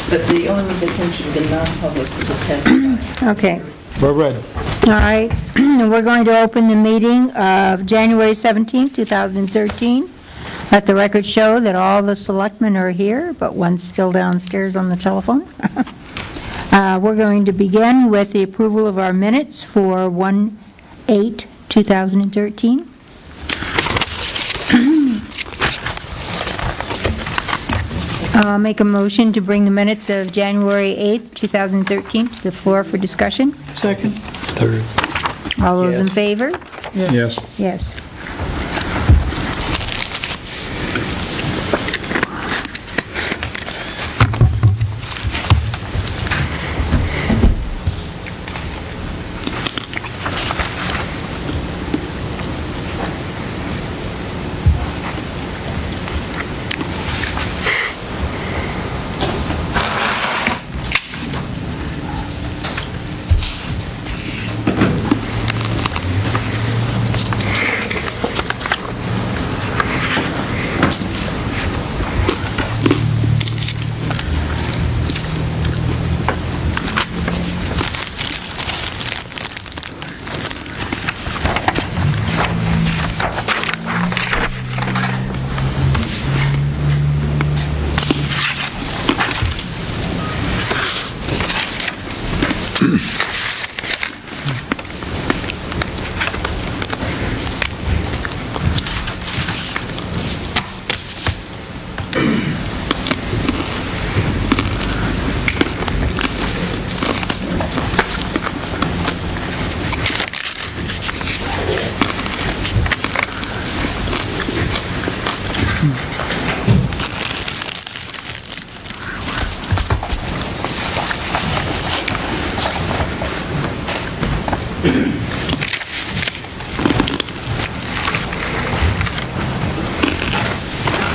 But the only ones that mentioned the non-publics are the 10th. Okay. We're ready. All right. We're going to open the meeting of January 17th, 2013. Let the record show that all the selectmen are here, but one's still downstairs on the telephone. We're going to begin with the approval of our minutes for 1/8/2013. I'll make a motion to bring the minutes of January 8th, 2013 to the floor for discussion. Second. Third. All those in Yes. favor? Yes. Yes.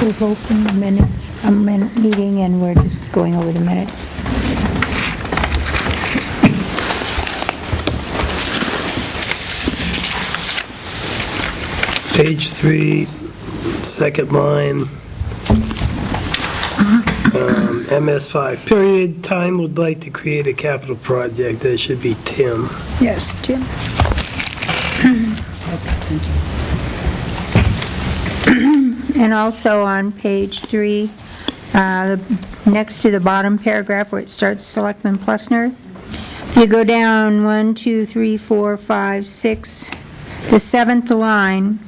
We've opened the minutes, meeting, and we're just going over the minutes. Page 3, second line, MS5, period, time would like to create a capital project. That should be Tim. Yes, Tim. And also on page 3, next to the bottom paragraph where it starts Selectman Plessner, if you go down 1, 2, 3, 4, 5, 6, the seventh line,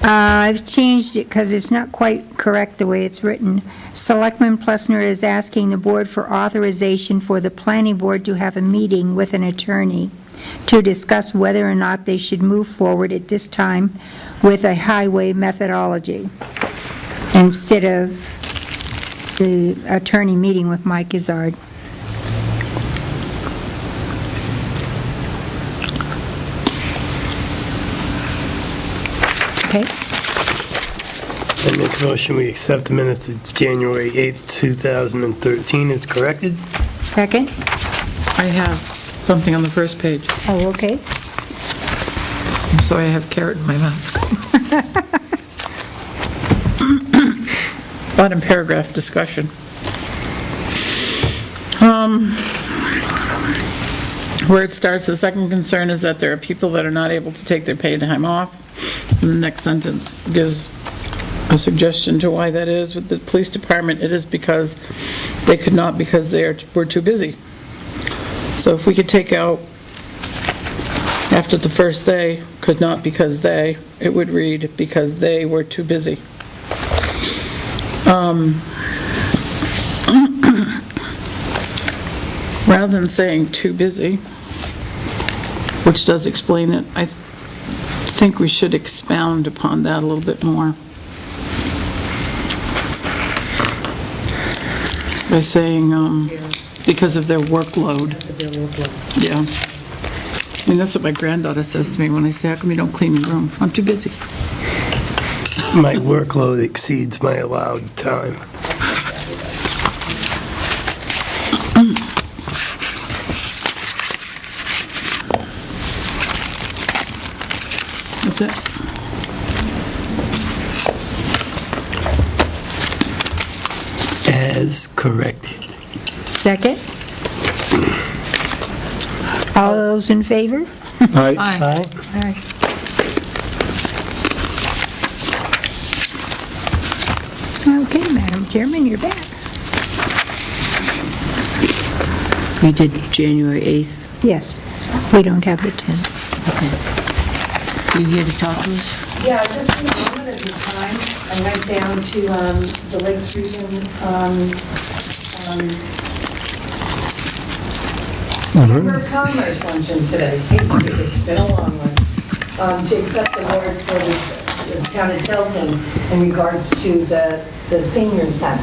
I've changed it because it's not quite correct the way it's written. Selectman Plessner is asking the board for authorization for the planning board to have a meeting with an attorney to discuss whether or not they should move forward at this time with a highway methodology, instead of the attorney meeting with Mike Izzard. Okay. I make a motion, we accept the minutes of January 8th, 2013 as corrected. Second? I have something on the first page. Oh, okay. So I have carrot in my mouth. Bottom paragraph discussion. Where it starts, the second concern is that there are people that are not able to take their paid time off. And the next sentence gives a suggestion to why that is. With the police department, it is because they could not, because were too busy. So if we could take out after the first day, could not because they, it would read because they were too busy. Rather than saying too busy, which does explain it, I think we should expound upon that a little bit more. By saying, because of their workload. Yeah. I mean, that's what my granddaughter says to me when I say, how come you don't clean your room? I'm too busy. My workload exceeds my allowed time. That's it. As corrected. Second? All those in favor? Aye. Aye. Aye. Okay, Madam Chairman, you're back. We did January 8th. Yes, we don't have the 10th. You here to talk to us? Yeah, just in a moment of your time, I went down to the Lakes Region Chamber of Commerce luncheon today. It's been a long one. To accept the award for the town of Tilton in regards to the senior center.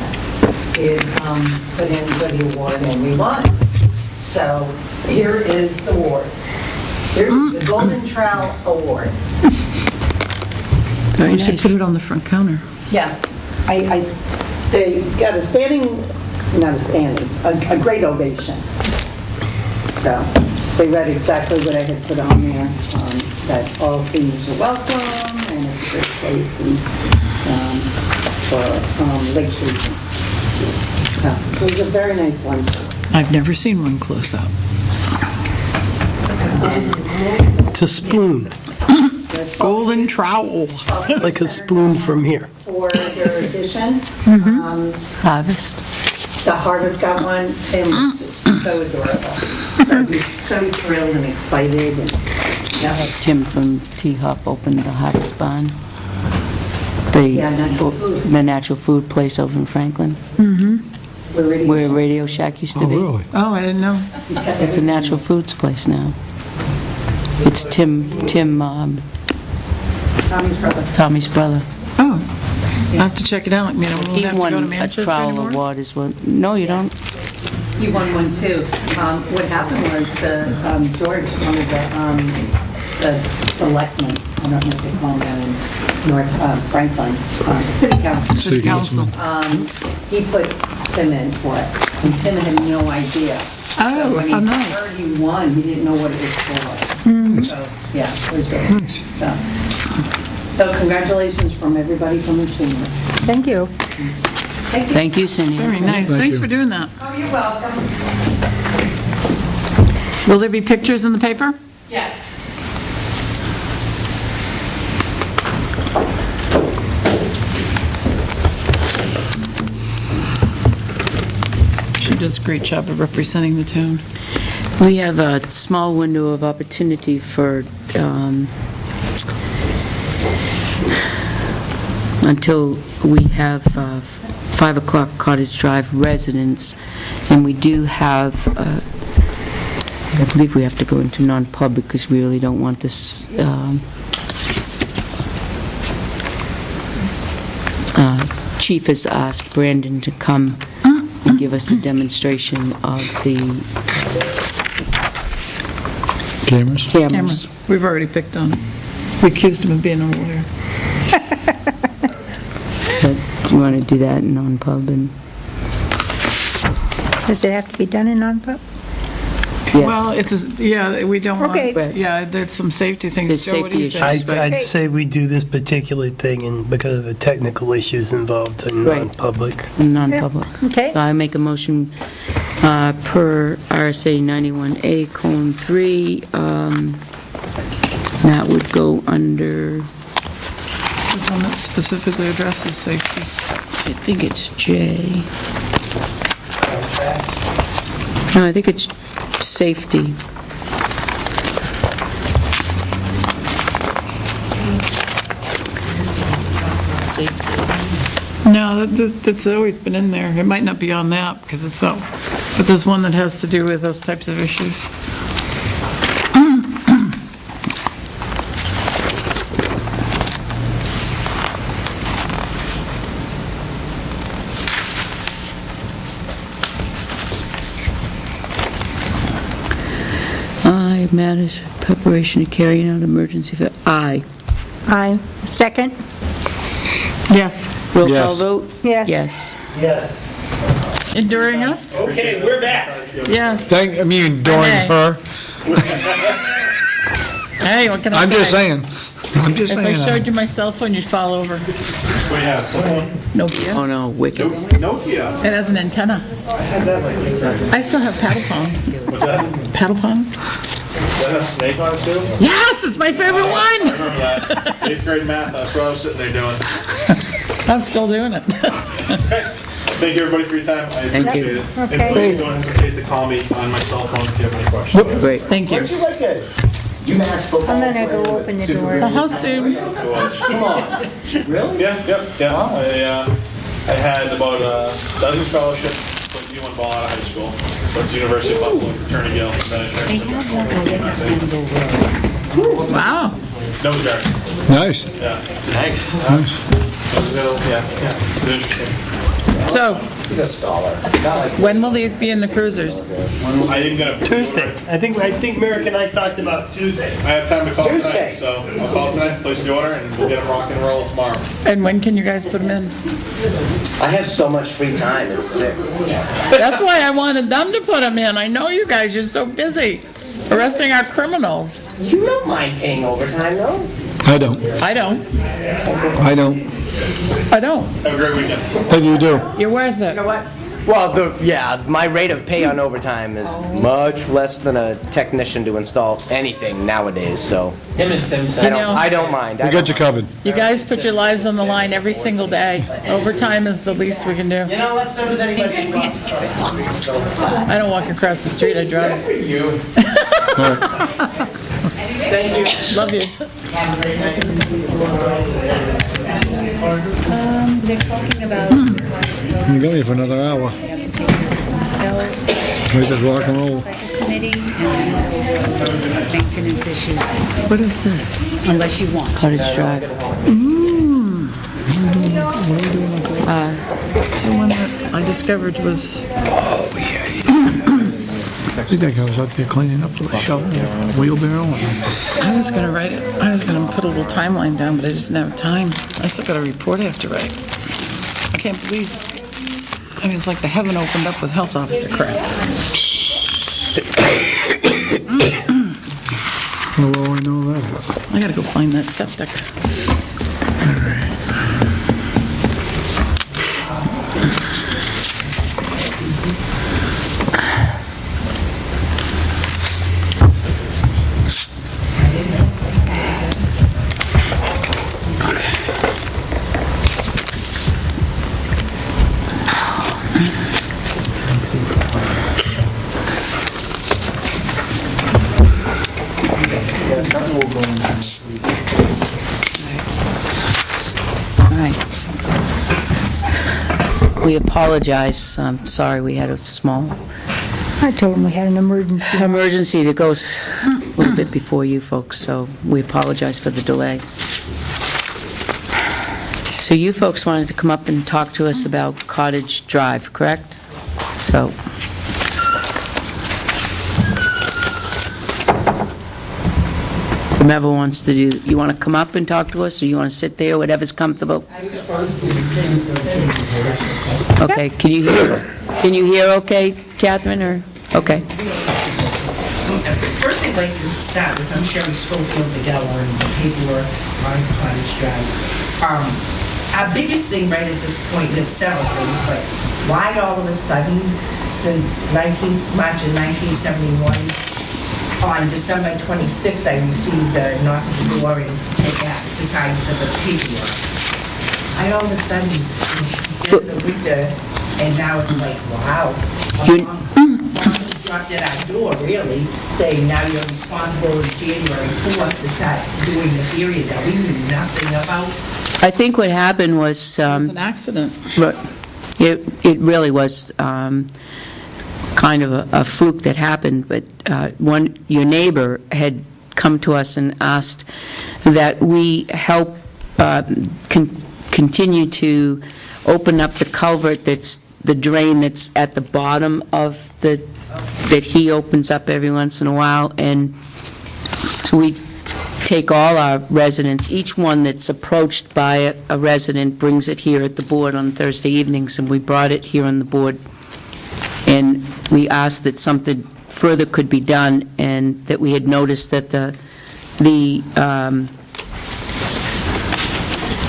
It put in for the award and we won. So here is the award. Here's the Golden Trowel Award. Very We should nice. put it on the front counter. Yeah, they got a standing, not a standing, a great ovation. So they read exactly what I had put on there, that all seniors are welcome and it's a great place and, for Lakes Region. So it was a very nice luncheon. I've never seen one close up. It's a spoon. Golden trowel. It's like a spoon from here. For their addition. Harvest. The Harvest got one, Tim was just so adorable. So he's so thrilled and excited and, yeah. Tim from T-Hop opened the Harvest Barn. Yeah, natural food. The natural food place over in Franklin, We're ready. where Radio Shack used to Oh, be. really? Oh, I didn't know. He's got It's a everything. natural foods place now. It's Tommy's brother. Oh, I have to check it out. I mean, I won't He have to won go to a Manchester trowel anymore. award as well. No, you don't. You won one too. What happened was George, one of the selectmen, I don't know what they call them down in North Franklin, city council. City council. He put Tim in for it, and Tim had no idea. Oh, When how he nice. heard he won, he didn't know what it was for. So, yeah, it was really nice. So congratulations from everybody from the chamber. Thank you. Thank you. Thank you, Cindy. Very nice. Thank Thanks you. for doing that. Oh, you're welcome. Will there be pictures in the paper? Yes. She does a great job of representing the town. We have a small window of opportunity for, until we have 5 o'clock Cottage Drive residents, and we do have, I believe we have to go into non-pub because we really don't want this, Chief has asked Brandon to come and give us a demonstration of the Cameras? cameras. Cameras. We've already picked on it. We accused him of being a lawyer. But you want to do that in non-pub and, Does it have to be done in non-pub? Well, yes. it's, yeah, we don't want, Okay. yeah, there's some safety things. There's Joe, what do you safety think? issues. I'd say we do this particular thing, and because of the technical issues involved in Right. non-public. In non-public. Okay. So I make a motion per RSA 91A:3, that would go under, Which one that specifically addresses safety? I think it's J. No, I think it's safety. No, that's always been in there. It might not be on that, because it's not, but there's one that has to do with those types of issues. I, matters of preparation to carry out emergency, I. Aye. Second? Yes. Roll call Yes. vote? Yes. Yes. Yes. Enduring us? Okay, we're back. Yes. I mean, during Okay. her. Hey, what can I say? I'm just saying. I'm just If I saying. showed you my cell phone, you'd fall over. We have Nokia. Oh, no, wicked. Nokia. It has an antenna. I still have paddle pong. What's that? Paddle pong? Does that have Snake on it too? Yes, it's my favorite I one. remember that. 8th grade math, that's what I was sitting there doing. I'm still doing it. Thank you, everybody, for your time. I Thank you. appreciate it. Okay. And please don't hesitate to call me on my cell phone if you have any questions. Great. Thank you. Aren't you like a UMass football I'm gonna go player? open the Super door. So good? how soon? Come on. Really? Yeah. I had about a dozen scholarships, put D1 ball out of high school. Went to the University of Buffalo, fraternity Yale, and then I transferred to Wow. No, Jack. Nice, Yeah. nice. Yeah. It was interesting. So, He's a scholar. Not like when will these be in the cruisers? I didn't get a Tuesday. I think Merrick and I talked about Tuesday. I have time to call Tuesday. tonight, so I'll call tonight, place the order, and we'll get them rock and roll tomorrow. And when can you guys put them in? I have so much free time. It's sick. That's why I wanted them to put them in. I know you guys, you're so busy arresting our criminals. You don't mind paying overtime, though? I don't, I don't. I don't. I don't. Have a great weekend. Think you do. You're worth it. You know what? Well, my rate of pay on overtime is much less than a technician to install anything nowadays. So Him and Tim said. I don't mind. We got you covered. You guys put your lives on the line every single day. Overtime is the least we can do. You know what? So does anybody who wants I don't walk across the street, I drive. you. Thank you. Love you. They're talking about You got me for another hour. they have to take care of themselves, Let's make this rock and roll. like a committee, and maintenance issues, What is this? unless you want. Cottage Drive. The one that I discovered was, I think that guy was out there cleaning up with a shovel, wheelbarrow. I was gonna write it, I was gonna put a little timeline down, but I just didn't have time. I still got a report I have to write. I can't believe, I mean, it's like the heaven opened up with health officer crap. Well, I know that. I gotta go find that septic. All right. We apologize. I'm sorry we had a small I told him we had an emergency. emergency that goes a little bit before you folks, so we apologize for the delay. So you folks wanted to come up and talk to us about Cottage Drive, correct? So, whomever wants to do, you want to come up and talk to us, or you want to sit there, whatever's comfortable? Okay, can you hear okay, Catherine, or, okay? First, I'd like to start with, I'm Sherry Schofield, the Geller, and the paperwork on Cottage Drive. Our biggest thing right at this point, there's several things, but why all of a sudden, since March of 1971, on December 26th, I received a knock at the door and asked to sign for the paperwork. I all of a sudden, get the winter, and now it's like, wow. Dropped at our door, really, saying now you're responsible in January 4th to start doing this area that we knew nothing about. I think what happened was, It's an accident. it really was kind of a fluke that happened, but your neighbor had come to us and asked that we help continue to open up the culvert that's the drain that's at the bottom of that he opens up every once in a while, and so we take all our residents, each one that's approached by a resident brings it here at the board on Thursday evenings, and we brought it here on the board, and we asked that something further could be done, and that we had noticed that the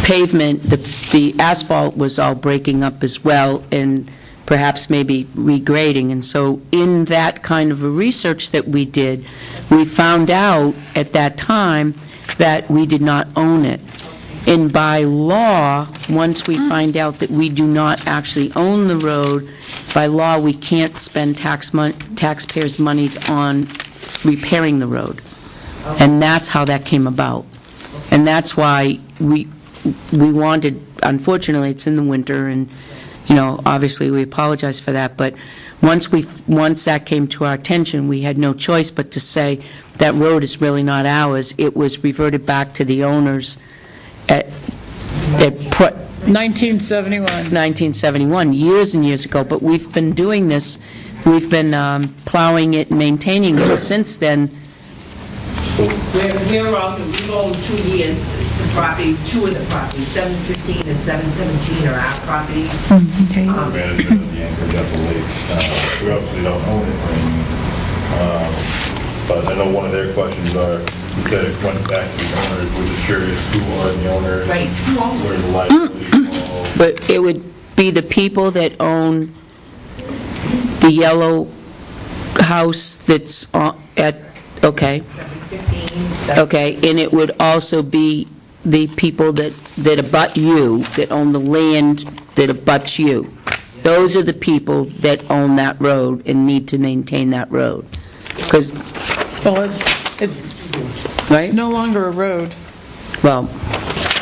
pavement, the asphalt was all breaking up as well, and perhaps maybe regrading. And so in that kind of a research that we did, we found out at that time that we did not own it. And by law, once we find out that we do not actually own the road, by law, we can't spend taxpayers' monies on repairing the road. And that's how that came about. And that's why we wanted, unfortunately, it's in the winter, and, you know, obviously, we apologize for that, but once that came to our attention, we had no choice but to say that road is really not ours. It was reverted back to the owners at 1971, years and years ago, but we've been doing this, we've been plowing it and maintaining it since then. We've owned 2 years, the property, 2 of the properties, 715 and 717 are our properties. Okay. Management of the Anchorage at the lake. We obviously don't own it, but I know one of their questions are, you said it went back to the owners, we're just curious who are the owners? Right, who owns Where it? the liability falls? But it would be the people that own the yellow house that's okay. 715, Okay, and it would also be the people that abut you, that own the land that abuts you. Those are the people that own that road and need to maintain that road. Because, Well, right? it's no longer a road. Well,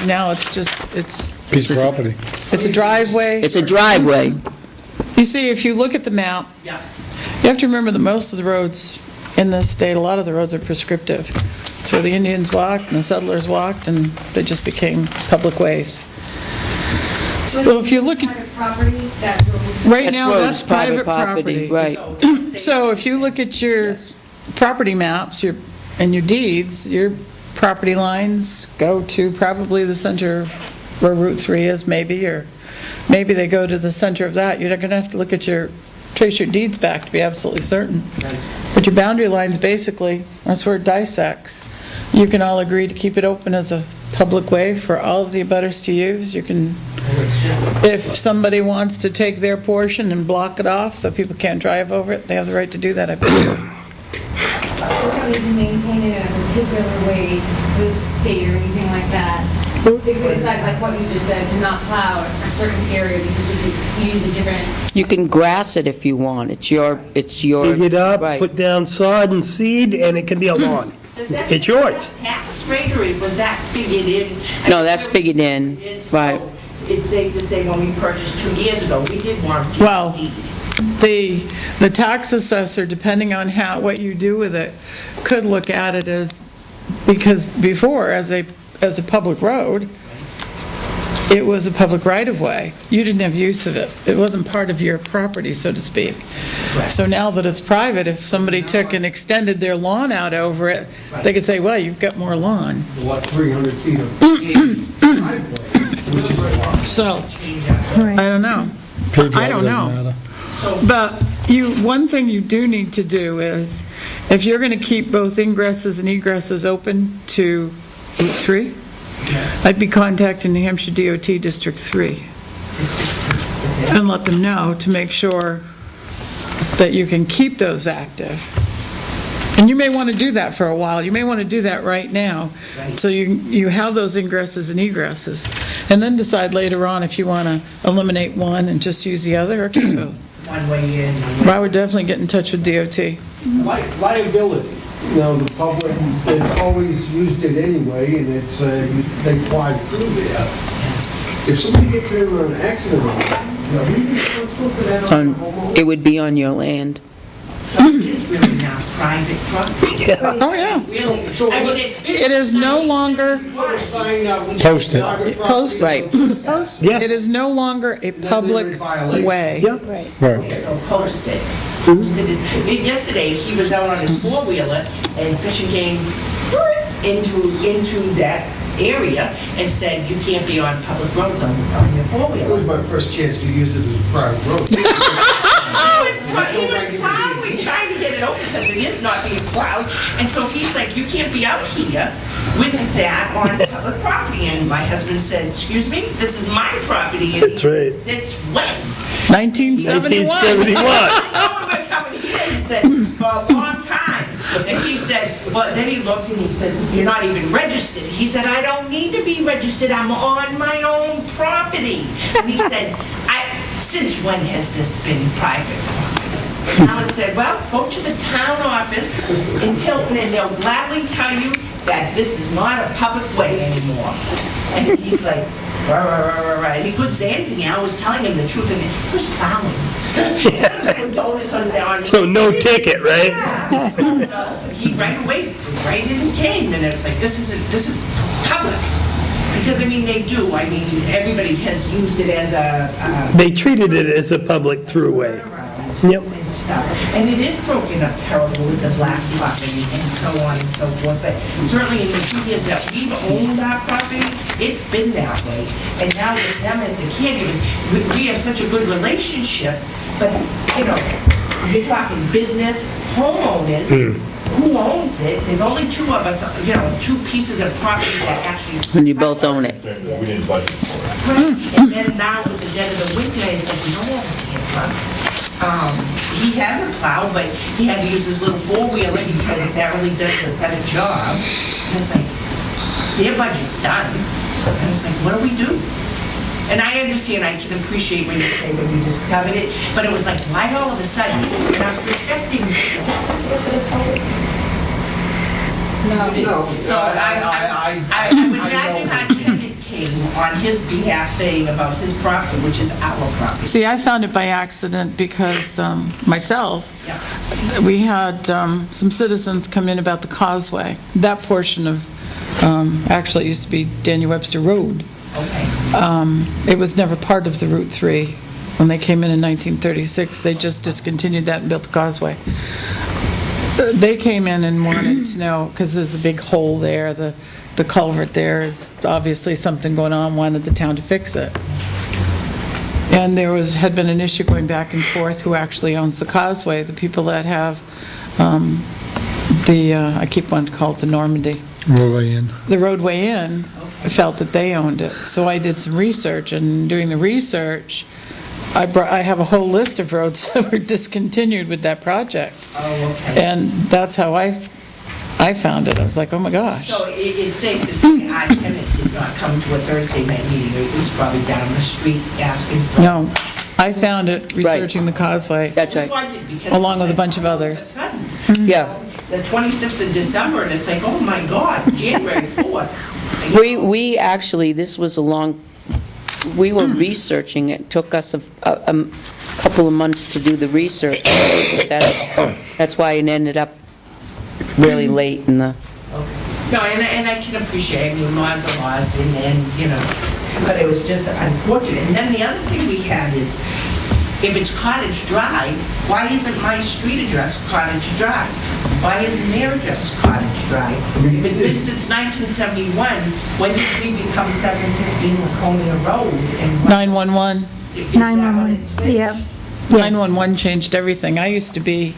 Now it's just, it's Piece of property. a driveway. it's a driveway. You see, if you look at the map, Yeah. you have to remember that most of the roads in this state, a lot of the roads are prescriptive. It's where the Indians walked and the settlers walked, and they just became public ways. So if you look at, property, that road. right That's now, roads, that's private property. Right. So if you look at your property maps and your deeds, your property lines go to probably the center where Route 3 is, maybe, or maybe they go to the center of that. You're going to have to look at trace your deeds back to be absolutely certain. But your boundary lines, basically, that's where it dissects. You can all agree to keep it open as a public way for all of the abutters to use. You can, if somebody wants to take their portion and block it off so people can't drive over it, they have the right to do that, I believe. We don't need to maintain it in a particular way with state or anything like that. If we decide, like what you just said, to not plow a certain area because we could use a different. You can grass it if you want. It's your. Dig it up, right. put down sod and seed, and it can be a lawn. It's yours. Tax rate, or was that figured in? No, that's figured in, It is, right. so it's safe to say when we purchased 2 years ago, we did warranty. Well, the tax assessor, depending on what you do with it, could look at it as, because before, as a public road, it was a public right-of-way. You didn't have use of it. It wasn't part of your property, so to speak. So now that it's private, if somebody took and extended their lawn out over it, they could say, well, you've got more lawn. What, 300 feet of driveway, which is a lot. So, I don't know. I don't know. Doesn't matter. But one thing you do need to do is, if you're going to keep both ingresses and egresses open to Route 3, I'd be contacting New Hampshire DOT District 3 and let them know to make sure that you can keep those active. And you may want to do that for a while. You may want to do that right now. So you have those ingresses and egresses. And then decide later on if you want to eliminate one and just use the other or keep both. One way in, one way But I would definitely get in touch with DOT. Liability, you know, the public, they've always used it anyway, and it's, they fly through there. If somebody gets in an accident, you know, who's responsible for that on the homeowner? It would be on your land. So it is really now private property. Oh, yeah. Really, I mean, It is no longer, Put a sign out when Post it. private Post property. Right. Yeah. it is no longer a public way. Yeah. Right. So post it. Post it is, yesterday, he was out on his four-wheeler, and fishing came into that area and said, you can't be on public roads on your It was four-wheeler. my first chance to use it as a private road. He was probably trying to get it open because it is not being plowing. And so he's like, you can't be out here with that on public property. And my husband said, excuse me, this is my property. And That's right. Since when? 1971. 1971. I remember coming here, he said, for a long time. But then he said, well, then he looked and he said, you're not even registered. He said, I don't need to be registered, I'm on my own property. And he said, since when has this been private property? And Alan said, well, go to the town office in Tilton and they'll gladly tell you that this is not a public way anymore. And he's like, right. He couldn't say anything. I was telling him the truth, and he was plowing. Donuts on So no ticket, right? Yeah. So he right away, right in and came, and it's like, this is public. Because, I mean, they do. I mean, everybody has used it as a... They treated it as a public throughway. Yep. And stuff. And it is broken up terrible with the black property and so on and so forth. But certainly in the 2 years that we've owned our property, it's been that way. And now with them as the caregivers, we have such a good relationship. But, you know, you're talking business, homeowners, who owns it? There's only 2 of us, you know, 2 pieces of property that actually... And you both own it. We didn't budget for it. Right. And then now with the dead of the winter, it's like, we don't have a sand truck. He has a plow, but he had to use his little 4-wheeler because that really does a better job. And it's like, their budget's done. And it's like, what do we do? And I understand, I can appreciate when you say when you discovered it, but it was like, why all of a sudden? And I'm suspecting... No. So I would imagine our tenant came on his behalf saying about his property, which is our property. See, I found it by accident because myself, Yeah. we had some citizens come in about the causeway. That portion of, actually it used to be Daniel Webster Road. Okay. It was never part of the Route 3. When they came in 1936, they just discontinued that and built the causeway. They came in and wanted to know, because there's a big hole there, the culvert there is obviously something going on, wanted the town to fix it. And there had been an issue going back and forth who actually owns the causeway. The people that have I keep wanting to call it the Normandy. Roadway in. The roadway in felt that they owned it. So I did some research, and doing the research, I have a whole list of roads that were discontinued with that project. Oh, okay. And that's how I found it. I was like, oh my gosh. So it's safe to say our tenant did not come to a Thursday night meeting. It was probably down the street asking for... No, I found it researching the causeway, That's right. along with a bunch of others. Yeah. The 26th of December, and it's like, oh my God, January 4th. We actually, this was a long, we were researching, it took us a couple of months to do the research. That's why it ended up really late in the... No, and I can appreciate, I mean, laws are laws, and, you know, but it was just unfortunate. And then the other thing we had is, if it's Cottage Drive, why isn't my street address Cottage Drive? Why isn't their address Cottage Drive? If it's been since 1971, when did we become 715 Laconia Road? And 911. is that when 911, it switched? yeah. 911 changed everything. I used to be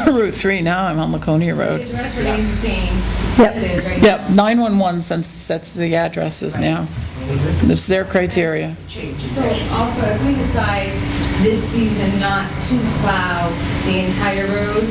Route 3, now I'm on Laconia The Road. address remains the same. Yep. It is right Yep, 911 sets the addresses now. It's their criteria. Changes. So also, if we decide this season not to plow the entire road,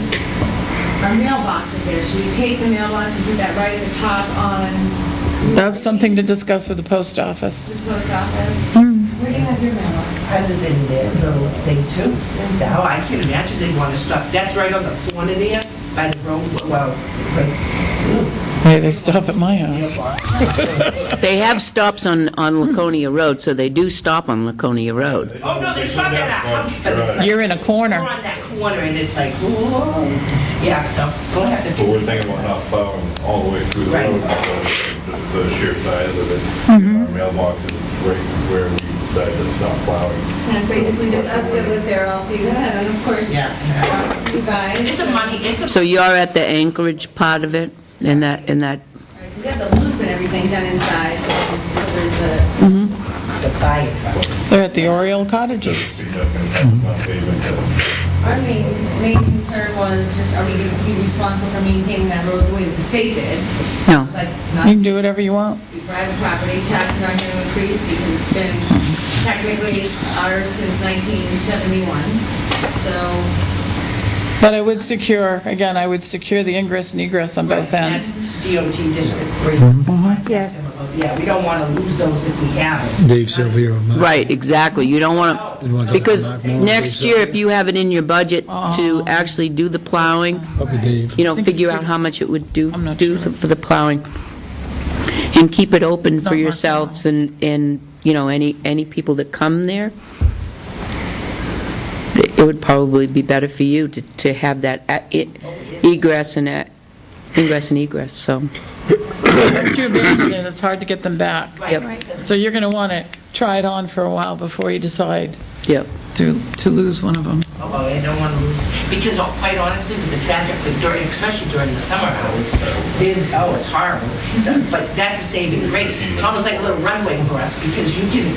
our mailbox is there. Should we take the mailbox and put that right at the top on That's something to discuss with the post office. the post office? Where do you have your mailbox? Ours is in their little thing too. Now, I can imagine they want to stop. That's right on the corner there, by the road, well, right. Hey, they stop at my house. They have stops on Laconia Road, so they do stop on Laconia Road. Oh, no, they stop at our house, but it's like... You're in a corner. We're on that corner, and it's like, whoa. Yeah, no, we'll have to But we're fix it. thinking about not plowing all the way through the Right. road because of just the sheer size of it. Our mailbox is right where we decided to stop plowing. And it's basically just us that live there all season, and of course, Yeah. you guys. It's a money, it's a... So you're at the Anchorage part of it, in that, Right, so we have the loop and everything done inside, so there's The fire truck. They're at the Oriole Cottages. Significant amount of pavement. Our main concern was just, are we going to be responsible for maintaining that road the way that the state did? Which No. sounds like it's You not can do whatever you want. private property, taxes aren't going to increase because it's been technically ours since 1971. So, But I would secure, again, I would secure the ingress and egress on both ends. That's DOT District 3. Yes. Yeah, we don't want to lose those if we have it. Dave Sylvia. Right, exactly. You don't want You want to, to because knock more, next Dave year, Sylvia? if you have it in your budget to actually do the plowing, Probably Dave. you know, figure out how much it would do I'm not sure. for the plowing. And keep it open not for marked yourselves and, you know, any people that come there. It would probably be better for you to have that egress and ingress and egress, so. Once you abandon it, it's hard to get them back. Yep. So you're going to want to try it on for a while before you decide Yep. to lose one of them. Oh, I don't want to lose, because quite honestly, with the traffic, especially during the summer hours, it's horrible. But that's a saving grace. It's almost like a little runway for us, because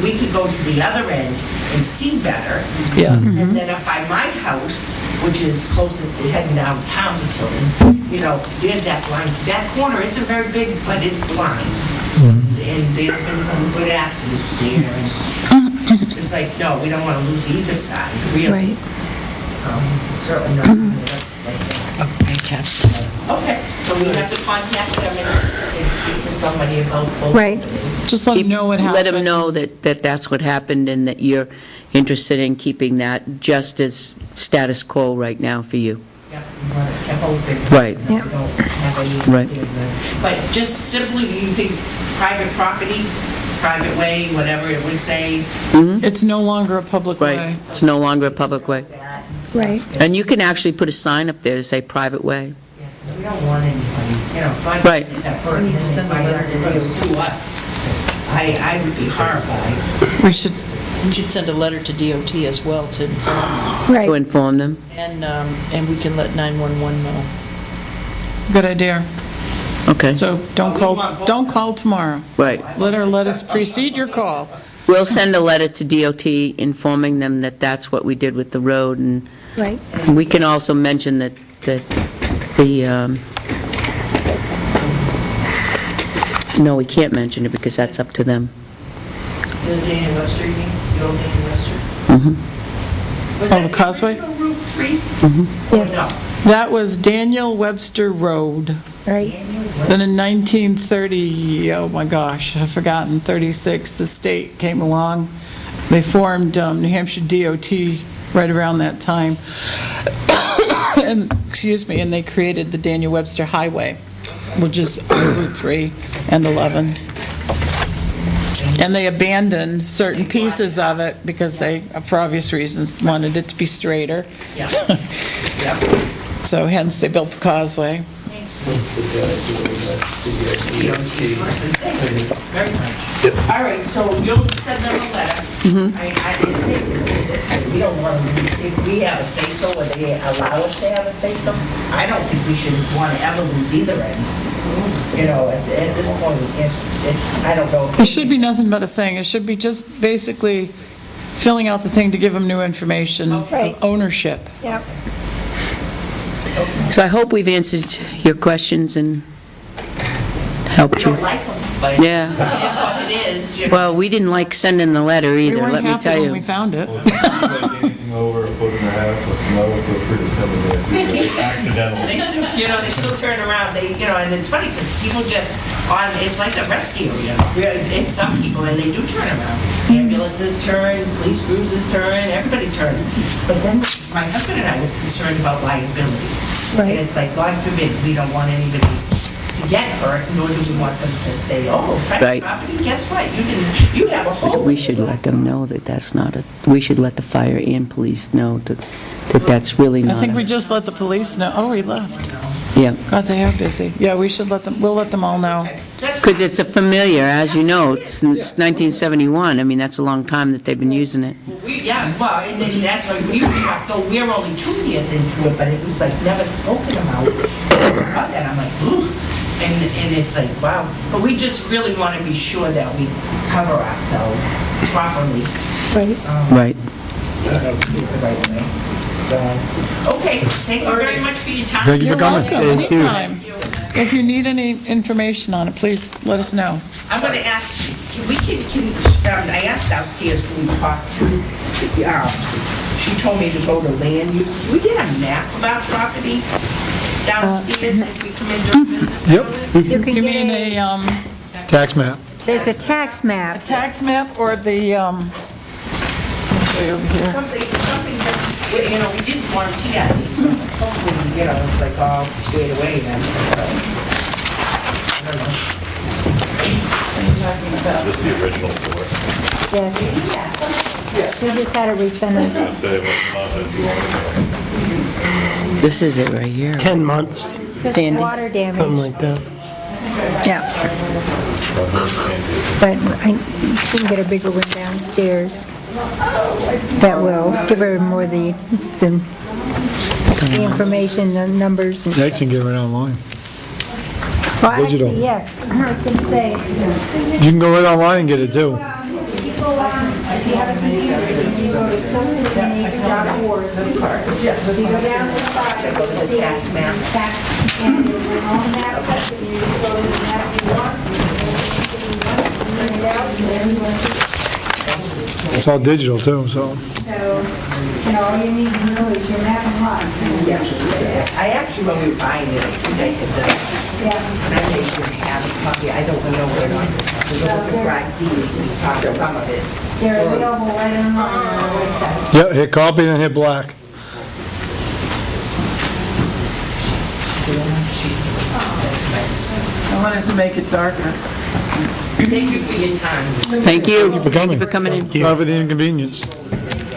we could go to the other end and see better. Yeah. And then up by my house, which is close to heading downtown to Tilton, you know, there's that blind, that corner isn't very big, but it's blind. And there's been some good accidents there, and it's like, no, we don't want to lose either side, really. Right. Certainly not. Okay, so we have to contact them and speak to somebody about both. Right. Just let them know what happened. Let them know that that's what happened and that you're interested in keeping that just as status quo right now for you. Yeah, we want it kept open. Right. We don't have any. Right. But just simply, you think private property, private way, whatever it would say. It's no longer a public way. Right. It's no longer a public way. Right. And you can actually put a sign up there to say private way. Yeah, 'cause we don't want anybody, you know, if I Right. get that person, then send a letter to they're you. gonna sue us. I would be horrified. We should, You should send a letter to DOT as well to inform, To Right. inform them. and we can let 911 know. good idea. Okay. So don't call tomorrow. Right. Let us precede your call. We'll send a letter to DOT informing them that that's what we did with the road, and Right. we can also mention that the, no, we can't mention it because that's up to them. The Daniel Webster, you mean? The old Daniel Webster? Was Oh, the that causeway? original Route 3? Yes. No. That was Daniel Webster Road. Right. Then in 1930, oh my gosh, I've forgotten, 36, the state came along. They formed New Hampshire DOT right around that time. And, excuse me, and they created the Daniel Webster Highway, which is on Route 3 and 11. And they abandoned certain pieces of it because they, for obvious reasons, wanted it to be straighter. Yeah. So hence they built the causeway. Very much. All right, so you'll send them a letter. I say this, we don't want to, if we have a say-so, or they allow us to have a say-so, I don't think we should want to ever lose either end. You know, at this point, I don't know. It should be nothing but a thing. It should be just basically filling out the thing to give them new information Right. of ownership. Yep. So I hope we've answered your questions and helped We you. don't like them, but Yeah. it is what it is. You know. Well, we didn't like sending the letter We either, weren't let me happy tell when we you. found it. Well, if you like anything over a foot and a half with snow, feel free to send it in. Accidentally. They still, you know, they still turn around, and it's funny, because people just, it's like a rest area, it's some people, and they do turn around. Ambulances turn, police cruisers turn, everybody turns. But then, my husband and I were concerned about liability. Right. And it's like, God forbid, we don't want anybody to get hurt, nor do we want them to say, oh, private Right. property, guess what, you have a hole. We should let them know that that's not a, we should let the fire and police know that that's really I not think a, we just let the police know. Oh, he left. yeah. God, they are busy. Yeah, we should we'll let them all know. That's Because it's a familiar, as you know, since 1971. I mean, that's a long time that they've been using it. Well, and then that's why we were shocked, though we're only 2 years into it, but it was like never spoken about. And I'm like, ooh, and it's like, wow. But we just really want to be sure that we cover ourselves properly. Right. Right. The right way. So, okay, thank you very much for your time. Thank you for You're coming. welcome, Thank you. anytime. If you need any information on it, please let us know. I'm gonna ask, I asked downstairs, can we talk to, she told me to go to land use. Can we get a map of our property downstairs if we come in during business Yep. hours? You can You get mean a Tax map. there's a tax map. tax map or the, let me show you over here. Something that, we didn't want TID, so hopefully, it's like all squared away then. But, I don't know. Just the original for it. Yeah. We just had it reprinted. Just say what month if you want to. This is it right here. 10 months, Just Sandy. water something damage. like that. Yeah. But I should get a bigger one downstairs. That will give her more the information, the numbers and They stuff. can get it online. Well, digital. actually, yes, I was gonna say, You can go right online and get it too. if you go on, if you have a computer, you go to something.org. So you go down to the side, Go to the tax map. tax, and all the maps, and you go to the map you want, print it out, and then you want to. It's all digital too, so. So, all you need to know is your map and lot. I actually, when we were buying it, I think I could, Yeah. and I think we have a copy, I don't know where it is. We're looking for ID, we found some of it. They're available right online on our website. Yep, hit copy, then hit black. That's nice. I wanted to make it darker. Thank you for your time. Thank you. for coming. Thank you for coming in. Sorry for the inconvenience.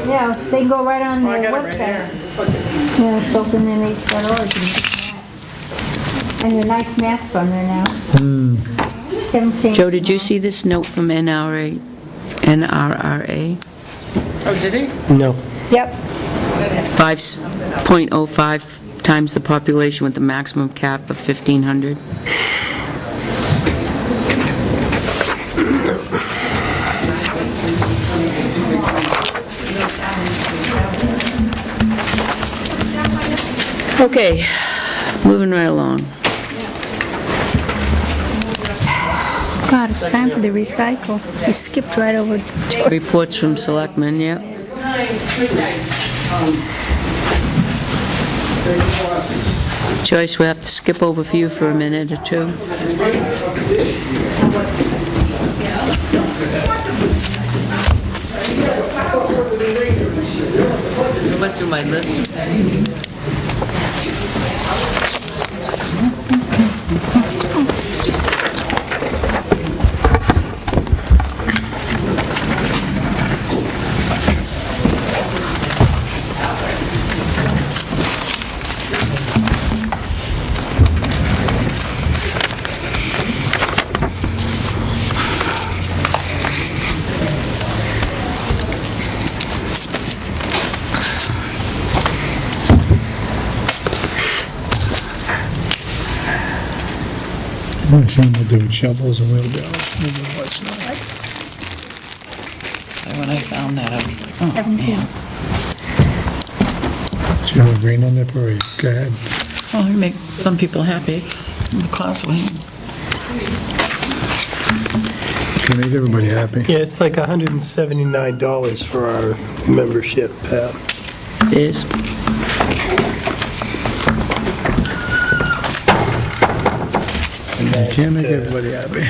Yeah, they can go right on the website. Yeah, it's opennh.org. And there are nice maps on there now. Haven't changed. Joe, did you see this note from NRA? Oh, did he? No. Yep. 5.05 times the population with the maximum cap of 1,500. Okay, moving right along. God, it's time for the recycle. You skipped right over. Reports from selectmen, yep. Joyce, we have to skip over for you for a minute or two. I went through my list. I'm gonna see what they do with shovels and wheelbarrows. Maybe what's not. So when I found that, I was like, oh, man. Do you have a green on there for you? Go ahead. Well, it makes some people happy, the causeway. Can make everybody happy. Yeah, it's like $179 for our membership, Pat. It is. You can't make everybody happy.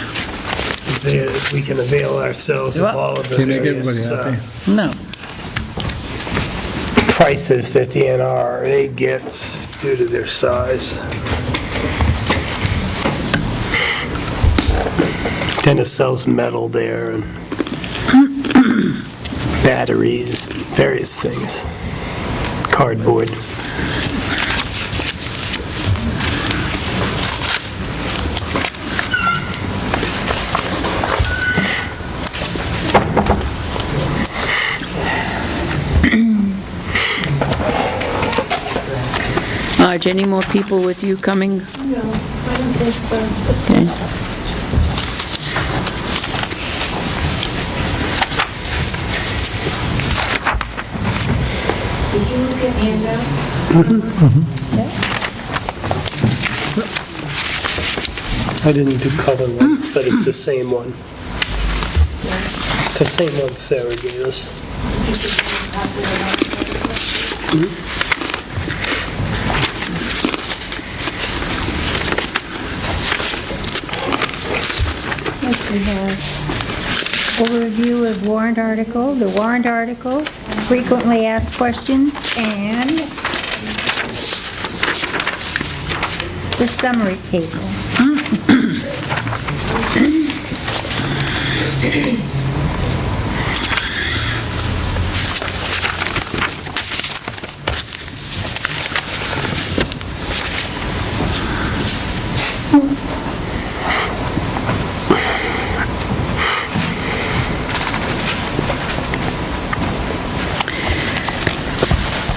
We can avail ourselves of all of the Can't make everybody various happy. No. prices that the NRA gets due to their size. Dennis sells metal there and batteries, various things, cardboard. Marge, any more people with you coming? No, I don't think so. Okay. Did you look at handouts? I didn't do color ones, but it's the same one. It's the same one Sarah gave us. Yes, we have overview of warrant article, the warrant article, frequently asked questions, and the summary table.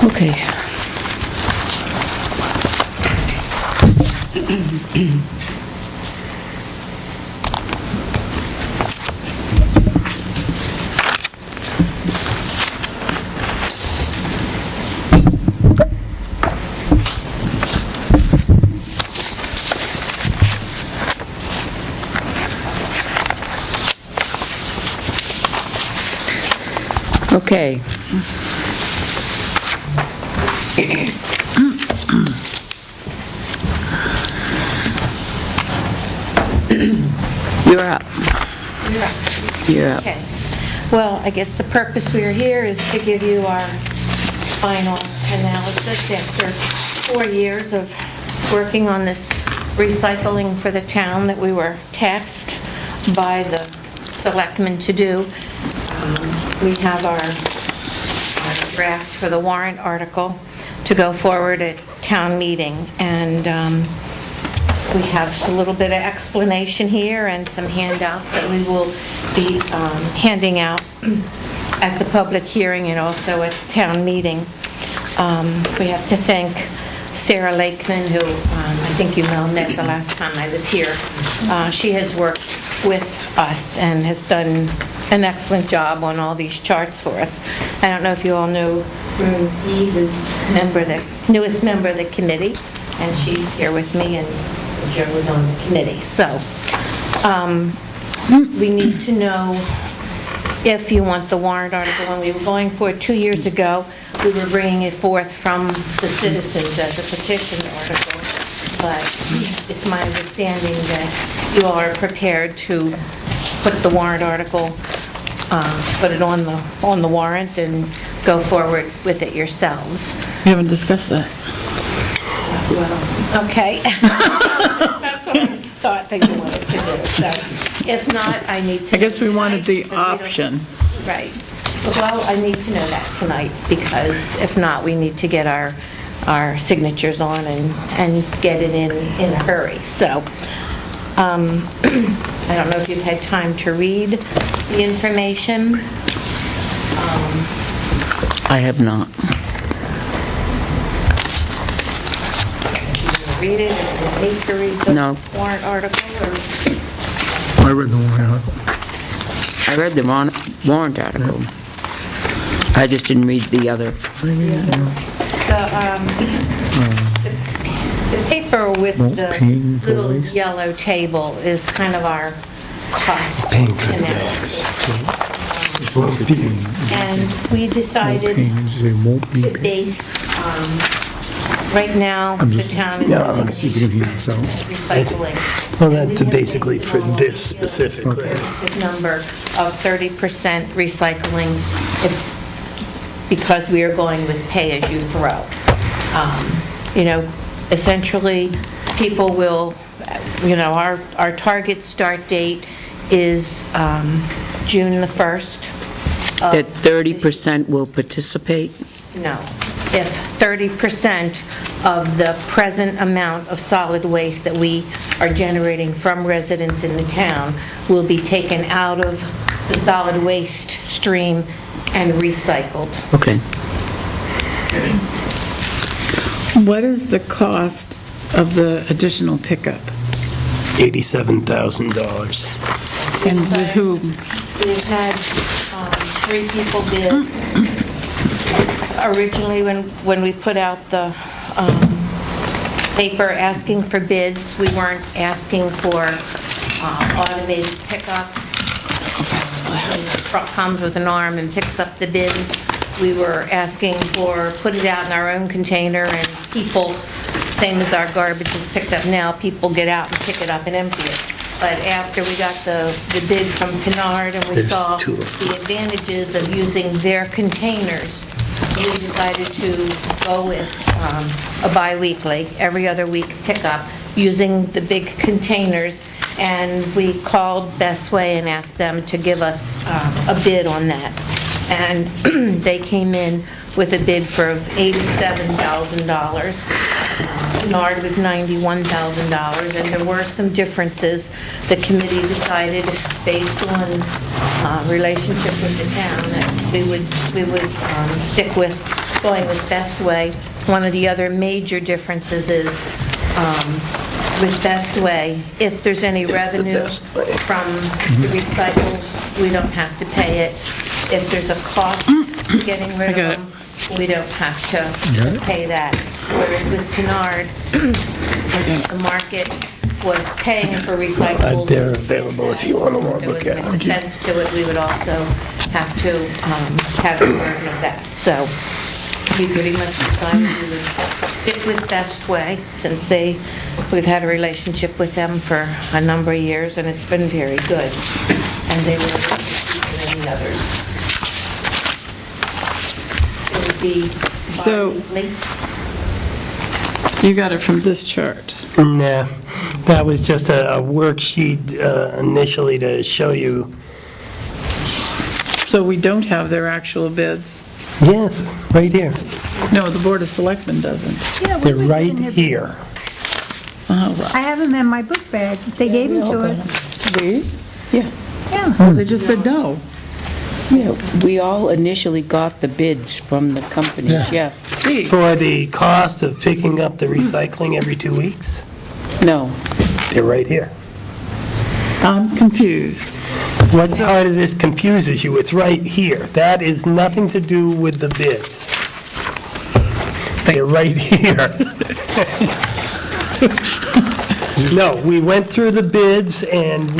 Okay. Okay. You're up. You're up. You're up. Okay. Well, I guess the purpose we're here is to give you our final analysis after 4 years of working on this recycling for the town that we were tasked by the selectmen to do. We have our draft for the warrant article to go forward at town meeting, and we have a little bit of explanation here and some handouts that we will be handing out at the public hearing and also at the town meeting. We have to thank Sarah Lakeman, who I think you met the last time I was here. She has worked with us and has done an excellent job on all these charts for us. I don't know if you all know Eve is the newest member of the committee, and she's here with me, and Joe is on the committee. So we need to know if you want the warrant article. When we were going for it 2 years ago, we were bringing it forth from the citizens as a petition article, but it's my understanding that you all are prepared to put the warrant article, put it on the warrant and go forward with it yourselves. We haven't discussed that. Well, okay. That's what I thought that you wanted to do. So if not, I need to... I guess we wanted the because we don't- option. Right. Well, I need to know that tonight, because if not, we need to get our signatures on and get it in a hurry. So, I don't know if you've had time to read the information. I have not. Read it, or need to read the No. warrant article, or... I read the warrant article. I read the warrant article. I just didn't read the other. The paper with Won't the paying for little waste? yellow table is kind of our cost Paying for the analysis. bags. And we decided Payments, they won't be to paid. base, right now, I'm the just- town is Let's see if you can hear this out. recycling. Well, that's basically for this specifically. The number of 30% recycling because we are going with pay-as-you-throw. Essentially, people will, our target start date is June the 1st. That 30% will participate? No. If 30% of the present amount of solid waste that we are generating from residents in the town will be taken out of the solid waste stream and recycled. Okay. What is the cost of the additional pickup? $87,000. And with whom? We've had 3 people bid. Originally, when we put out the paper asking for bids, we weren't asking for automated pickup. The truck comes with an arm and picks up the bins. We were asking for, put it out in our own container, and people, same as our garbage is picked up now, people get out and pick it up and empty it. But after we got the bid from Pinard and we There's saw two the of them. advantages of using their containers, we decided to go with a bi-weekly, every other week pickup, using the big containers, and we called Best Way and asked them to give us a bid on that. And they came in with a bid for $87,000. Pinard was $91,000, and there were some differences. The committee decided, based on relationship with the town, that we would stick with going with Best Way. One of the other major differences is with Best Way, if there's any revenue from the recycles, we don't have to pay it. If there's a cost to getting rid of them, we don't have to pay that. Whereas with Pinard, the market was paying for recyclables. They're available if you want to There was look an at them. expense to it, we would also have to have the burden of that. So we pretty much decided we would stick with Best Way, since we've had a relationship with them for a number of years, and it's been very good. And they were cheaper than the others. It would be So- bi-weekly. You got it from this chart. Nah, that was just a worksheet initially to show you. So we don't have their actual bids? Yes, right here. No, the Board of Selectmen doesn't. Yeah, They're we right put it in there. here. Oh, well, I have them in my book bag. They gave them to us. these? Yeah. Yeah. They just said no. Yeah, we all initially got the bids from the companies, yeah. Gee, For the cost of picking up the recycling every 2 weeks, No, they're right here. I'm confused. What part of this confuses you? It's right here. That is nothing to do with the bids. They're right here. No, we went through the bids, and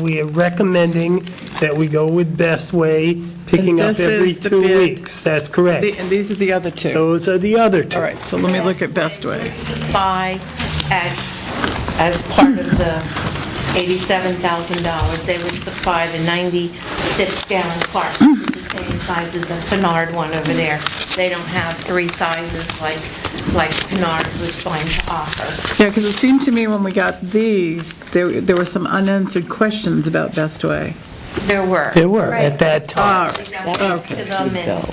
we are recommending that we go with Best Way, picking And up this every is the 2 bid. weeks. That's correct. And these are the other two. Those are the other two. All right, so let me look at Best Ways. Buy as part of the $87,000, they would supply the 96-gallon carton, the same size as the Pinard one over there. They don't have 3 sizes like Pinard was going to offer. Yeah, because it seemed to me when we got these, there were some unanswered questions about Best Way. There were. There were at that time. All We right, got used okay. to them, and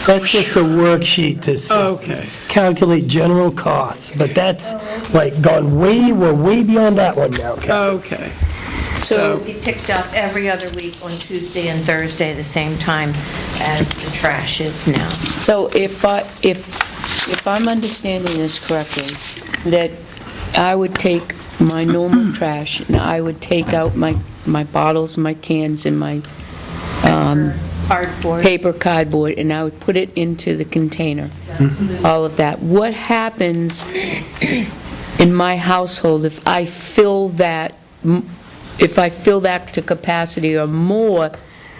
That's just a worksheet to Okay. calculate general costs, but that's like we're way beyond that one now, Kathy. Okay. so we picked up every other week on Tuesday and Thursday, the same time as the trash is now. so if I'm understanding this correctly, that I would take my normal trash, and I would take out my bottles, my cans, and my Cardboard. paper, cardboard, and I would put it into the container, all of that. What happens in my household if I fill that to capacity or more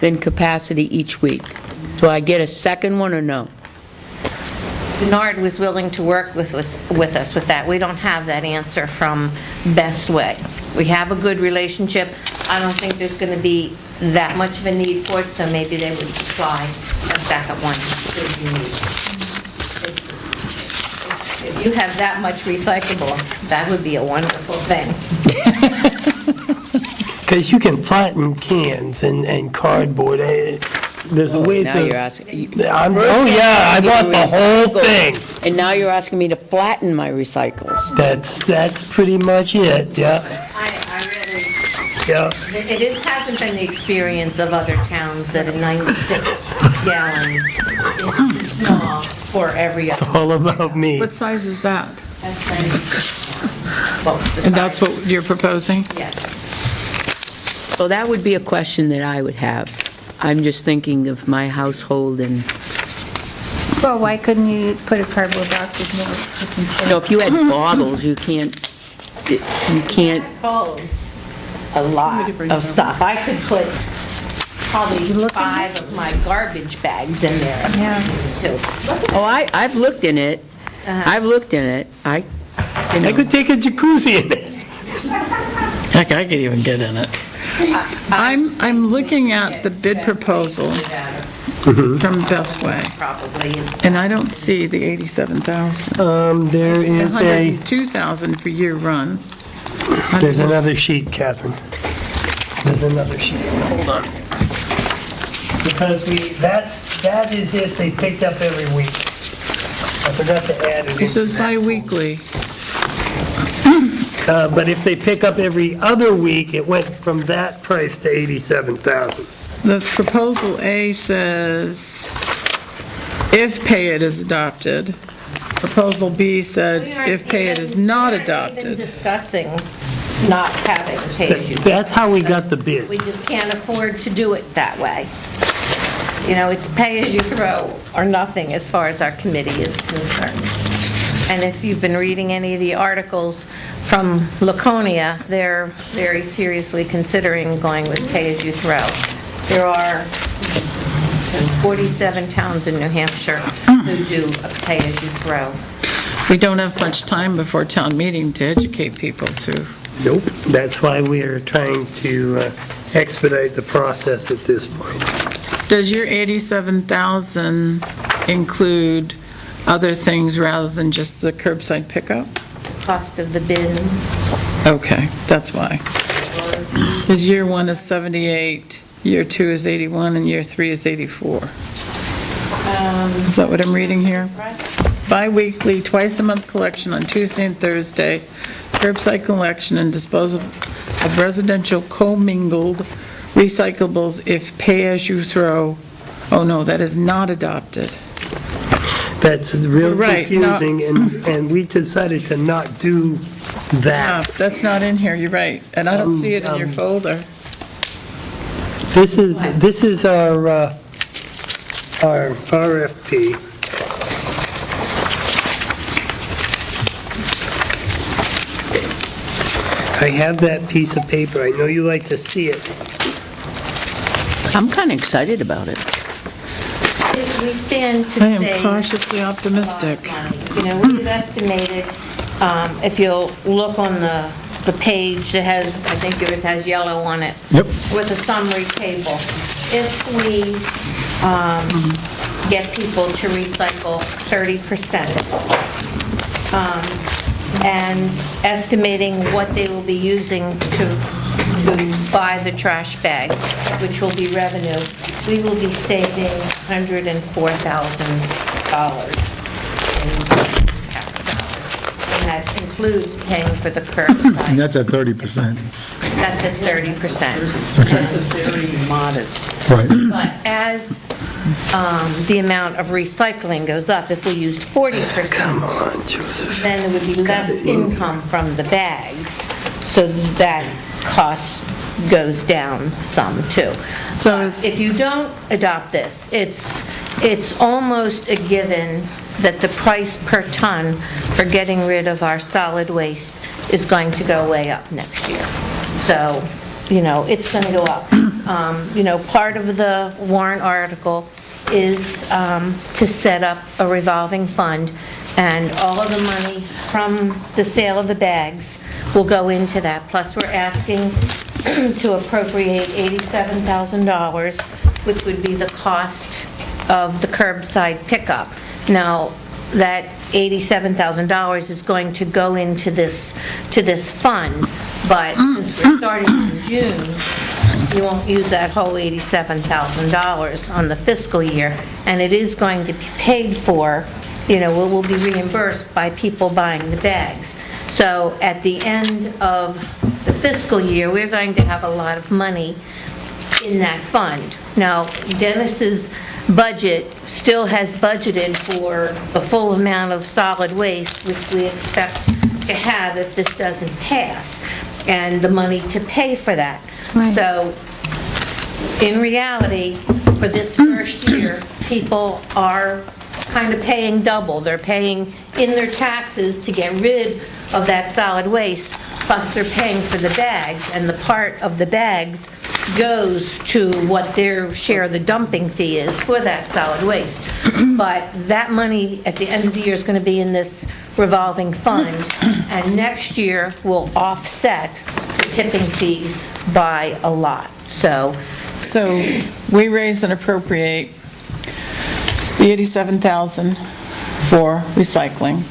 than capacity each week? Do I get a second one or no? Pinard was willing to work with us with that. We don't have that answer from Best Way. We have a good relationship. I don't think there's going to be that much of a need for it, so maybe they would supply a second one should you need it. If you have that much recyclable, that would be a wonderful thing. Because you can flatten cans and cardboard. There's a way to... Now you're asking... Oh, yeah, I bought the whole thing. And now you're asking me to flatten my recycles. That's pretty much it, yeah, I really... yeah. It hasn't been the experience of other towns that a 96-gallon is small for every It's other. all about me. What size is that? That's 96. Well, the And that's size- what you're proposing? Yes. So that would be a question that I would have. I'm just thinking of my household and Well, why couldn't you put a cardboard box with no, just instead No, of... if you had bottles, you can't, Holds a lot of stuff. I could put probably 5 of my garbage bags in there. Yeah. Too. oh, I've looked in it. I've looked in it. I could take a jacuzzi in it. Heck, I could even get in it. I'm looking at the bid proposal from Best Way, Probably. and I don't see the 87,000. There is a, 102,000 for year run. there's another sheet, Catherine. There's another sheet. Hold on. Because that is it they picked up every week. I forgot to add it. This is bi-weekly. But if they pick up every other week, it went from that price to 87,000. The proposal A says, if pay it is adopted. Proposal B said, if pay it is not We aren't even adopted. discussing not having pay-as-you. That's how we got the bids. We just can't afford to do it that way. You know, it's pay-as-you-throw or nothing as far as our committee is concerned. And if you've been reading any of the articles from Laconia, they're very seriously considering going with pay-as-you-throw. There are 47 towns in New Hampshire who do a pay-as-you-throw. We don't have much time before town meeting to educate people to. Nope. That's why we are trying to expedite the process at this point. Does your 87,000 include other things rather than just the curbside pickup? Cost of the bins. Okay, that's why. Because year one is 78, year two is 81, and year three is 84. Is that what I'm reading here? Bi-weekly, twice-a-month collection on Tuesday and Thursday, curbside collection and disposal of residential commingled recyclables if pay-as-you-throw. Oh, no, that is not adopted. That's real Right, confusing, and we decided to not do that. Yeah, that's not in here, you're right, and I don't see it in your folder. This is our RFP. I have that piece of paper. I know you like to see it. I'm kind of excited about it. We stand to I am save cautiously optimistic. a lot of money. You know, we've estimated, if you'll look on the page that has, I think yours has yellow on it. Yep. With a summary table. If we get people to recycle 30%, and estimating what they will be using to buy the trash bags, which will be revenue, we will be saving $104,000 in tax dollars. And that includes paying for the And curbside. that's at 30%. That's at 30%. That's a very modest. Right. But as the amount of recycling goes up, if we used 40%, Come on, Joseph. then there would be less income from the bags, so that cost goes down some too. So is- If you don't adopt this, it's almost a given that the price per ton for getting rid of our solid waste is going to go way up next year. So, you know, it's going to go up. You know, part of the warrant article is to set up a revolving fund, and all of the money from the sale of the bags will go into that. Plus, we're asking to appropriate $87,000, which would be the cost of the curbside pickup. Now, that $87,000 is going to go into this fund, but since we're starting in June, you won't use that whole $87,000 on the fiscal year, and it is going to be paid for, you know, will be reimbursed by people buying the bags. So at the end of the fiscal year, we're going to have a lot of money in that fund. Now, Dennis's budget still has budgeted for the full amount of solid waste, which we expect to have if this doesn't pass, and the money to pay for that. Right. So, in reality, for this first year, people are kind of paying double. They're paying in their taxes to get rid of that solid waste, plus they're paying for the bags, and the part of the bags goes to what their share of the dumping fee is for that solid waste. But that money at the end of the year is going to be in this revolving fund, and next year will offset the tipping fees by a lot. So we raise and appropriate the $87,000 for recycling,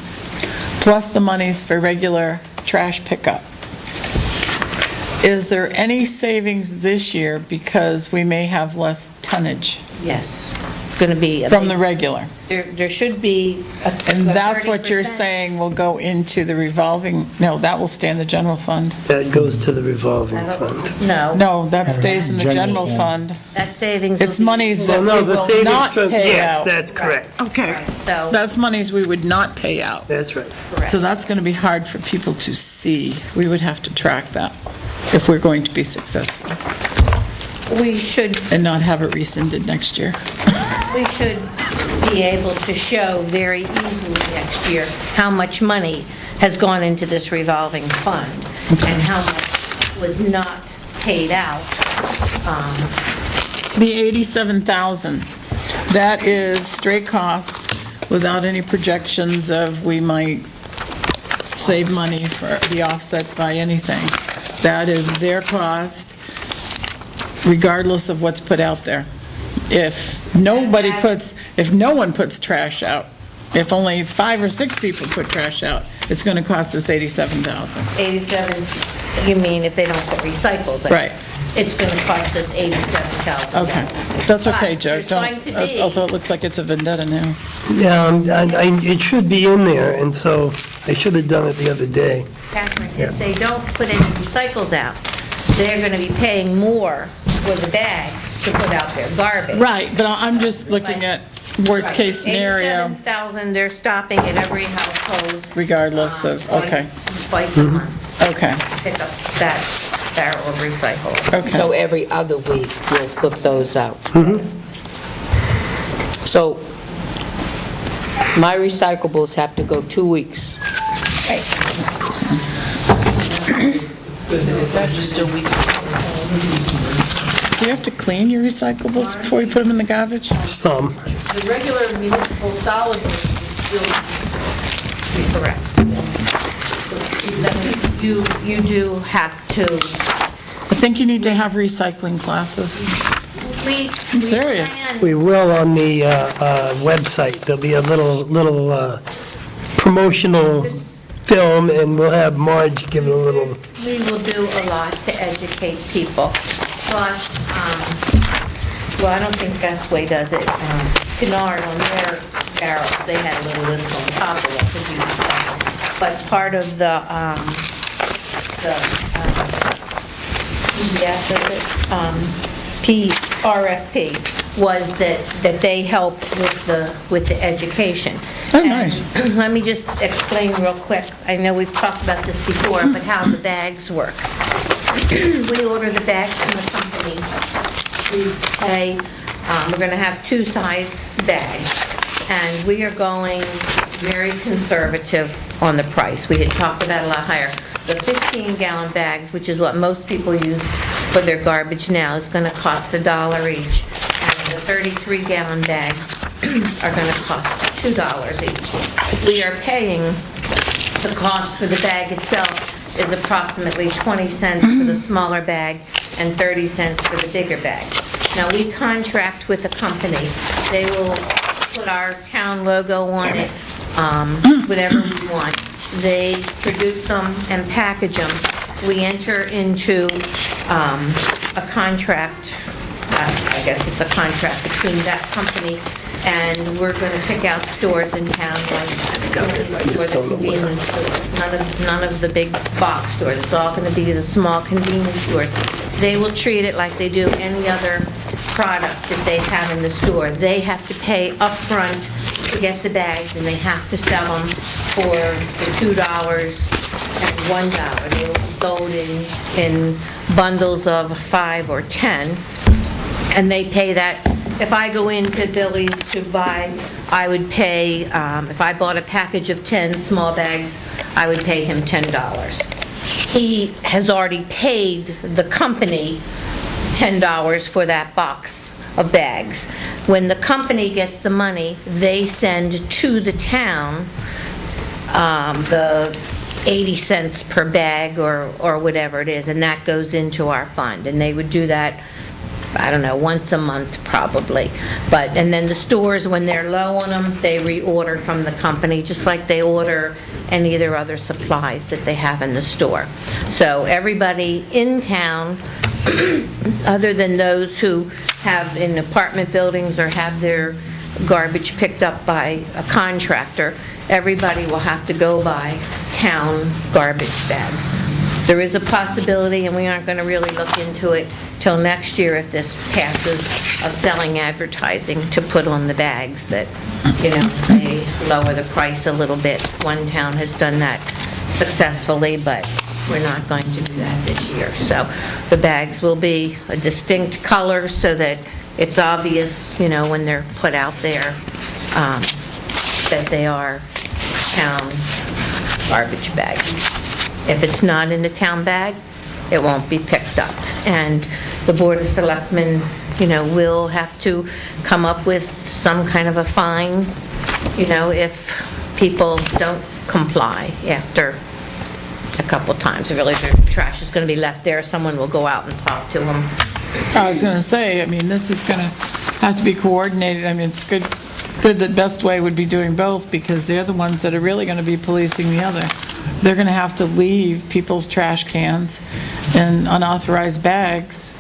plus the monies for regular trash pickup. Is there any savings this year because we may have less tonnage yes, going to be... from the regular? There should be a 30%. And that's what you're saying will go into the revolving, no, that will stay in the general fund. That goes to the revolving fund. No. No, that stays in the general fund. That savings will It's be... monies that we Well, no, the will savings not fund, pay yes, out. that's correct. Okay, So, that's monies we would not pay out. That's right. correct. So that's going to be hard for people to see. We would have to track that if we're going to be successful We should and not have it rescinded next year. be able to show very easily next year how much money has gone into this revolving fund and how much was not paid out. The $87,000, that is straight costs without any projections of we might save money for the offset by anything. That is their cost regardless of what's put out there. If no one puts trash out, if only 5 or 6 people put trash out, it's going to cost us $87,000. 87, you mean if they don't put recycles in? Right. It's going to cost us $87,000. Okay, that's okay, Joe. There's going to be- Although it looks like it's a vendetta now. Yeah, it should be in there, and so I should have done it the other day. Catherine, if they don't put any recycles out, they're going to be paying more for the bags to put out their garbage. Right, but I'm just looking at worst-case scenario, 87,000, they're stopping at every household. regardless of, okay, Twice a month, okay, pick up that barrel of recycle. So okay. every other week, we'll put those out. So my recyclables have to go 2 weeks. Do you have to clean your recyclables before you put them in the garbage? Some. The regular municipal solid waste is still Correct. You do have to, I think you need to have recycling classes. we serious. plan- We will on the website. There'll be a little promotional film, and we'll have Marge give it a little... We will do a lot to educate people. Plus, well, I don't think Bestway does it. Kennard on their barrels, they had a little list on top of it. 'cause you- But part of the PDF of it, RFP, was that they help with the education. Oh, nice. And let me just explain real quick. I know we've talked about this before, but how the bags work. We order the bags from the company. We say, we're going to have 2 size bags, and we are going very conservative on the price. We had talked about a lot higher. The 15-gallon bags, which is what most people use for their garbage now, is going to cost $1 each. And the 33-gallon bags are going to cost $2 each. We are paying, the cost for the bag itself is approximately 20 cents for the smaller bag and 30 cents for the bigger bag. Now, we contract with a company. They will put our town logo on it, whatever we want. They produce them and package them. We enter into a contract, I guess it's a contract between that company, and we're going to pick out stores in town like the convenience stores, none of the big box stores. It's all going to be the small convenience stores. They will treat it like they do any other product that they have in the store. They have to pay upfront to get the bags, and they have to sell them for the $2 and $1. They will be sold in bundles of 5 or 10, and they pay that if I go into Billy's to buy, I would pay, if I bought a package of 10 small bags, I would pay him $10. He has already paid the company $10 for that box of bags. When the company gets the money, they send to the town the 80 cents per bag or whatever it is, and that goes into our fund. And they would do that, I don't know, once a month probably. And then the stores, when they're low on them, they reorder from the company, just like they order any of their other supplies that they have in the store. So everybody in town, other than those who have in apartment buildings or have their garbage picked up by a contractor, everybody will have to go buy town garbage bags. There is a possibility, and we aren't going to really look into it till next year if this passes, of selling advertising to put on the bags that, may lower the price a little bit. One town has done that successfully, but we're not going to do that this year. So the bags will be a distinct color so that it's obvious, when they're put out there, that they are town garbage bags. If it's not in the town bag, it won't be picked up. And the Board of Selectmen, will have to come up with some kind of a fine, if people don't comply after a couple times. If really their trash is going to be left there, someone will go out and talk to them. I was going to say, this is going to have to be coordinated. It's good that Best Way would be doing both, because they're the ones that are really going to be policing the other. They're going to have to leave people's trash cans and unauthorized bags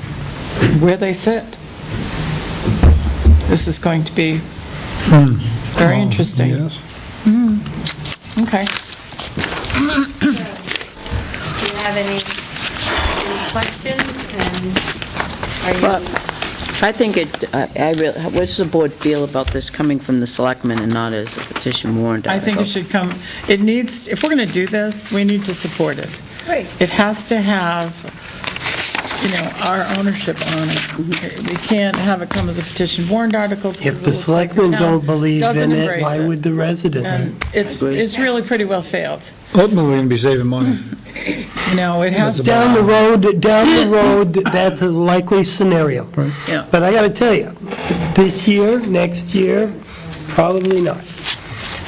where they sit. This is going to be very interesting. Yes. Okay. Do you have any questions? And are you... I think what does the board feel about this coming from the selectmen and not as a petition warrant I article? think it should come, if we're going to do this, we need to support it. Right. It has to have, our ownership on it. We can't have it come as a petition warrant article. If the selectmen don't believe in it, why would the residents? And it's really pretty well failed. Ultimately, we're going to be saving money. It has to. Down the road, that's a likely scenario. Yeah. But I got to tell you, this year, next year, probably not.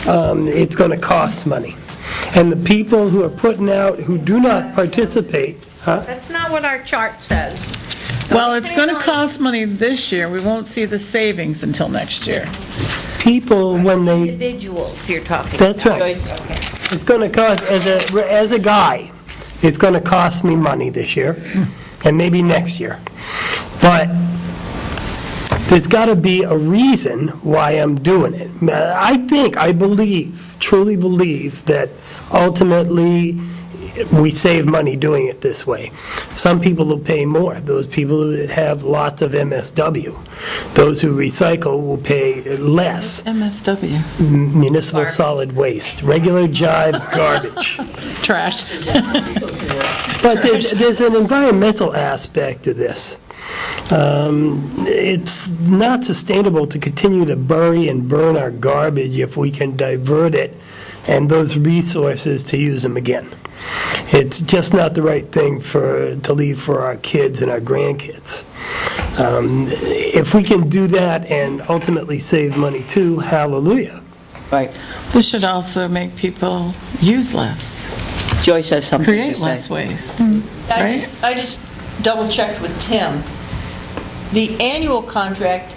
It's going to cost money. And the people who are putting out, who do not participate, That's not what our chart says. Well, it's going to cost money this year. We won't see the savings until next year. people, when they, Individuals you're talking about. that's right. Joyce, okay. It's going to cost, as a guy, it's going to cost me money this year, and maybe next year. But there's got to be a reason why I'm doing it. I believe, truly believe, that ultimately we save money doing it this way. Some people will pay more. Those people who have lots of MSW. Those who recycle will pay less. MSW. Municipal solid waste, regular jive garbage. Trash. But there's an environmental aspect to this. It's not sustainable to continue to bury and burn our garbage if we can divert it and those resources to use them again. It's just not the right thing to leave for our kids and our grandkids. If we can do that and ultimately save money too, hallelujah. Right. This should also make people use less, Joyce has something to create say. less waste. I just double-checked with Tim. The annual contract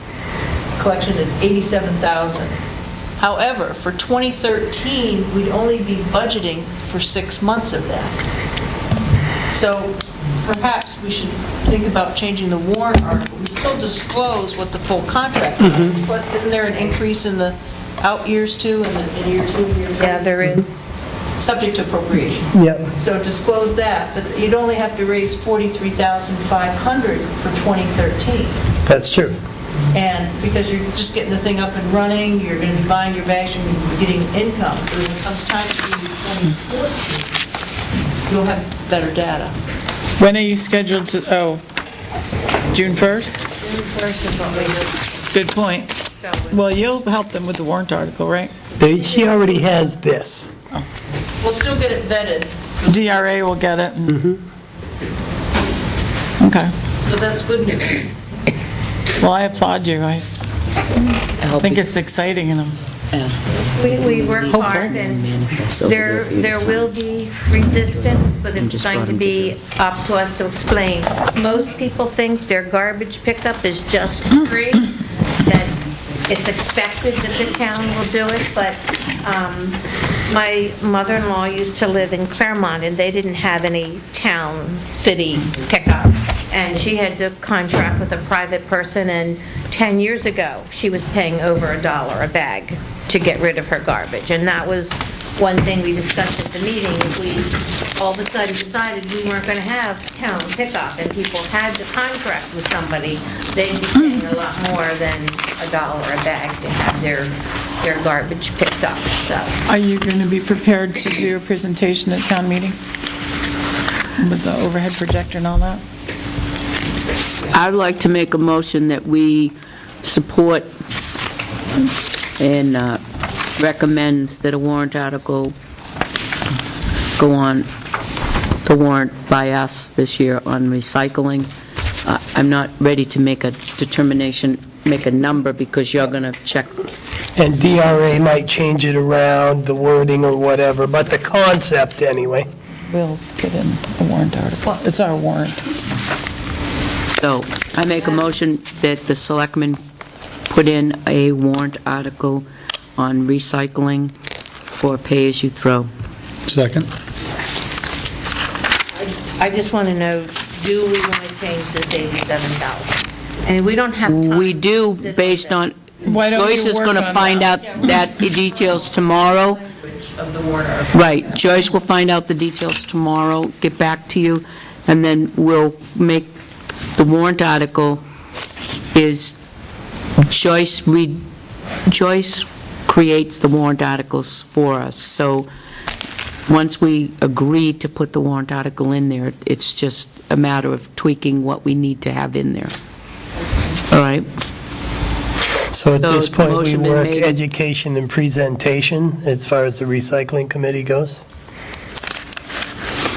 collection is $87,000. However, for 2013, we'd only be budgeting for 6 months of that. So perhaps we should think about changing the warrant article. We still disclose what the full contract is. Plus, isn't there an increase in the out years too, in year 2 and year 3? Yeah, there is. Subject to appropriation. Yep. So disclose that, but you'd only have to raise $43,500 for 2013. That's true. And because you're just getting the thing up and running, you're going to be buying your bags, you're going to be getting income. So when it comes time to do 2014, you'll have better data. When are you scheduled to, June 1st? June 1st is what we do. Good point. So, Well, you'll help them with the warrant article, right? She already has this. We'll still get it vetted, DRA will get it. Okay. so that's good news. Well, I applaud you. I hope think you- it's exciting and we work hard, and there will be resistance, but it's going to be up to us to explain. Most people think their garbage pickup is just free, that it's expected that the town will do it, but my mother-in-law used to live in Claremont, and they didn't have any town, city pickup, and she had to contract with a private person, and 10 years ago, she was paying over $1 a bag to get rid of her garbage, and that was one thing we discussed at the meeting. If we all of a sudden decided we weren't going to have town pickup and people had to contract with somebody, they'd be paying a lot more than $1 a bag to have their garbage picked up, so. are you going to be prepared to do a presentation at town meeting? With the overhead projector and all that? I'd like to make a motion that we support and recommend that a warrant article go on the warrant by us this year on recycling. I'm not ready to make a determination, make a number, because you're going to check. And DRA might change it around, the wording or whatever, but the concept anyway. We'll put in a warrant article. It's our warrant. So I make a motion that the selectmen put in a warrant article on recycling for pay-as-you-throw. Second. I just want to know, do we want to change this 87,000? And we don't have time. We do, based on, Why don't Joyce you is work going to on find that? out that details tomorrow. Of the warrant article. Right, Joyce will find out the details tomorrow, get back to you, and then we'll make the warrant article is Joyce creates the warrant articles for us. So once we agree to put the warrant article in there, it's just a matter of tweaking what we need to have in there. All right? So at this the point, we motion been work made. education and presentation as far as the recycling committee goes.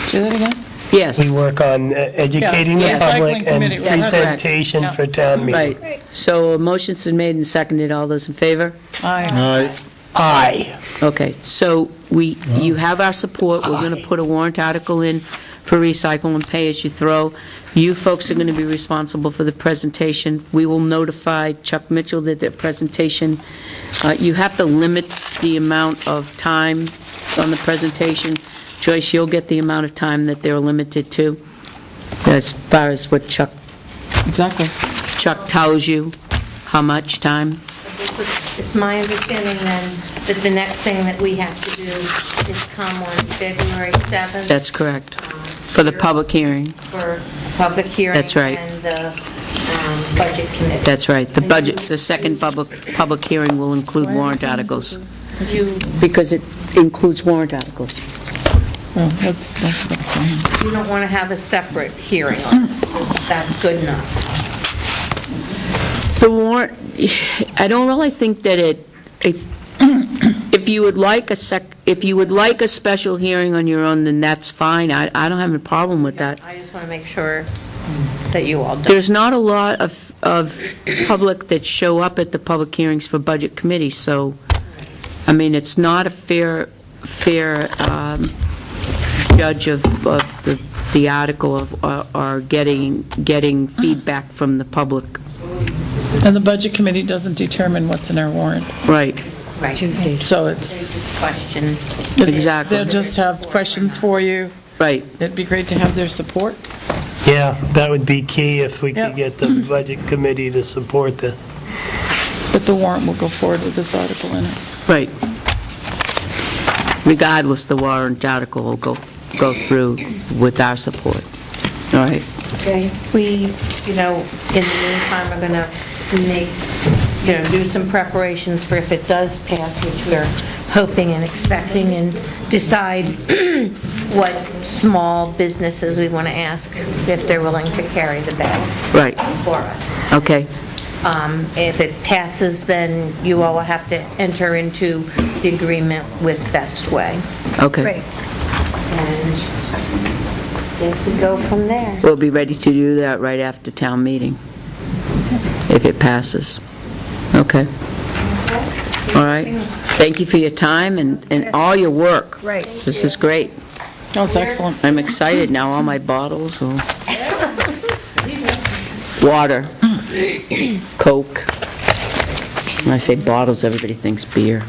Say that again? Yes. We work on educating the Yes, public recycling and committee, that's correct. presentation Yeah. for town meeting. Right. So a motion's been made and seconded. All those in favor? Aye. Aye. Okay, so you have our support. We're going to put a warrant article in for recycle and pay as you throw. You folks are going to be responsible for the presentation. We will notify Chuck Mitchell that the presentation, you have to limit the amount of time on the presentation. Joyce, you'll get the amount of time that they're limited to, as far as what Chuck tells you, how much time. It's my understanding then that the next thing that we have to do is come on February 7th. That's correct, for the public hearing. For public hearing. That's right. And the budget committee. That's right. The budget, the second public hearing will include warrant articles, because it includes warrant articles. Well, that's fine. You don't want to have a separate hearing on this. That's good enough. The warrant, I don't really think that if you would like a special hearing on your own, then that's fine. I don't have a problem with that. I just want to make sure that you all don't. There's not a lot of public that show up at the public hearings for budget committee, so, I mean, it's not a fair judge of the article or getting feedback from the public. And the budget committee doesn't determine what's in our warrant. Right. Right. So it's, Question. Exactly. they'll just have questions for you. Right. It'd be great to have their support. Yeah, that would be key if we Yep. could get the budget committee to support this. But the warrant will go forward with this article in it. Right. Regardless, the warrant article will go through with our support. All right. Okay. We, in the meantime, are going to make, do some preparations for if it does pass, which we're hoping and expecting, and decide what small businesses we want to ask if they're willing to carry the bags Right. for us. Okay. If it passes, then you all will have to enter into the agreement with Best Way. Okay. Great. And guess we go from there. We'll be ready to do that right after town meeting, if it passes. Okay. All right. Thank you for your time and all your work. Right. This is great. That's excellent. I'm excited now, all my bottles will... Water, Coke. When I say bottles, everybody thinks beer.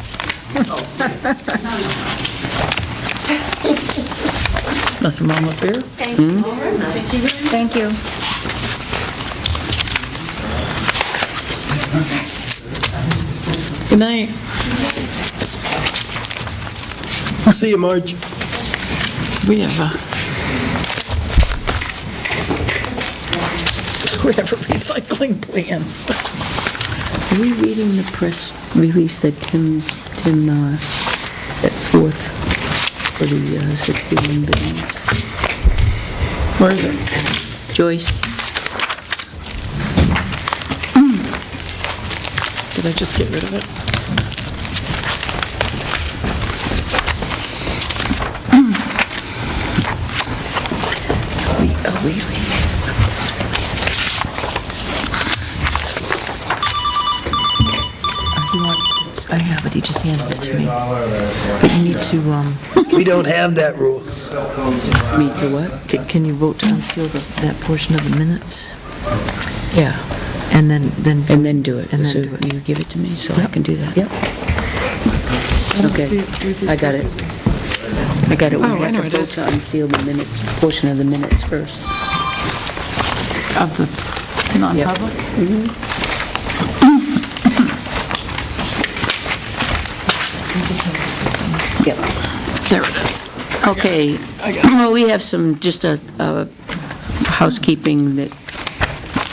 Nothing wrong with beer. Thank you. Good night. See you, Marge. We have a recycling plan. Are we reading the press release that Tim set forth for the 61 buildings? Where is it? Joyce? Did I just get rid of it? I have it, he just handed it to me. But you need to, We don't have that rule. Me to what? can you vote to unseal that portion of the minutes? Yeah, And then and then do it. And then So do it. you give it to me so I can do that? Yep. Okay, I got it. I got it. We Oh, I have know to it vote is. to unseal the minutes, portion of the minutes first. Of the non-public? Yep. There it is. Okay, well, we have just a housekeeping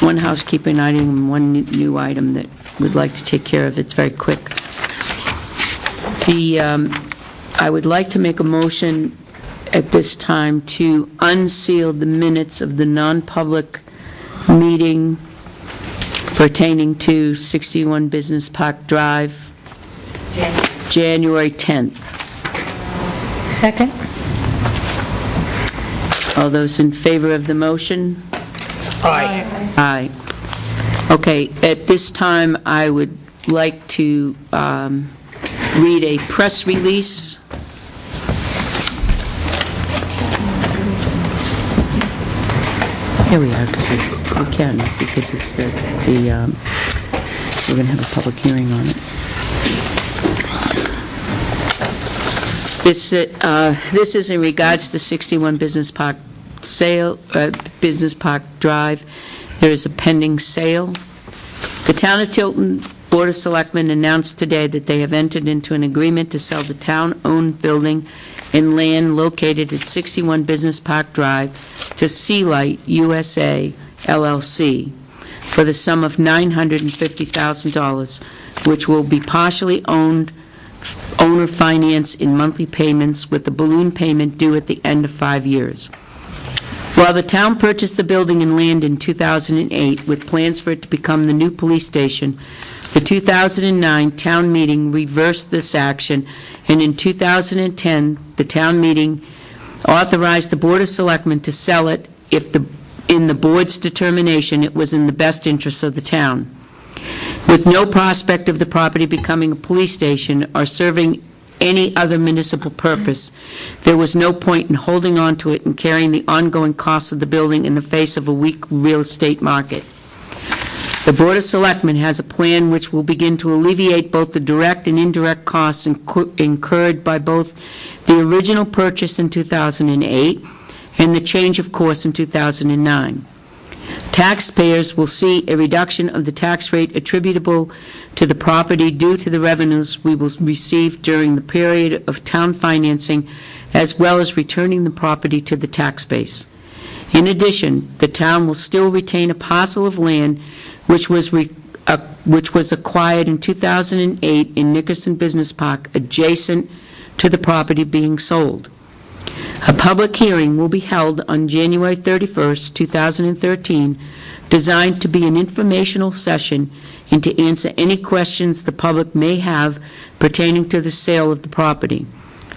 one housekeeping item, and one new item that we'd like to take care of. It's very quick. I would like to make a motion at this time to unseal the minutes of the non-public meeting pertaining to 61 Business Park Drive, January 10th. Second? All those in favor of the motion? Aye. Aye. Okay, at this time, I would like to read a press release. Here we are, because it's we're going to have a public hearing on it. This is in regards to 61 Business Park Business Park Drive. There is a pending sale. The Town of Tilton Board of Selectmen announced today that they have entered into an agreement to sell the town-owned building and land located at 61 Business Park Drive to Sealight USA LLC for the sum of $950,000, which will be partially owner finance in monthly payments with the balloon payment due at the end of 5 years. While the town purchased the building and land in 2008 with plans for it to become the new police station, the 2009 town meeting reversed this action, and in 2010, the town meeting authorized the Board of Selectmen to sell it if in the board's determination it was in the best interest of the town. With no prospect of the property becoming a police station or serving any other municipal purpose, there was no point in holding on to it and carrying the ongoing costs of the building in the face of a weak real estate market. The Board of Selectmen has a plan which will begin to alleviate both the direct and indirect costs incurred by both the original purchase in 2008 and the change of course in 2009. Taxpayers will see a reduction of the tax rate attributable to the property due to the revenues we will receive during the period of town financing, as well as returning the property to the tax base. In addition, the town will still retain a parcel of land which was acquired in 2008 in Nickerson Business Park, adjacent to the property being sold. A public hearing will be held on January 31st, 2013, designed to be an informational session and to answer any questions the public may have pertaining to the sale of the property.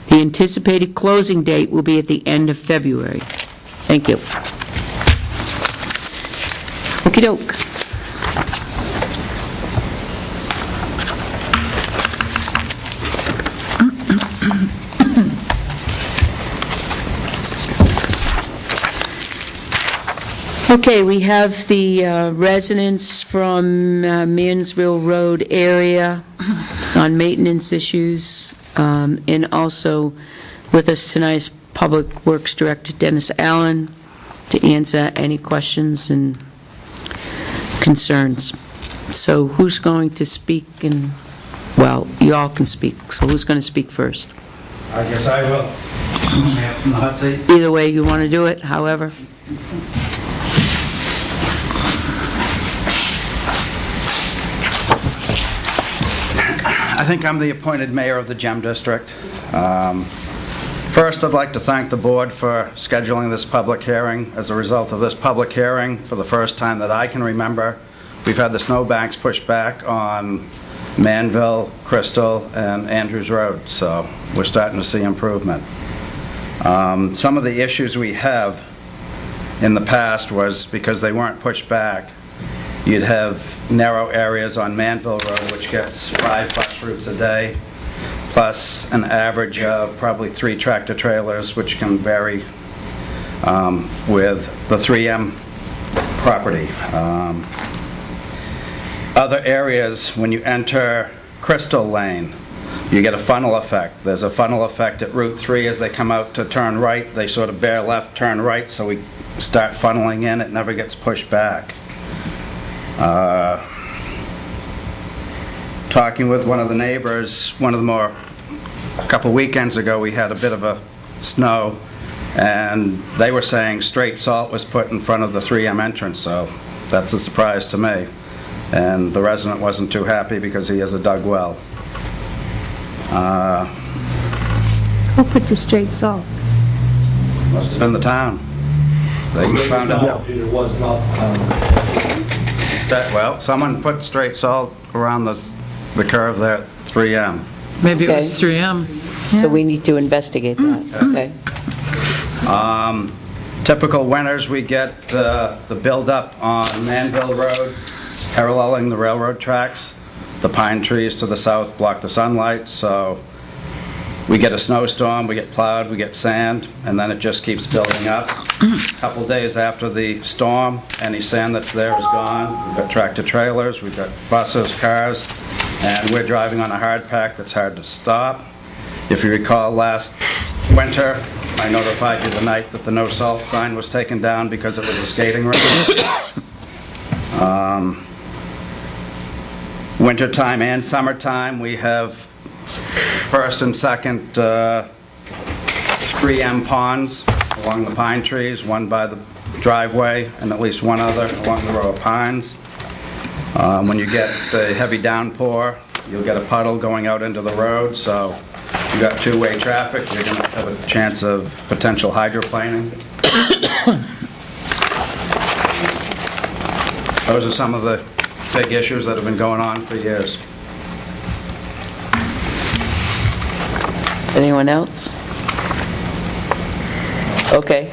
The anticipated closing date will be at the end of February. Thank you. Okey-doke. Okay, we have the residents from Mansville Road area on maintenance issues, and also with us tonight is Public Works Director Dennis Allen to answer any questions and concerns. So who's going to speak? And, well, you all can speak, so who's going to speak first? I guess I will. In the hot seat. Either way you want to do it, however. I think I'm the appointed mayor of the GEM district. First, I'd like to thank the board for scheduling this public hearing. As a result of this public hearing, for the first time that I can remember, we've had the snowbanks pushed back on Manville, Crystal, and Andrews Road, so we're starting to see improvement. Some of the issues we have in the past was because they weren't pushed back, you'd have narrow areas on Manville Road, which gets 5 bus routes a day, plus an average of probably 3 tractor trailers, which can vary with the 3M property. Other areas, when you enter Crystal Lane, you get a funnel effect. There's a funnel effect at Route 3 as they come out to turn right. They sort of bear left, turn right, so we start funneling in. It never gets pushed back. Talking with one of the neighbors, a couple weekends ago, we had a bit of a snow, and they were saying straight salt was put in front of the 3M entrance, so that's a surprise to me. And the resident wasn't too happy because he has a dug well. Who put the straight salt? Must have been the town. They found out. It was not, Well, someone put straight salt around the curve there at 3M. Maybe it was 3M. So we need to investigate that, okay? Typical winters, we get the buildup on Manville Road, paralleling the railroad tracks. The pine trees to the south block the sunlight, so we get a snowstorm, we get plowed, we get sand, and then it just keeps building up. A couple days after the storm, any sand that's there is gone. We've got tractor trailers, we've got buses, cars, and we're driving on a hard pack that's hard to stop. If you recall last winter, I notified you the night that the no salt sign was taken down because it was a skating rink. Wintertime and summertime, we have first and second 3M ponds along the pine trees, one by the driveway and at least one other along the row of pines. When you get a heavy downpour, you'll get a puddle going out into the road, so you've got two-way traffic, you're going to have a chance of potential hydroplaning. Those are some of the big issues that have been going on for years. Anyone else? Okay.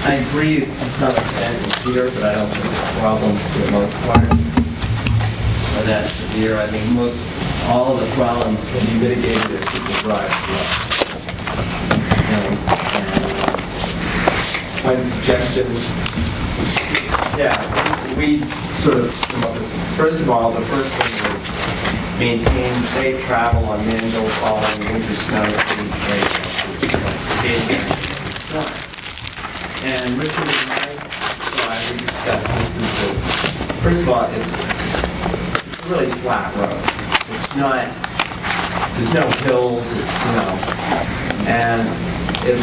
I agree to some extent with Peter, but I don't think the problems for the most part are that severe. I think all of the problems can be mitigated if people drive slow. My suggestion, we sort of come up with, first of all, the first thing is maintain safe travel on Manville following winter snow skating. And Richard and I we discussed this is first of all, it's a really flat road. It's not, there's no hills, and if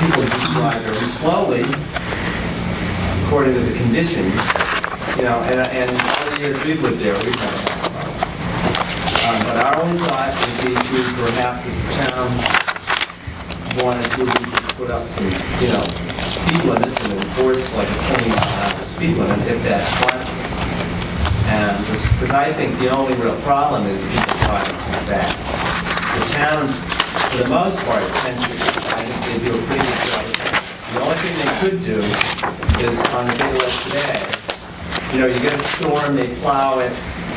people just drive very slowly, according to the conditions, and all the years we've lived there, we've never had a problem. But our only thought would be to perhaps if the town wanted to, we could put up some, speed limits and enforce like a 20-mile-an-hour speed limit if that's possible. And because I think the only real problem is people driving too fast. The towns, for the most part, tend to, I think they do a pretty good job of that. The only thing they could do is on a day like today, you get a storm, they plow it,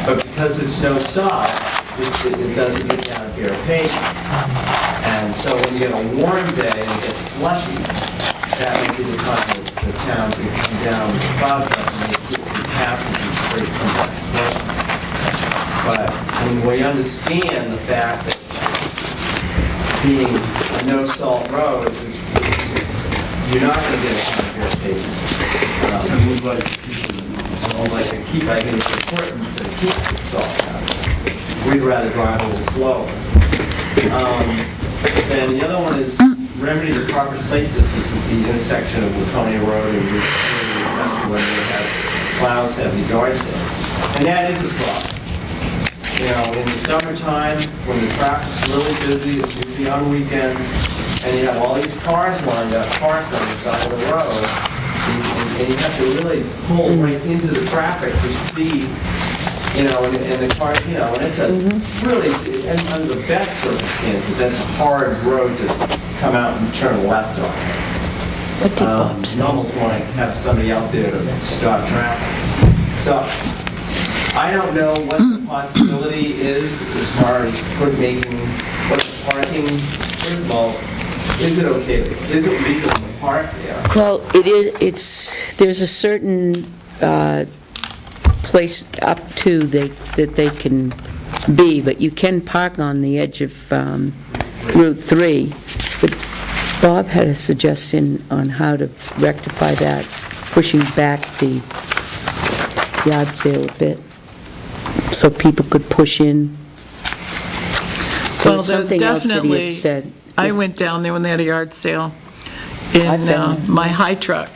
but because it's no sod, it doesn't get down to bare pavement. And so when you get a warm day and it gets slushy, that would be the time that the town could come down with the plow truck and make it passes and scrapes some of that slush. But we understand the fact that being a no-salt road, you're not going to get a kind of bare pavement. I think it's important to keep the salt out. We'd rather drive a little slower. And the other one is remedy the proper sight distance at the intersection of Laconia Road and Route 3, when we have plows have the yard sale. And that is a problem. In the summertime, when the traffic's really busy, it's usually on weekends, and you have all these cars lined up, parked on the side of the road, and you have to really pull right into the traffic to see, and the car, and it's a really, and under the best circumstances, that's a hard road to come out and turn left on. You almost want to have somebody out there to stop traffic. So, I don't know what the possibility is as far as making what the parking, first of all, is it okay, is it legal to park there? Well, there's a certain place up to that they can be, but you can park on the edge of Route 3. But Bob had a suggestion on how to rectify that, pushing back the yard sale a bit, so people could push in. Well, there's definitely, I went down there when they had a yard sale in my high truck,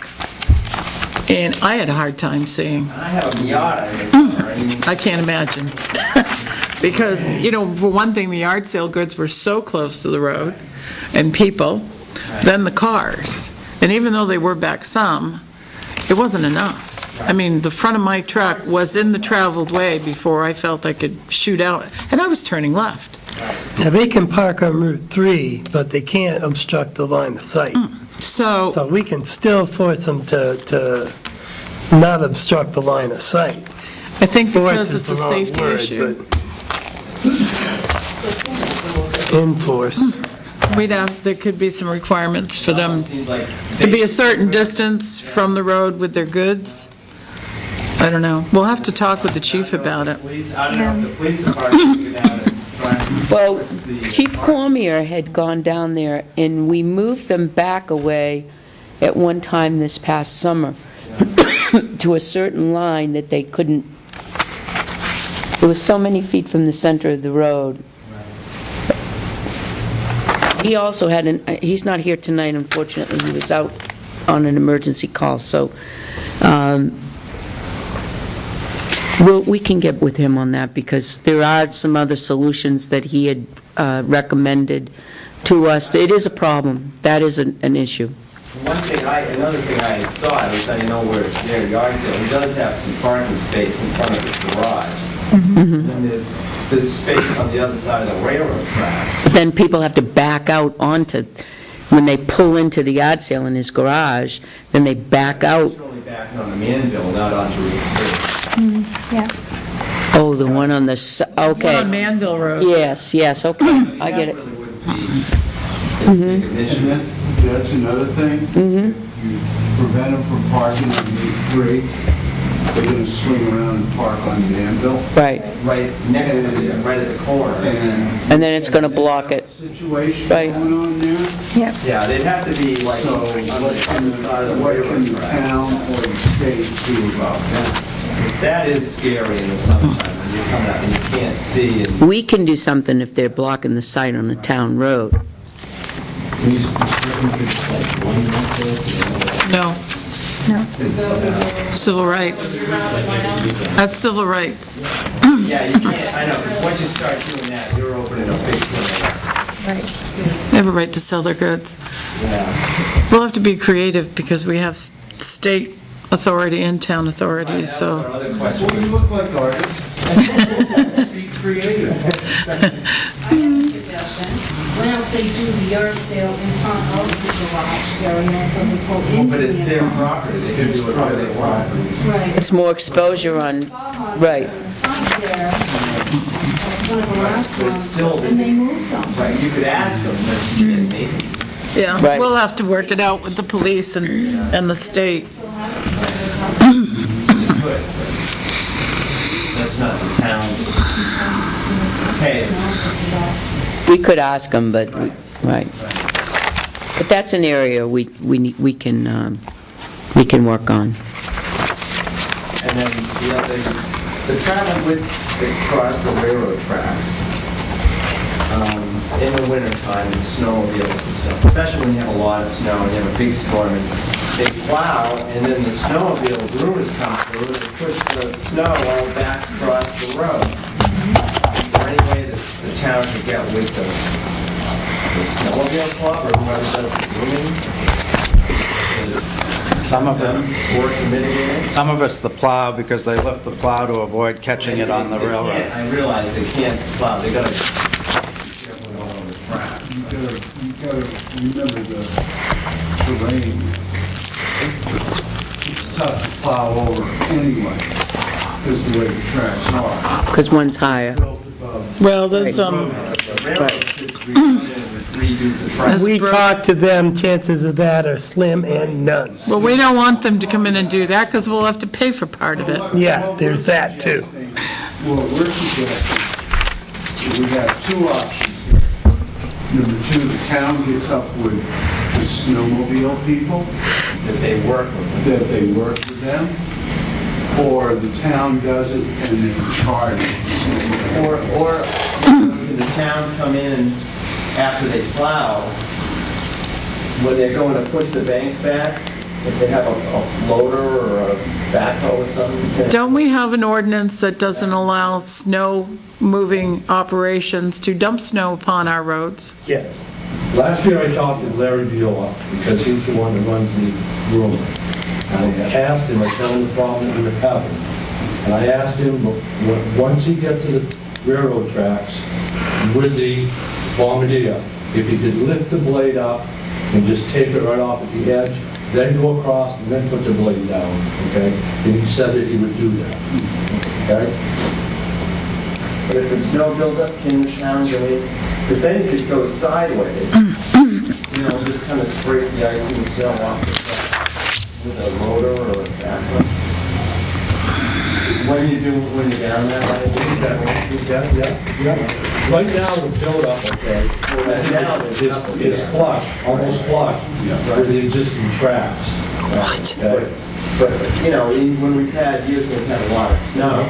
and I had a hard time seeing. I have a Miata. I can't imagine. Because, for one thing, the yard sale goods were so close to the road and people, then the cars. And even though they were back some, it wasn't enough. I mean, the front of my truck was in the traveled way before I felt I could shoot out, and I was turning left. Now, they can park on Route 3, but they can't obstruct the line of sight. So we can still force them to not obstruct the line of sight. I think because Force is it's a the wrong safety word, issue. but Enforce. There could be some requirements for them to be a certain distance from the road with their goods. I don't know. We'll have to talk with the chief about it. I don't know if the police department could have it. Well, Chief Cormier had gone down there, and we moved them back away at one time this past summer to a certain line that they couldn't. It was so many feet from the center of the road. He also had he's not here tonight, unfortunately. He was out on an emergency call, so we can get with him on that, because there are some other solutions that he had recommended to us. It is a problem. That is an issue. Another thing I thought is, I know where it's near yard sale, he does have some parking space in front of his garage. And then there's space on the other side of the railroad tracks. But then people have to back out onto, when they pull into the yard sale in his garage, then they back out. It's only backing on the Manville, not onto Route 3. Yeah. Oh, the one on the, okay. On Manville Road. Yes, okay, I get it. That really would be as big an issue. And that's another thing. If you prevent them from parking on Route 3, they're going to swing around and park on Danville. Right. Right next to the, right at the corner. And then it's going to block it. Situation Right. going on there. Yep. Yeah, they'd have to be like So on the side of the what railroad can the track. town or the state do about that? Because that is scary in the summertime, when you're coming out and you can't see. And We can do something if they're blocking the site on a town road. No. No. Civil rights. That's civil rights. Yeah, you can't, I know, because once you start doing that, you're opening a big can Right. They have a right to sell their goods. We'll have to be creative because we have state authority and town authority, so. Well, you look like artists. Be creative. I have a suggestion. Why don't they do the yard sale in front of the garage area so they pull into But it's the their yard? property, they can do it where they want. Right. It's more exposure on, right. Front there, one of the last But it's ones, still, and they moved them. right, you could ask them, but you didn't maybe. Yeah, Right. we'll have to work it out with the police and the state. You could, but that's not the town's. Hey, We could ask them, but, right. But that's an area we can work on. and then the traffic with, across the railroad tracks, in the wintertime, with snowmobiles and stuff, especially when you have a lot of snow and you have a big storm, and they plow, and then the snowmobile groomers come through, and they push the snow all back across the road. Is there any way that the town could get with the snowmobile club, or whoever does the grooming? Some of them. Work to mitigate it? Some of it's the plow, because they lift the plow to avoid catching it on the They can't- railroad. I realize they can't plow, they gotta be careful going on the track. You gotta remember the terrain. It's tough to plow over anyway, because the way the tracks are. Because one's higher. Well, there's, The railroad should redo the track. We talked to them, chances of that are slim and none. well, we don't want them to come in and do that because we'll have to pay for part of it. Yeah, there's that too. Well, we're suggesting that we have two options here. Number two, the town gets up with the snowmobile people, That they work with. that they work with them, or the town does it and then charge the snowmobile. Or can the town come in after they plow, when they're going to push the banks back, if they have a loader or a backhoe or something? Don't we have an ordinance that doesn't allow snow-moving operations to dump snow upon our roads? Yes. Last year I talked to Larry Viola, because he's the one that runs the room. And I asked him, I tell him the problem that we were having. And I asked him, once he gets to the railroad tracks with the bombardier, if he could lift the blade up and just tape it right off at the edge, then go across and then put the blade down, okay? And he said that he would do that, okay? But if the snow builds up, can the town go in? Because then you could go sideways, you know, just kind of scrape the ice and the snow off the track with a loader or a backhoe. When you're down that way? Yeah. Right now, the build-up, okay, is flush, almost flush with the existing tracks. Okay? But, you know, when we've had years when we've had a lot of snow,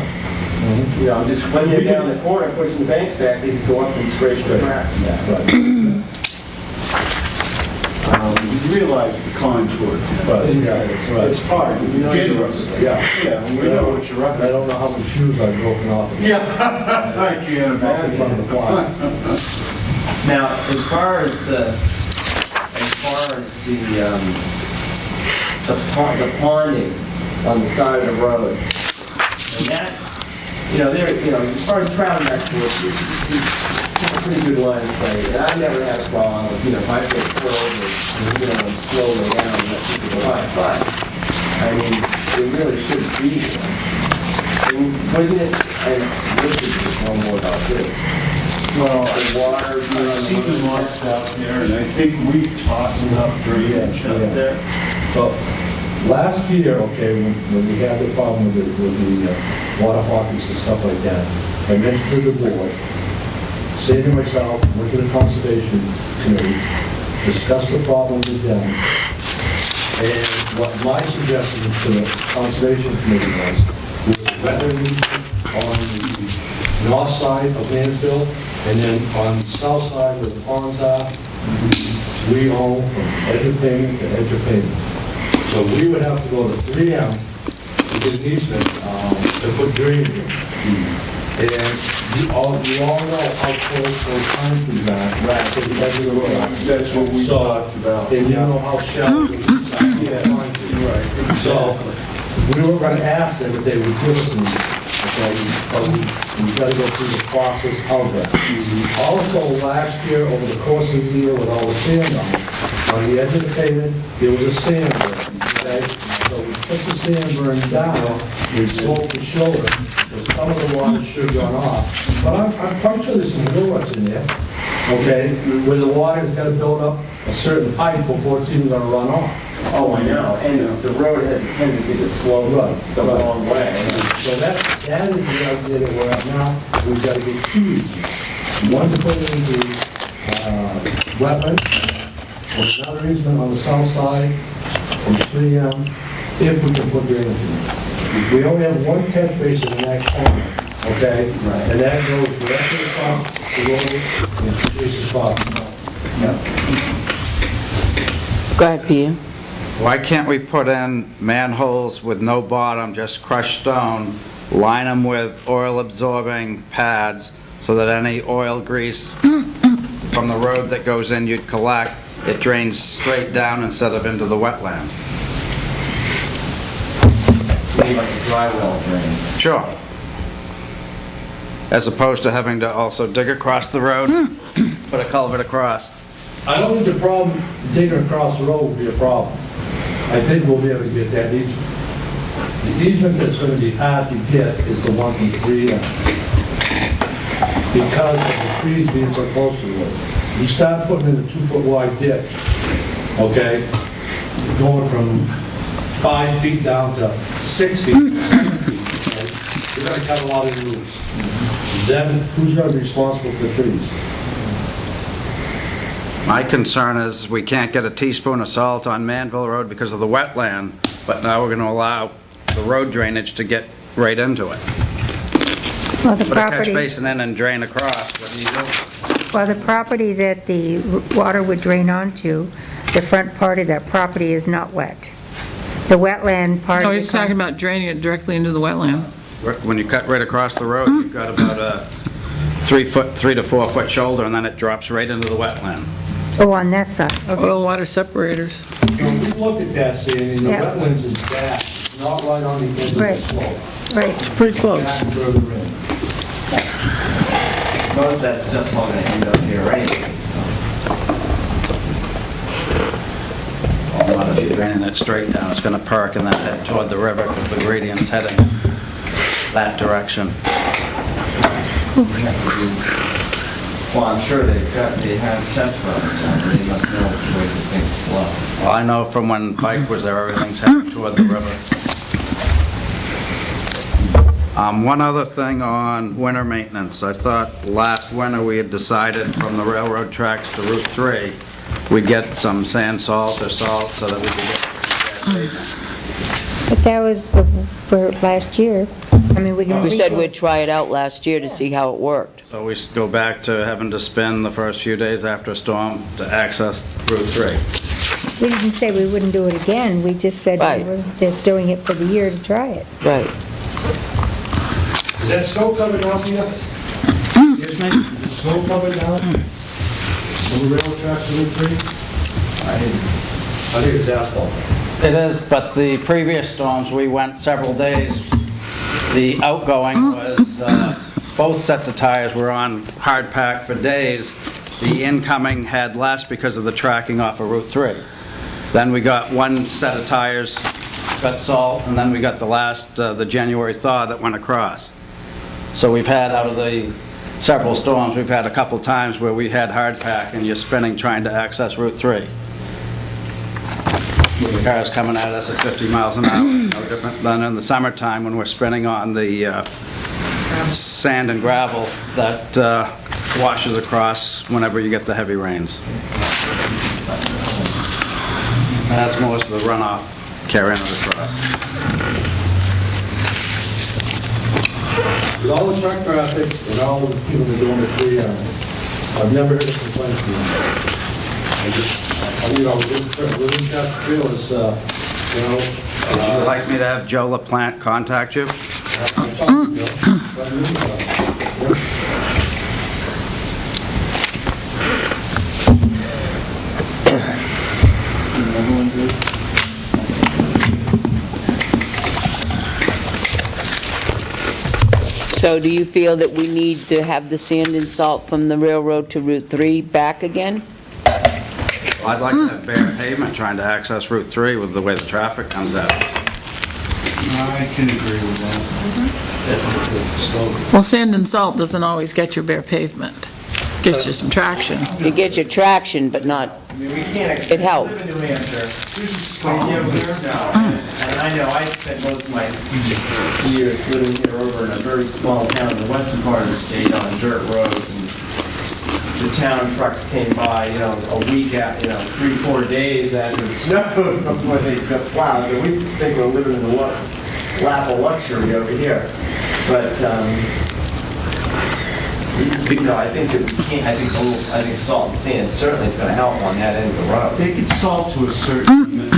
you know, just when you're down the corner pushing the banks back, they could go up and scrape the tracks. You realize the contour. It's hard. You know you're up. Yeah. Yeah, we know what you're up. I don't know how many shoes I've broken off. Yeah, I can't imagine. Now, as far as the ponding on the side of the road, and that, you know, as far as trout exports, it's a pretty good line of sight. And I've never had a problem, you know, if I get pulled or, you know, slow way down and let people go by. But, I mean, it really shouldn't be. And wouldn't it, and Richard just know more about this. Well, The water, I've seen the marks out there, and I think we've tossed enough drainage out there. But last year, okay, when we had the problem with the water hawkers and stuff like that, I mentioned to the board, saving myself, went to the conservation committee, discussed the problem with them, and what my suggestion to the conservation committee was whether we on the north side of Mansfield, and then on the south side where the ponds are, we own from edge of payment to edge of payment. So we would have to go to 3M to get an easement to put drainage in. And you all know how close those pine trees are, right, to the edge of the road. That's what we talked about. And you know how shallow the roots are, pine trees. Right. So, we were gonna ask them if they would give us these, okay, but we gotta go through the process of that. Also, last year, over the course of the year, with all the sand on the edge of the pavement, there was a sand burn, okay? So we put the sand burn down, we sloped the shoulder, so some of the water should run off. But I'm quite sure there's some real ruts in there, okay, where the water's gotta build up a certain height before it's even gonna run off. Oh, I know, and the road has a tendency to slow the wrong way. So that is the idea that we're at now. We've got to get two. One to put into wetland, with another easement on the south side from 3M, if we can put drainage in. We only have one catch basin in that corner, okay? Right. And that goes directly across the road and Jason's property. Go ahead, Peter. Why can't we put in manholes with no bottom, just crushed stone, line them with oil-absorbing pads, so that any oil grease from the road that goes in you'd collect, it drains straight down instead of into the wetland? Like the dry well drains. Sure. As opposed to having to also dig across the road, put a culvert across. I don't think the problem, digging across the road will be a problem. I think we'll be able to get that easement. The easement that's going to be hard to get is the one from 3M. Because of the trees being so close to the road. You start putting in a 2-foot wide ditch, okay, going from 5 feet down to 6 feet, 7 feet, okay? You're going to cut a lot of roots. Then who's going to be responsible for the trees? My concern is we can't get a teaspoon of salt on Manville Road because of the wetland, but now we're going to allow the road drainage to get right into it. Well, the Put a catch property, basin in and drain across. What do you do? well, the property that the water would drain onto, the front part of that property is not wet. The wetland part No, of he's talking about draining it directly into the wetland. When you cut right across the road, you've got about a 3 to 4 foot shoulder, and then it drops right into the wetland. Oh, on that side, okay. Oil water separators. You know, we looked at that, saying, the Yeah. wetlands is back, not right on the edge of the Right. slope. Right. Pretty close. Back further in. Most of that stuff's all gonna end up here anyway, Well, if you're draining it straight down, it's going to perk and then head toward the river because the gradient's heading that direction. Well, I'm sure they have test runs done, they must know which way the things flow. Well, I know from when Pike was there, everything's heading toward the river. One other thing on winter maintenance. I thought last winter we had decided from the railroad tracks to Route 3, we'd get some sand salt or salt so that we could get But that was for last year. I mean, we can... We said we'd try it out last year to see how it worked. So we go back to having to spend the first few days after a storm to access Route 3. We didn't say we wouldn't do it again, we just said Right. we were just doing it for the year to try it. Right. Is that snow covered down here? Excuse me? Is the snow covered down? On the railroad tracks of Route 3? I think it's asphalt. It is, but the previous storms, we went several days. The outgoing was, both sets of tires were on hard pack for days. The incoming had less because of the tracking off of Route 3. Then we got one set of tires, got salt, and then we got the last, the January thaw that went across. So we've had, out of the several storms, we've had a couple times where we had hard pack and you're spinning trying to access Route 3. With the cars coming at us at 50 miles an hour, no different than in the summertime when we're spinning on the sand and gravel that washes across whenever you get the heavy rains. And that's most of the runoff carrying it across. With all the truck traffic and all the people that are doing it 3M, I've never heard a complaint from them. You know, within Chesterfield is, you know... Would you like me to have Joe LaPlante contact you? I talked to Joe. So do you feel that we need to have the sand and salt from the railroad to Route 3 back again? I'd like to have bare pavement trying to access Route 3 with the way the traffic comes at us. I can agree with that. Well, sand and salt doesn't always get you bare pavement. Gets you some traction. It gets you traction, but not, I mean, we can't. it helps. We live in New Hampshire. We deal with snow. And I know I spent most of my years living here over in a very small town in the western part of the state on dirt roads. And the town trucks came by, a week after, 3-4 days after it snowed before they got plowed. So we think we're living in the lap of luxury over here. But, I think that we can't, I think salt and sand certainly is going to help on that end of the road. They could salt to a certain limit.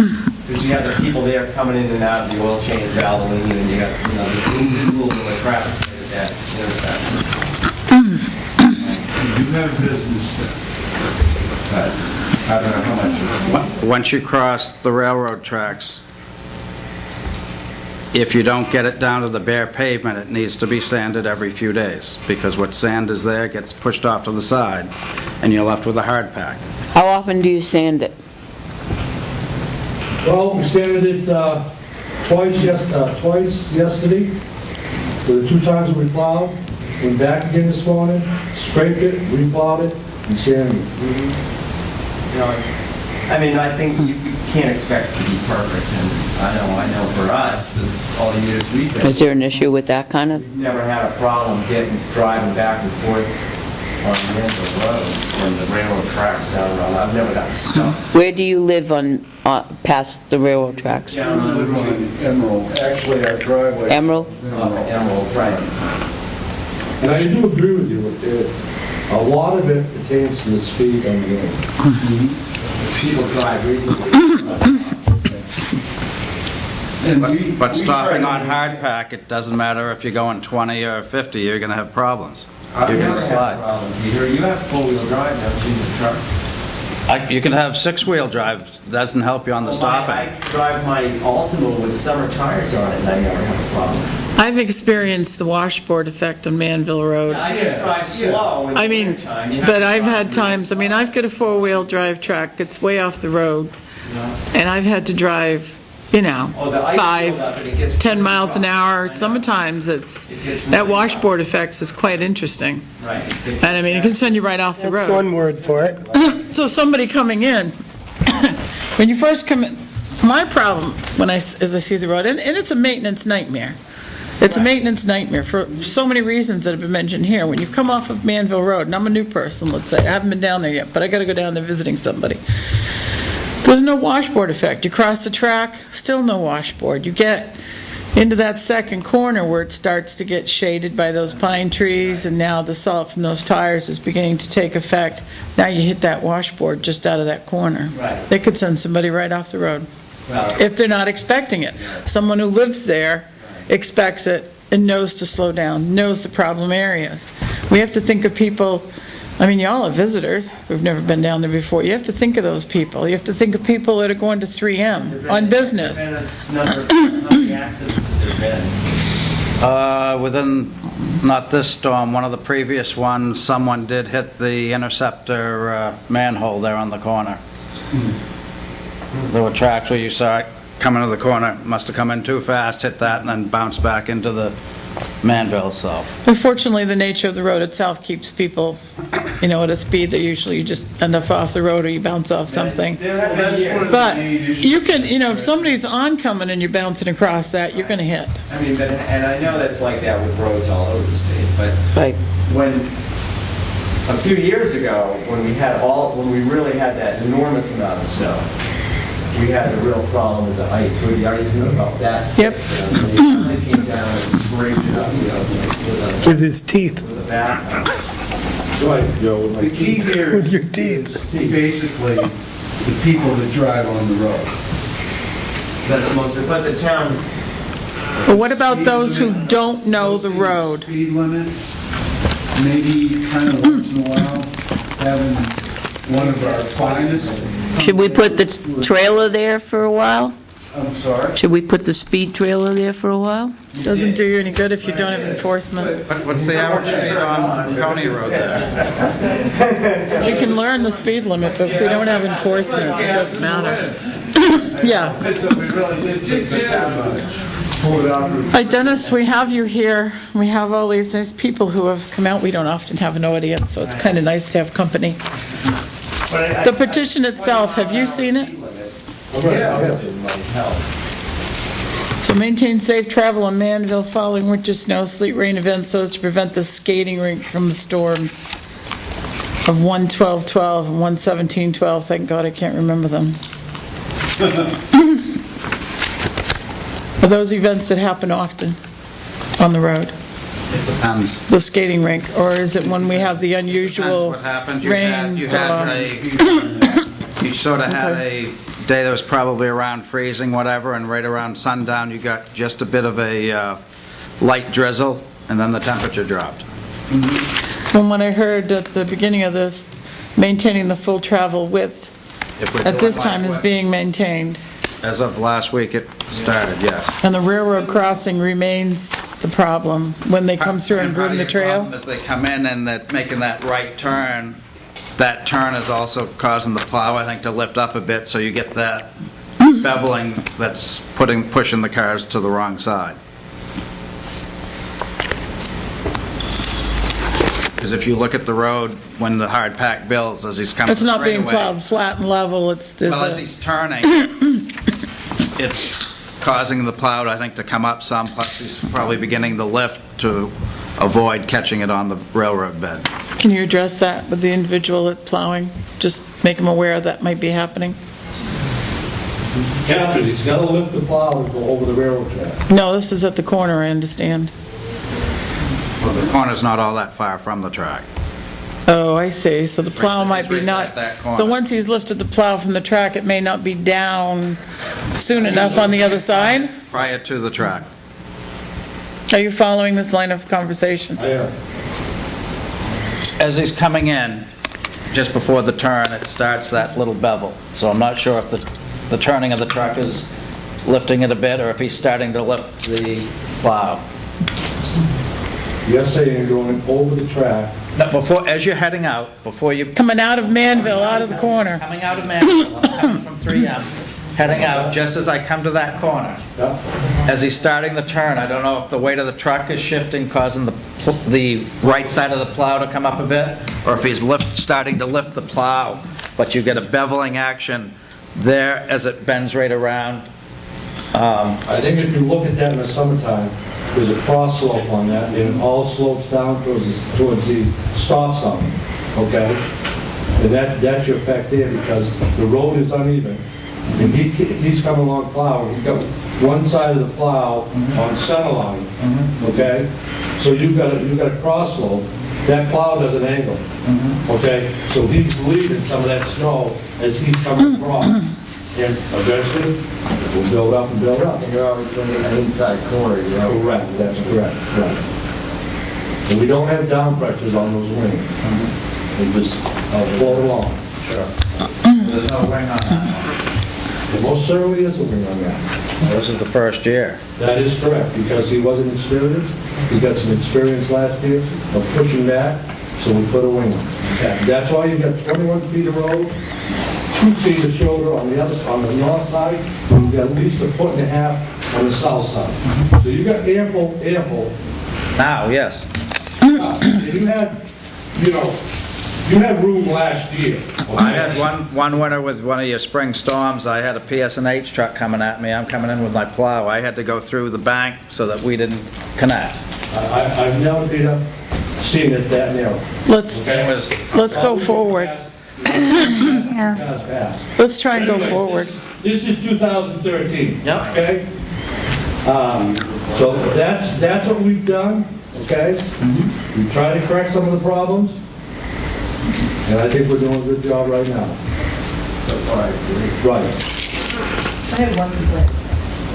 Because you have the people there coming in and out of the oil change battling, and you got, this little bit of traffic at that intersection. You do have business there. But I don't know how much. Once you cross the railroad tracks, if you don't get it down to the bare pavement, it needs to be sanded every few days, because what sand is there gets pushed off to the side, and you're left with a hard pack. How often do you sand it? Well, we sanded it twice yesterday, for the 2 times that we plowed. Went back again this morning, scraped it, replowed it, and sanded it. I mean, I think you can't expect it to be perfect, and I know for us, all the years we've been. Is there an issue with that kind of? We've never had a problem driving back and forth on the end of the road from the railroad tracks down around. I've never gotten stuck. Where do you live on, past the railroad tracks? Down on Emerald, actually, our driveway. Emerald? Emerald, right. And I do agree with you, a lot of it pertains to the speed on the road. People drive reasonably. But stopping on hard pack, it doesn't matter if you're going 20 or 50, you're going to have problems. I've You're going never to had slide. problems. You have four-wheel drive, don't you, the truck? You can have 6-wheel drive, doesn't help you on the stopping. I drive my Altima with summer tires on it, and I never have a problem. I've experienced the washboard effect on Manville Road. I just drive slow in the I mean, wintertime. You have but to I've drive had times, I've got a 4-wheel drive truck, it's way off the road, and I've had to drive, Oh, the ice buildup, and it gets 10 really miles an rough. hour. Sometimes gets that really washboard effect is quite interesting. Right. And I mean, it can send you right off the That's road. one word for it. So somebody coming in, when you first come in, my problem as I see the road, and it's a maintenance nightmare. It's a maintenance nightmare for so many reasons that have been mentioned here. When you come off of Manville Road, and I'm a new person, let's say, I haven't been down there yet, but I gotta go down there visiting somebody. There's no washboard effect. You cross the track, still no washboard. You get into that second corner where it starts to get shaded by those pine trees, and now the salt from those tires is beginning to take effect. Now you hit that washboard just out of that corner. Right. It could send somebody right off the road, Well, if they're not expecting it. Someone who lives there expects it and knows to slow down, knows the problem areas. We have to think of people, y'all are visitors who've never been down there before. You have to think of those people. You have to think of people that are going to 3M on business. How many accidents have there been? Within, not this storm, one of the previous ones, someone did hit the interceptor manhole there on the corner. There were tracks where you saw it coming to the corner, must have come in too fast, hit that, and then bounced back into the Manville, so. Unfortunately, the nature of the road itself keeps people, at a speed that usually you just end up off the road or you bounce off something. But you can, if somebody's oncoming and you're bouncing across that, you're going to hit. And I know that's like that with roads all over the state, but when, a few years ago, when we really had that enormous amount of snow, we had a real problem with the ice, where the ice knew about that. Yep. It came down and scraped it up, With his teeth. with a bat. Right, Joe. The key here With your is teeth. basically the people that drive on the road. That's most, but the town, But what about those who don't know the road? Speed limit, maybe kind of once in a while, having one of our finest. Should we put the trailer there for a while? I'm sorry? Should we put the speed trailer there for a while? Doesn't do you any good if you don't have enforcement. What's the average speed on County Road there? We can learn the speed limit, but if we don't have enforcement, it doesn't matter. Yeah. So we really did take the time on it. Pull it out. Hi, Dennis, we have you here. We have all these nice people who have come out. We don't often have an audience, so it's kind of nice to have company. The petition itself, have you seen it? So maintain safe travel on Manville following winter snow, sleet, rain events so as to prevent the skating rink from the storms of 1/12/12 and 1/17/12. Thank God I can't remember them. Are those events that happen often on the road? It depends. The skating rink, or is it when we have the unusual What happened? rain? You sort of had a day that was probably around freezing, whatever, and right around sundown, you got just a bit of a light drizzle, and then the temperature dropped. From what I heard at the beginning of this, maintaining the full travel width If we're at this doing time like is what- being maintained, As of last week, it started, yes. and the railroad crossing remains the problem when they come through and groom the trail. As they come in and they're making that right turn, that turn is also causing the plow, I think, to lift up a bit, so you get that beveling that's pushing the cars to the wrong side. Because if you look at the road, when the hard pack builds, as he's coming It's not being straightaway- plowed flat and level, there's Well, as a, he's turning, it's causing the plow, I think, to come up some, plus he's probably beginning the lift to avoid catching it on the railroad bed. can you address that with the individual that's plowing? Just make them aware that might be happening? Catherine, he's got to lift the plow and go over the railroad track. No, this is at the corner, I understand. Well, the corner's not all that far from the track. Oh, I see, so the plow might be right not, at that corner. so once he's lifted the plow from the track, it may not be down soon enough on the other side? Prior to the track. Are you following this line of conversation? I am. As he's coming in, just before the turn, it starts that little bevel. So I'm not sure if the turning of the truck is lifting it a bit, or if he's starting to lift the plow. You're saying you're going over the track. Now, as you're heading out, before you... Coming out of Manville, out of the corner. Coming out of Manville, I'm coming from 3M, heading out, just as I come to that corner. As he's starting the turn, I don't know if the weight of the truck is shifting, causing the right side of the plow to come up a bit, or if he's starting to lift the plow, but you get a beveling action there as it bends right around. I think if you look at that in the summertime, there's a cross slope on that, and it all slopes down towards the stop sign, okay? And that's your effect there, because the road is uneven. And he's coming along plowing, he's got one side of the plow on center line, okay? So you've got a cross slope, that plow does an angle, okay? So he's leaving some of that snow as he's coming across. And eventually, we'll build up and build up. And you're always going to get an inside corner, you know? Correct, that's correct, right. And we don't have down pressures on those wings. They just float along. Sure. There's no wing on that. There most certainly is a wing on that. This is the first year. That is correct, because he wasn't experienced. He got some experience last year of pushing back, so we put a wing on. That's why you got 21 feet of road, 2 feet of shoulder on the north side, and you got at least 1.5 feet on the south side. So you got ample. Now, yes. You had room last year. I had one winter with one of your spring storms, I had a PS&H truck coming at me, I'm coming in with my plow, I had to go through the bank so that we didn't connect. I've never seen it that narrow. Let's go forward. Let's try and go forward. This is 2013. Yep. Okay? So that's what we've done, okay? We tried to correct some of the problems, and I think we're doing a good job right now. So far, I agree. Right. I have one complaint,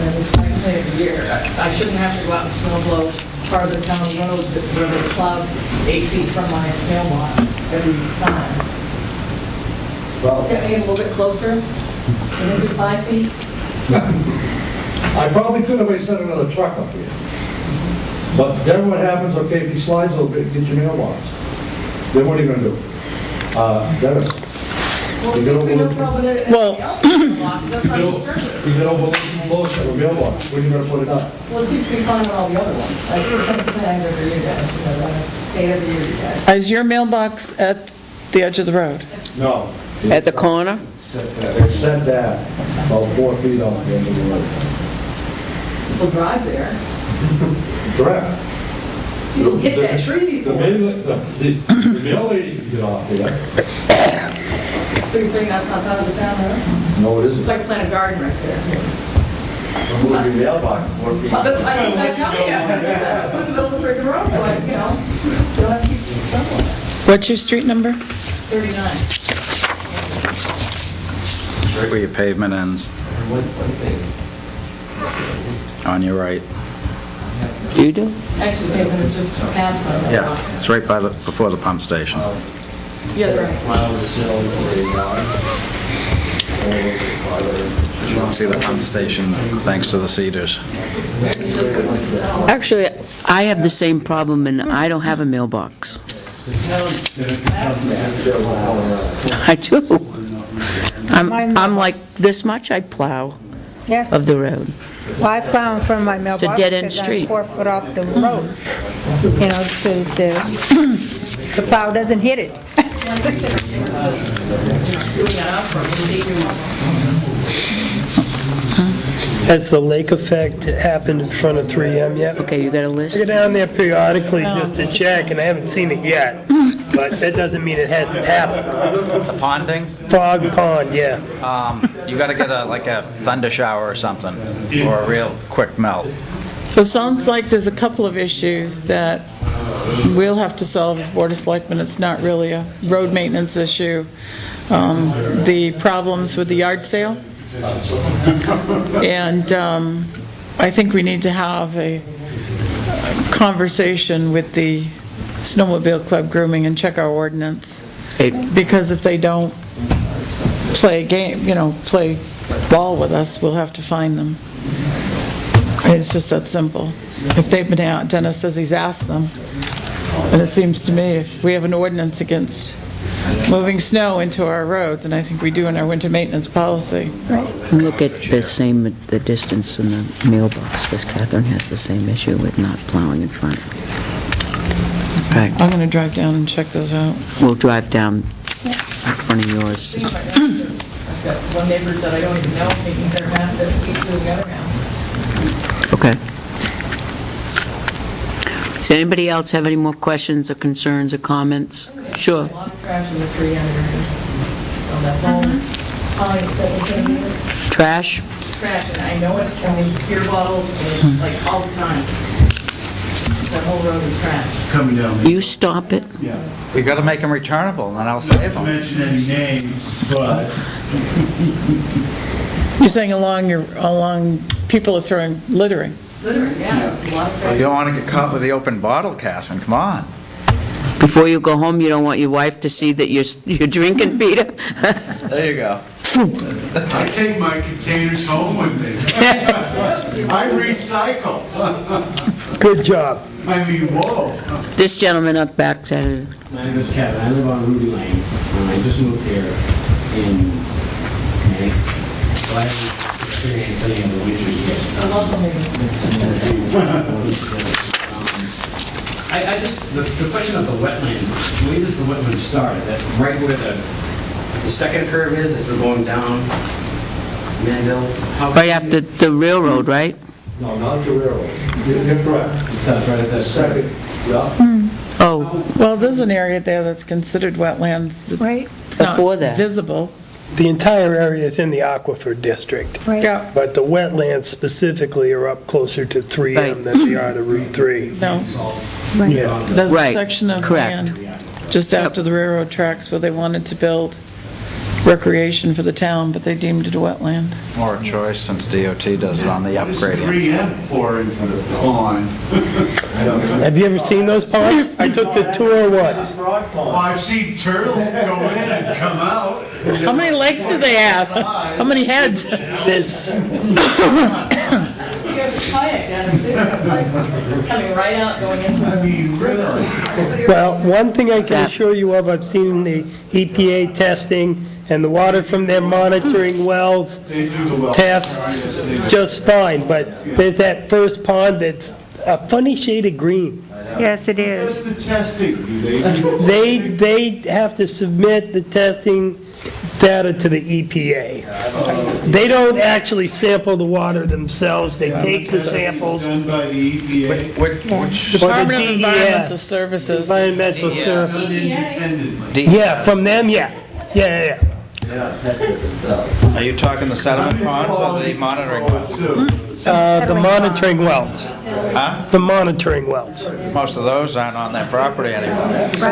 and it's my complaint of the year. I shouldn't have to go out and snow blow part of the town road where they plowed 8 feet from my mailbox every time. Well, Get me a little bit closer, maybe 5 feet. I probably could if I sent another truck up here. But then what happens, okay, if he slides a little bit, get your mailbox. Then what are you gonna do? Dennis? Well, You it's get no over, problem with Well- everybody else's boxes, that's what I'm concerned with. you get over, close to a mailbox, where are you gonna put it up? Well, it seems to be fine with all the other ones. I think the plan every year, guys, you know, that, say every year, you guys. Is your mailbox at the edge of the road? No. At the corner? It's set back about 4 feet off the end of the road. People drive there. Correct. People hit that tree The before. the mail lady can get off there. So you're saying that's not part of the town road? No, it isn't. Like plant a garden right there. Remove your mailbox 4 feet. Well, that's, I mean, I'm telling you, put it in the middle of the freaking road, so I, you know, you'll have to keep somewhere. What's your street number? 39. Right where your pavement ends, One thing. on your right. You do? Actually, they're gonna just pass my mailbox. Yeah, it's right by the, before the pump station. Yeah, they're right. Plow the snow for a yard. You won't see the pump station thanks to the cedars. Actually, I have the same problem, and I don't have a mailbox. I do. I'm like this much, I plow Yeah. of the road. Well, I plow in front of my mailbox. dead-end 'cause I'm street. 4 foot off the road, you know, so the plow doesn't hit it. Has the lake effect happened in front of 3M yet? Okay, you got a list? I go down there periodically just to check, and I haven't seen it yet, but that doesn't mean it hasn't happened. Ponding, Fog Pond, yeah. you gotta get like a thunder shower or something, or a real quick melt. So it sounds like there's a couple of issues that we'll have to solve as Board of Selectmen. It's not really a road maintenance issue. The problems with the yard sale. And I think we need to have a conversation with the Snowmobile Club grooming and check our ordinance. Because if they don't play a game, play ball with us, we'll have to fine them. It's just that simple. If they've been out, Dennis says he's asked them. And it seems to me, if we have an ordinance against moving snow into our roads, and I think we do in our winter maintenance policy. Look at the distance in the mailbox, because Catherine has the same issue with not plowing in front. Okay, I'm going to drive down and check those out. we'll drive down in front of yours. I've got one neighbor that I don't even know, taking their half, that piece of the other half. Okay. Does anybody else have any more questions or concerns or comments? Sure. A lot of trash in the 3M area. On that whole, 17 years. Trash? Trash, and I know it's coming, beer bottles, and it's like all the time. That whole road is trash. Coming down. You stop it. Yeah. You gotta make them returnable, and then I'll save Not to them. mention any names, but You're saying along people are throwing littering. Littering, yeah, it's a lot of You trash. don't wanna get caught with the open bottle, Catherine, come on. Before you go home, you don't want your wife to see that you're drinking, Peter? There you go. I take my containers home with me. I recycle. Good job. I mean, whoa. This gentleman up back said, My name is Kevin. I live on Ruby Lane. I just moved here in May. So I haven't experienced any of the winters yet. I love the I just, the question of the wetland, where does the wetland start? Is that right where the second curve is, as we're going down Manville? right after the railroad, right? No, not the railroad. You're correct. It starts right at that Second, yeah. Oh, Well, there's an area there that's considered wetlands. Right. It's not Before that. visible. The entire area is in the aquifer district. Right. Yeah. But the wetlands specifically are up closer to 3M Right. than they are to Route 3. No, Yeah. there's a Right, section of correct. land just after the railroad tracks where they wanted to build recreation for the town, but they deemed it a wetland. More a choice since DOT does it on the upgrading. 3M pour into the pond. Have you ever seen those ponds? I took the tour once. Well, I've seen turtles go in and come out. How many legs do they have? How many heads? This, Coming right out, going into. well, one thing I can assure you of, I've seen the EPA testing and the water from their monitoring wells They do the well. tests just fine, but there's that first pond that's a funny shade of green. Yes, it is. Just the testing. Do they do the testing? They have to submit the testing data to the EPA. They don't actually sample the water themselves, they take the samples. Done by the EPA. Which Department of DES. Environmental Services. Environmental Services. Independently. Yeah, from them, yeah. Yeah. Are you talking the sediment ponds or the monitoring wells? The monitoring wells. Huh? The monitoring wells. Most of those aren't on their property anymore.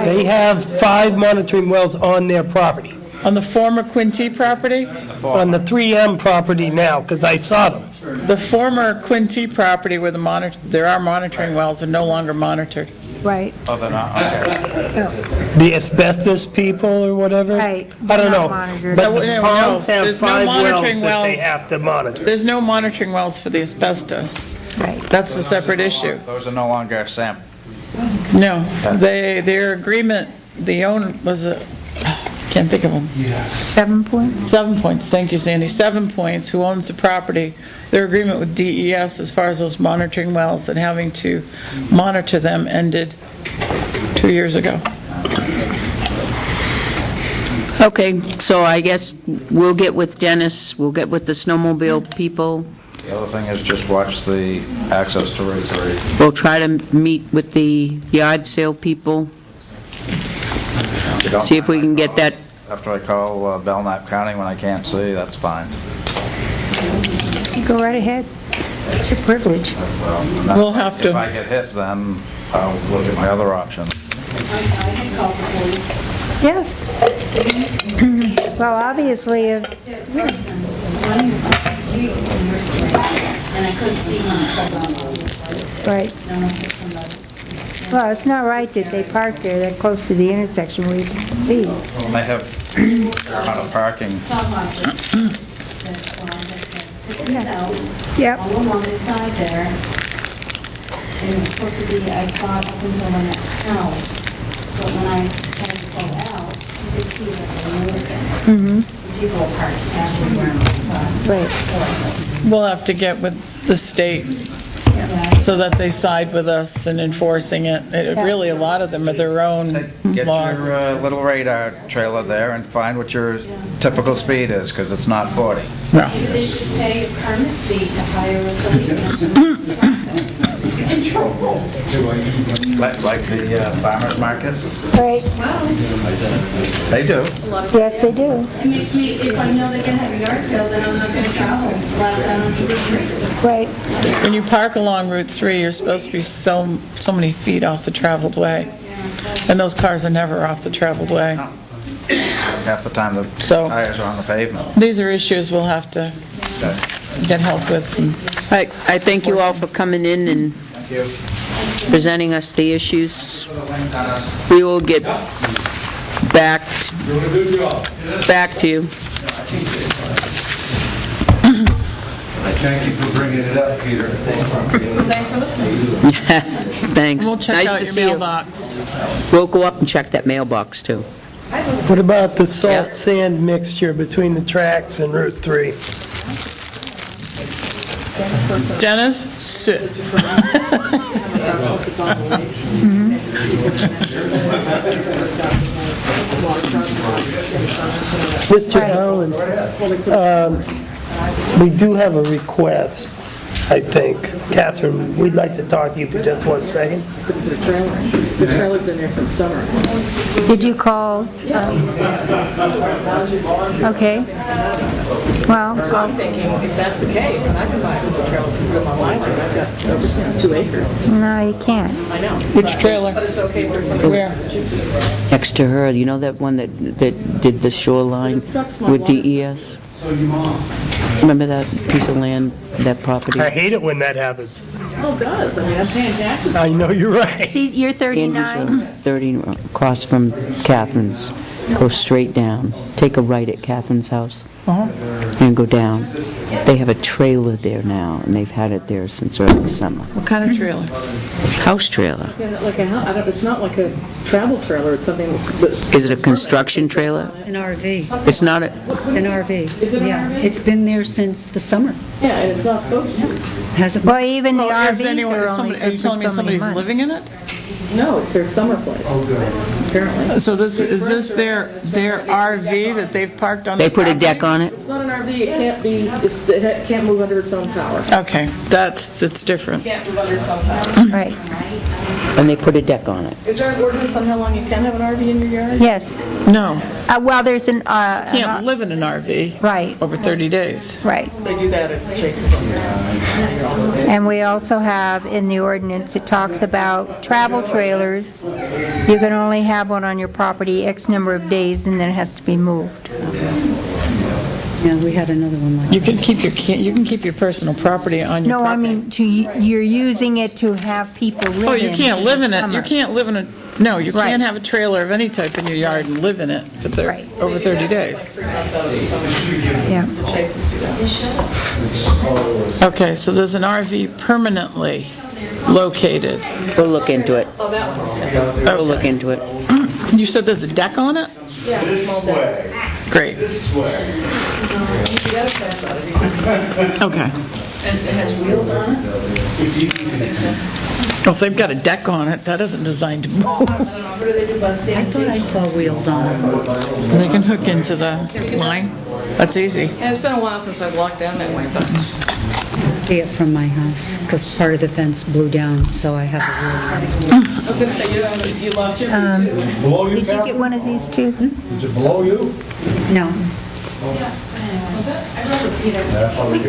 They have 5 monitoring wells on their property. On the former Quinty property? On the 3M property now, because I saw them. The former Quinty property where there are monitoring wells are no longer monitored. Right. Oh, they're not, okay. The asbestos people or whatever? Right. I don't know. Not monitored. But No, the no, ponds have there's no 5 monitoring wells that they wells. have to monitor. There's no monitoring wells for the asbestos. Right. That's a separate issue. Those are no longer sampled. No, their agreement, the owner was can't think of them. 7 points? 7 Points, thank you, Sandy. 7 Points, who owns the property, their agreement with DES as far as those monitoring wells and having to monitor them ended 2 years ago. Okay, so I guess we'll get with Dennis, we'll get with the snowmobile people. The other thing is just watch the access to Route 3. We'll try to meet with the yard sale people, see if we can get that. After I call Belknap County when I can't see, that's fine. You go right ahead. It's your privilege. We'll have to. If I get hit, then I'll look at my other options. Yes. Well, obviously, And I couldn't see when I pulled on. right. Well, it's not right that they park there that close to the intersection where you can see. They have a fair amount of parking. Sawhorses. That's why I said, put it out. Yep. All along the side there. And it was supposed to be, I thought, up until the next house. But when I tried to pull out, you could see that they were moving. People are parked casually around the sides. Right. We'll have to get with the state so that they side with us in enforcing it. Really, a lot of them are their own Get laws. your little radar trailer there and find what your typical speed is, because it's not 40. Maybe they should pay a permit fee to hire a policeman. Like the farmer's market? Right. They do. Yes, they do. It makes me, if I know they're gonna have a yard sale, then I'm not gonna travel a lot down on Route 3. Right. When you park along Route 3, you're supposed to be so many feet off the traveled way. And those cars are never off the traveled way. Half the time the tires are on the pavement. These are issues we'll have to get help with. I thank you all for coming in and presenting us the issues. We will get back to you. Thank you for bringing it up, Peter. Thanks for listening. Thanks. We'll check Nice out to your see you. mailbox. We'll go up and check that mailbox, too. What about the salt-sand mixture between the tracks and Route 3? Dennis, sit. Mr. Allen, we do have a request I think. Catherine, we'd like to talk to you for just 1 second. The trailer. This trailer's been there since summer. Did you call? Okay. Well, So I'm thinking, if that's the case, then I can buy a trailer to put on my land. I've got over 2 acres. no, you can't. I know. Which trailer? But it's okay for somebody Where? to choose it. Next to her, you know that one that did the shoreline with DES? Remember that piece of land, that property? I hate it when that happens. Oh, it does. I mean, I'm paying taxes. I know, you're right. You're 39? 30 across from Catherine's. Go straight down. Take a right at Catherine's house and go down. They have a trailer there now, and they've had it there since early summer. What kind of trailer? House trailer. Yeah, like it's not like a travel trailer, it's something that's... Is it a construction trailer? An RV. It's not a... It's an RV. Is it an Yeah, RV? it's been there since the summer. Yeah, and it's not supposed to. Hasn't. Well, even the Well, is RVs anyone- are is only somebody- Are you good for telling me so many somebody's months. living in it? No, it's their summer place. Apparently. So is this their RV that they've parked on? They the put a property? deck on it? It's not an RV, it can't move under its own power. Okay, that's different. Can't move under its own power. Right. And they put a deck on it. Is there an ordinance on how long you can have an RV in your yard? Yes. No, Well, there's an... can't live in an RV Right, over 30 days. right. They do that at Jason's. And we also have, in the ordinance, it talks about travel trailers. You can only have one on your property X number of days, and then it has to be moved. Yeah, we had another one like You can keep your personal property on your No, I property. mean, you're using it to have people live in. Oh, you can't live in the it. summer. You can't live in a, no, you Right. can't have a trailer of any type in your yard and live in it for Right. over 30 days. Yeah. Okay, so there's an RV permanently located. We'll look into it. Oh, that one. We'll look into it. You said there's a deck on it? Yeah, small deck. Great. Okay. And it has wheels on it? Well, if they've got a deck on it, that isn't designed to move. What do they do about I sand? thought I saw wheels on it. They can hook into the line. That's easy. Yeah, it's been a while since I've walked down that way, but See it from my house, because part of the fence blew down, so I have a I was gonna say, you lost your view too. Below you, Did you get Catherine? one of these too? Is it below you? wheel. No.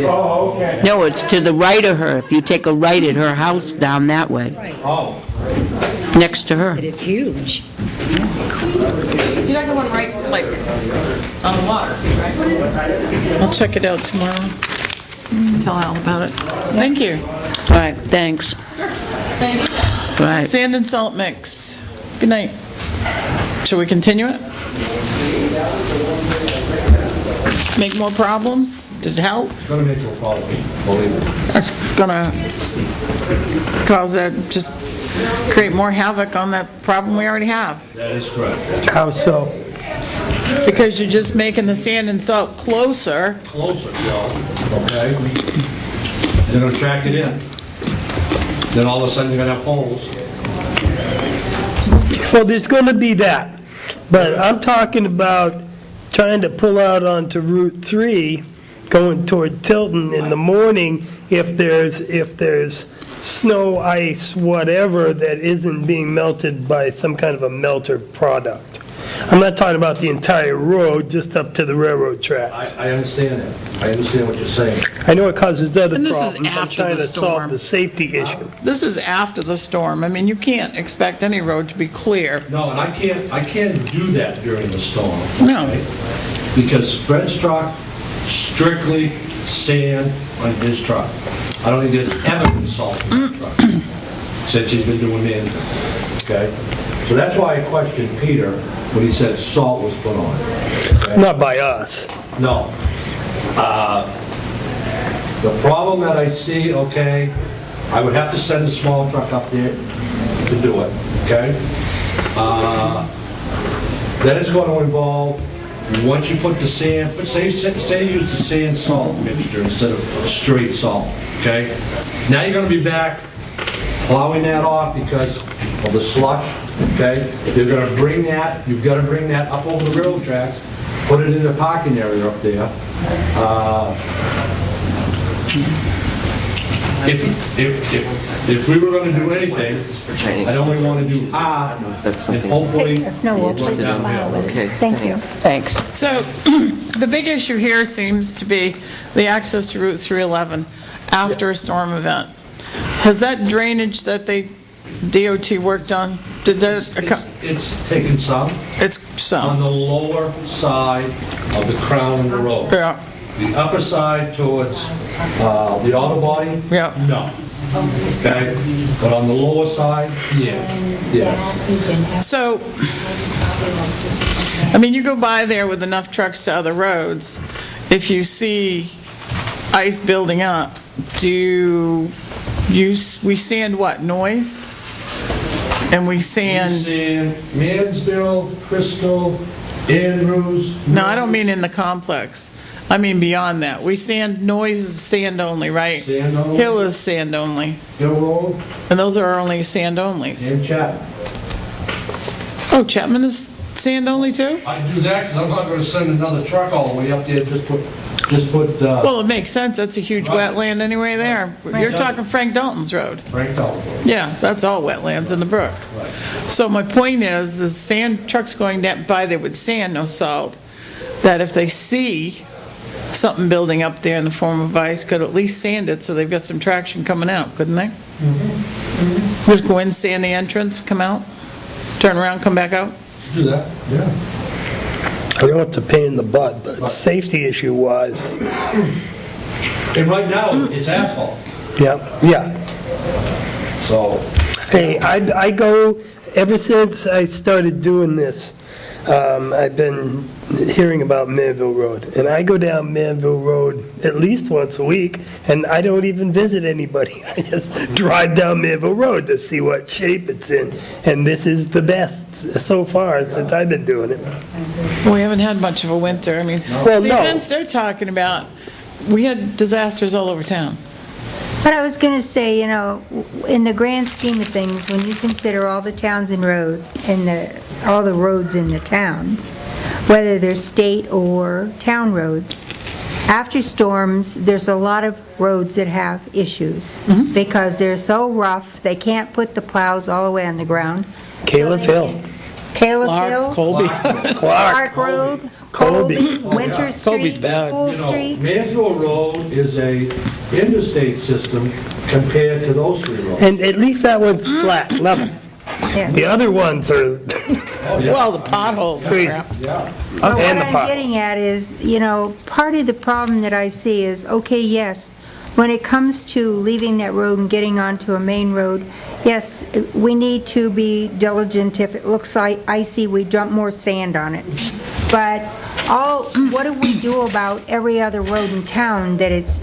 Oh, okay. No, it's to the right of her. If you take a right at her house down that way, Oh. next to her. But it's huge. You're not the one right, like, on the water, right? I'll check it out tomorrow. Tell Al about it. Thank you. All right, thanks. Thank you. All right. Sand and salt mix. Good night. Shall we continue it? Make more problems? Did it help? It's gonna make you a problem, believe me. It's gonna cause that, just create more havoc on that problem we already have. That is correct. How so? Because you're just making the sand and salt closer. Closer, okay? They're gonna track it in. Then all of a sudden, you're gonna have holes. Well, there's going to be that, but I'm talking about trying to pull out onto Route 3, going toward Tilton in the morning, if there's snow, ice, whatever, that isn't being melted by some kind of a melter product. I'm not talking about the entire road, just up to the railroad tracks. I understand that. I understand what you're saying. I know it causes other And this is problems. I'm after trying the to solve storm. the safety issue. This is after the storm. I mean, you can't expect any road to be clear. No, and I can't do that during the storm. No. okay? Because Fred's truck, strictly sand on his truck. I don't think there's ever been salt in that truck since he's been doing anything, okay? So that's why I questioned Peter when he said salt was put on. okay? Not by us. No. The problem that I see, okay, I would have to send a small truck up there to do it, okay? Then it's going to involve, once you put the sand, but say you use the sand salt mixture instead of straight salt, okay? Now you're going to be back plowing that off because of the slush, okay? You're going to bring that, you've got to bring that up over the railroad tracks, put it in the parking area up there. If we were gonna do anything, I'd only wanna do half, and hopefully. Hey, Snow, we'll put it in the file with it. Thank you. Thanks. So, the big issue here seems to be the access to Route 311 after a storm event. Has that drainage that DOT worked on, did that? It's taken some. It's some. On the lower side of the crown of the road. Yeah. The upper side towards the auto body? Yeah. No. Okay? But on the lower side, yes. So, I mean, you go by there with enough trucks to other roads, if you see ice building up, we sand what, noise? And we sand... Mansville, Crystal, Andrews. No, I don't mean in the complex. I mean beyond that. We sand, noise is sand only, right? Sand only. Hill is sand only. Hill Road. And those are only sand onlys. And Chapman. Oh, Chapman is sand only too? I do that because I'm not going to send another truck all the way up there, just put. Well, it makes sense. That's a huge wetland anyway there. You're talking Frank Dalton's Road. Frank Dalton Road. Yeah, that's all wetlands in the brook. Right. So my point is, the sand trucks going by there with sand, no salt, that if they see something building up there in the form of ice, could at least sand it so they've got some traction coming out, couldn't they? Just go in, sand the entrance, come out, turn around, come back out? Do that, yeah. I know it's a pain in the butt, but safety issue wise. And right now, it's asphalt. Yeah. So. Hey, I go, ever since I started doing this, I've been hearing about Manville Road, and I go down Manville Road at least once a week, and I don't even visit anybody. I just drive down Manville Road to see what shape it's in, and this is the best so far since I've been doing it. We haven't had much of a winter. I mean, Well, the no. events they're talking about, we had disasters all over town. But I was going to say, in the grand scheme of things, when you consider all the towns and all the roads in the town, whether they're state or town roads, after storms, there's a lot of roads that have issues because they're so rough, they can't put the plows all the way on the ground. Caleb Hill. Caleb Hill. Colby. Clark Road. Colby. Winter Street. School Street. Mansville Road is a interstate system compared to those three roads. And at least that one's flat, level. Yeah. The other ones are Well, the potholes are crazy. crap. Yeah. But what And the I'm potholes. getting at is, part of the problem that I see is, okay, yes, when it comes to leaving that road and getting onto a main road, yes, we need to be diligent. If it looks like icy, we dump more sand on it. But what do we do about every other road in town that it's,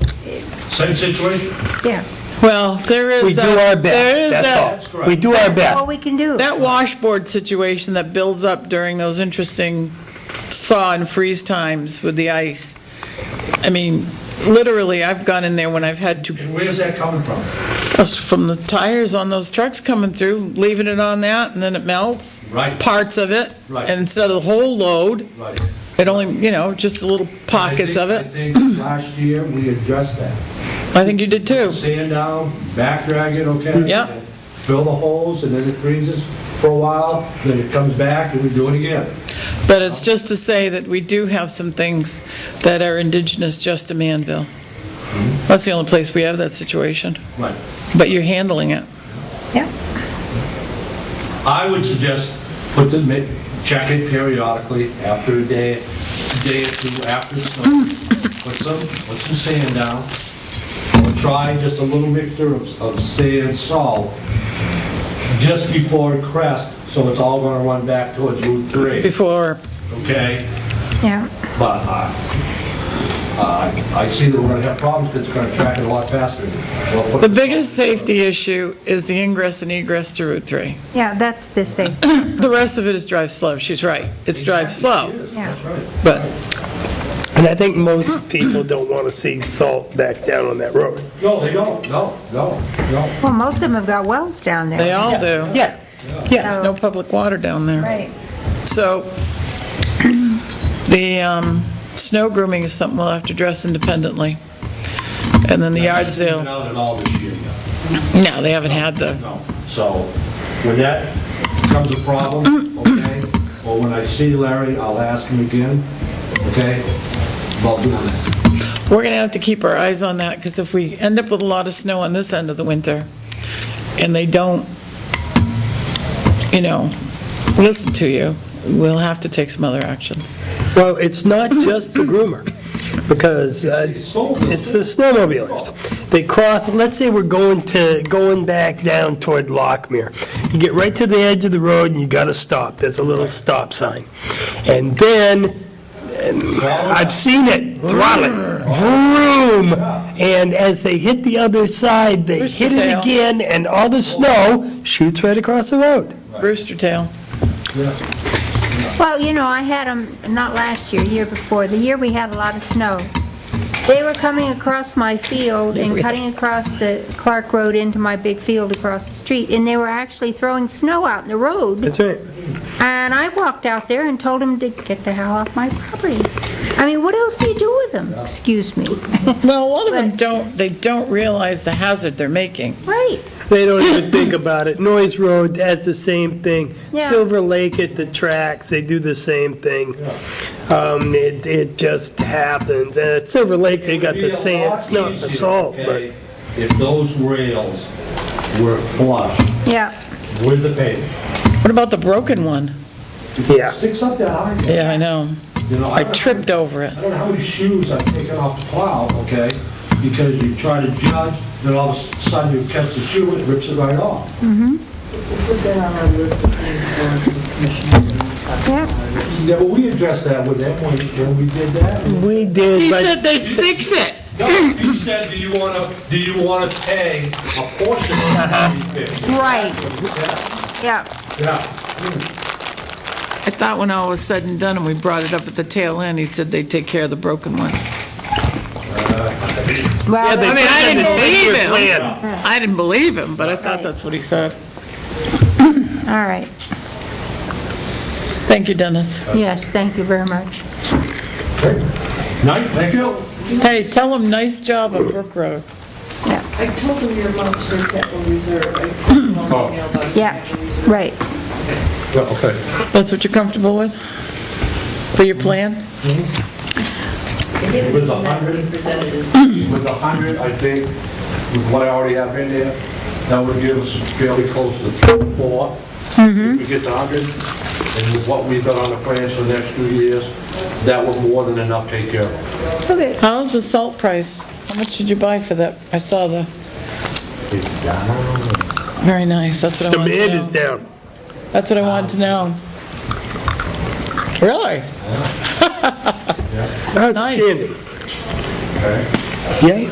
Same situation? yeah, Well, there is We do that- our there is best, that- that's all. We do our that's all best. we can do. That washboard situation that builds up during those interesting thaw and freeze times with the ice. I mean, literally, I've gone in there when I've had to, And where's that coming from? from the tires on those trucks coming through, leaving it on that, and then it melts. Right. Parts of it. Right. And instead of the whole load, Right. it only, just little pockets of I it. think last year, we addressed that. I think you did too. Sand down, back drag it, okay? Yep. Fill the holes, and then it freezes for a while, then it comes back, and we do it again. But it's just to say that we do have some things that are indigenous just to Manville. That's the only place we have that situation. Right. But you're handling it. Yeah. I would suggest check it periodically after a day or two after the snow. Put some sand down. Or try just a little mixture of sand, salt, just before it crests, so it's all gonna run back towards Route 3. Before, Okay? Yeah. But I see that we're gonna have problems because it's gonna track it a lot faster. the biggest safety issue is the ingress and egress to Route 3. Yeah, that's the same. The rest of it is drive slow. She's right. It's drive slow. Yeah. But And I think most people don't want to see salt back down on that road. No, they don't, no. Well, most of them have got wells down there. they all do. Yeah. There's no public water down there. Right. So the snow grooming is something we'll have to address independently. And then the yard sale, Been out at all this year yet. no, they haven't had the, No. So when that becomes a problem, okay, or when I see Larry, I'll ask him again, okay, about doing that. we're gonna have to keep our eyes on that, because if we end up with a lot of snow on this end of the winter, and they don't, listen to you, we'll have to take some other actions. Well, it's not just the groomer, because it's the snowmobilers. They cross, let's say we're going back down toward Lockmere. You get right to the edge of the road and you gotta stop. There's a little stop sign. And then, I've seen it, throttle it, vroom! And as they hit the other side, they hit it again, and all the snow shoots right across the road. Rooster tail. Well, I had them, not last year, year before, the year we had a lot of snow. They were coming across my field and cutting across the Clark Road into my big field across the street, and they were actually throwing snow out in the road. That's right. And I walked out there and told them to get the hell off my property. I mean, what else do you do with them? Excuse me. Well, a lot of them don't realize the hazard they're making. Right. They don't even think about it. Noyes Road has the same thing. Yeah. Silver Lake at the tracks, they do the same thing. It just happens. And at Silver Lake, they got the sand, it's not the salt, but... If those rails were flush Yeah. with the pavement. What about the broken one? Yeah. Sticks up that high. Yeah, I know. I tripped over it. I don't know how many shoes I've taken off the plow, okay? Because you try to judge, then all of a sudden you catch the shoe and it rips it right off. Mm-hmm. Put that on our list of things for the commission. Yeah. Yeah, but we addressed that with them when we did that. We did, He but... said they'd fix it. No, he said, do you want to pay a portion of that? Right. Yeah. Yeah. I thought when all was said and done and we brought it up at the tail end, he said they'd take care of the broken one. Well, I mean, I didn't believe him. plan. I didn't believe him, but I thought that's what he said. all right. Thank you, Dennis. Yes, thank you very much. Night, thank you. Hey, tell him nice job on Brook Road. I told them your amounts for capital reserve. I sent them an email about Yeah, capital reserve. right. Yeah, okay. That's what you're comfortable with? For your plan? With the 100, with the 100, I think, with what I already have in there, that would give us fairly close to 3 or 4. If we get to 100, and with what we've got on the plans for the next 2 years, that would more than enough take care of it. Okay. How's the salt price? How much did you buy for that? I saw the, It's down. very nice, that's what I wanted to know. Demand is down. That's what I wanted to know. Really? Outstanding. Okay. Yeah.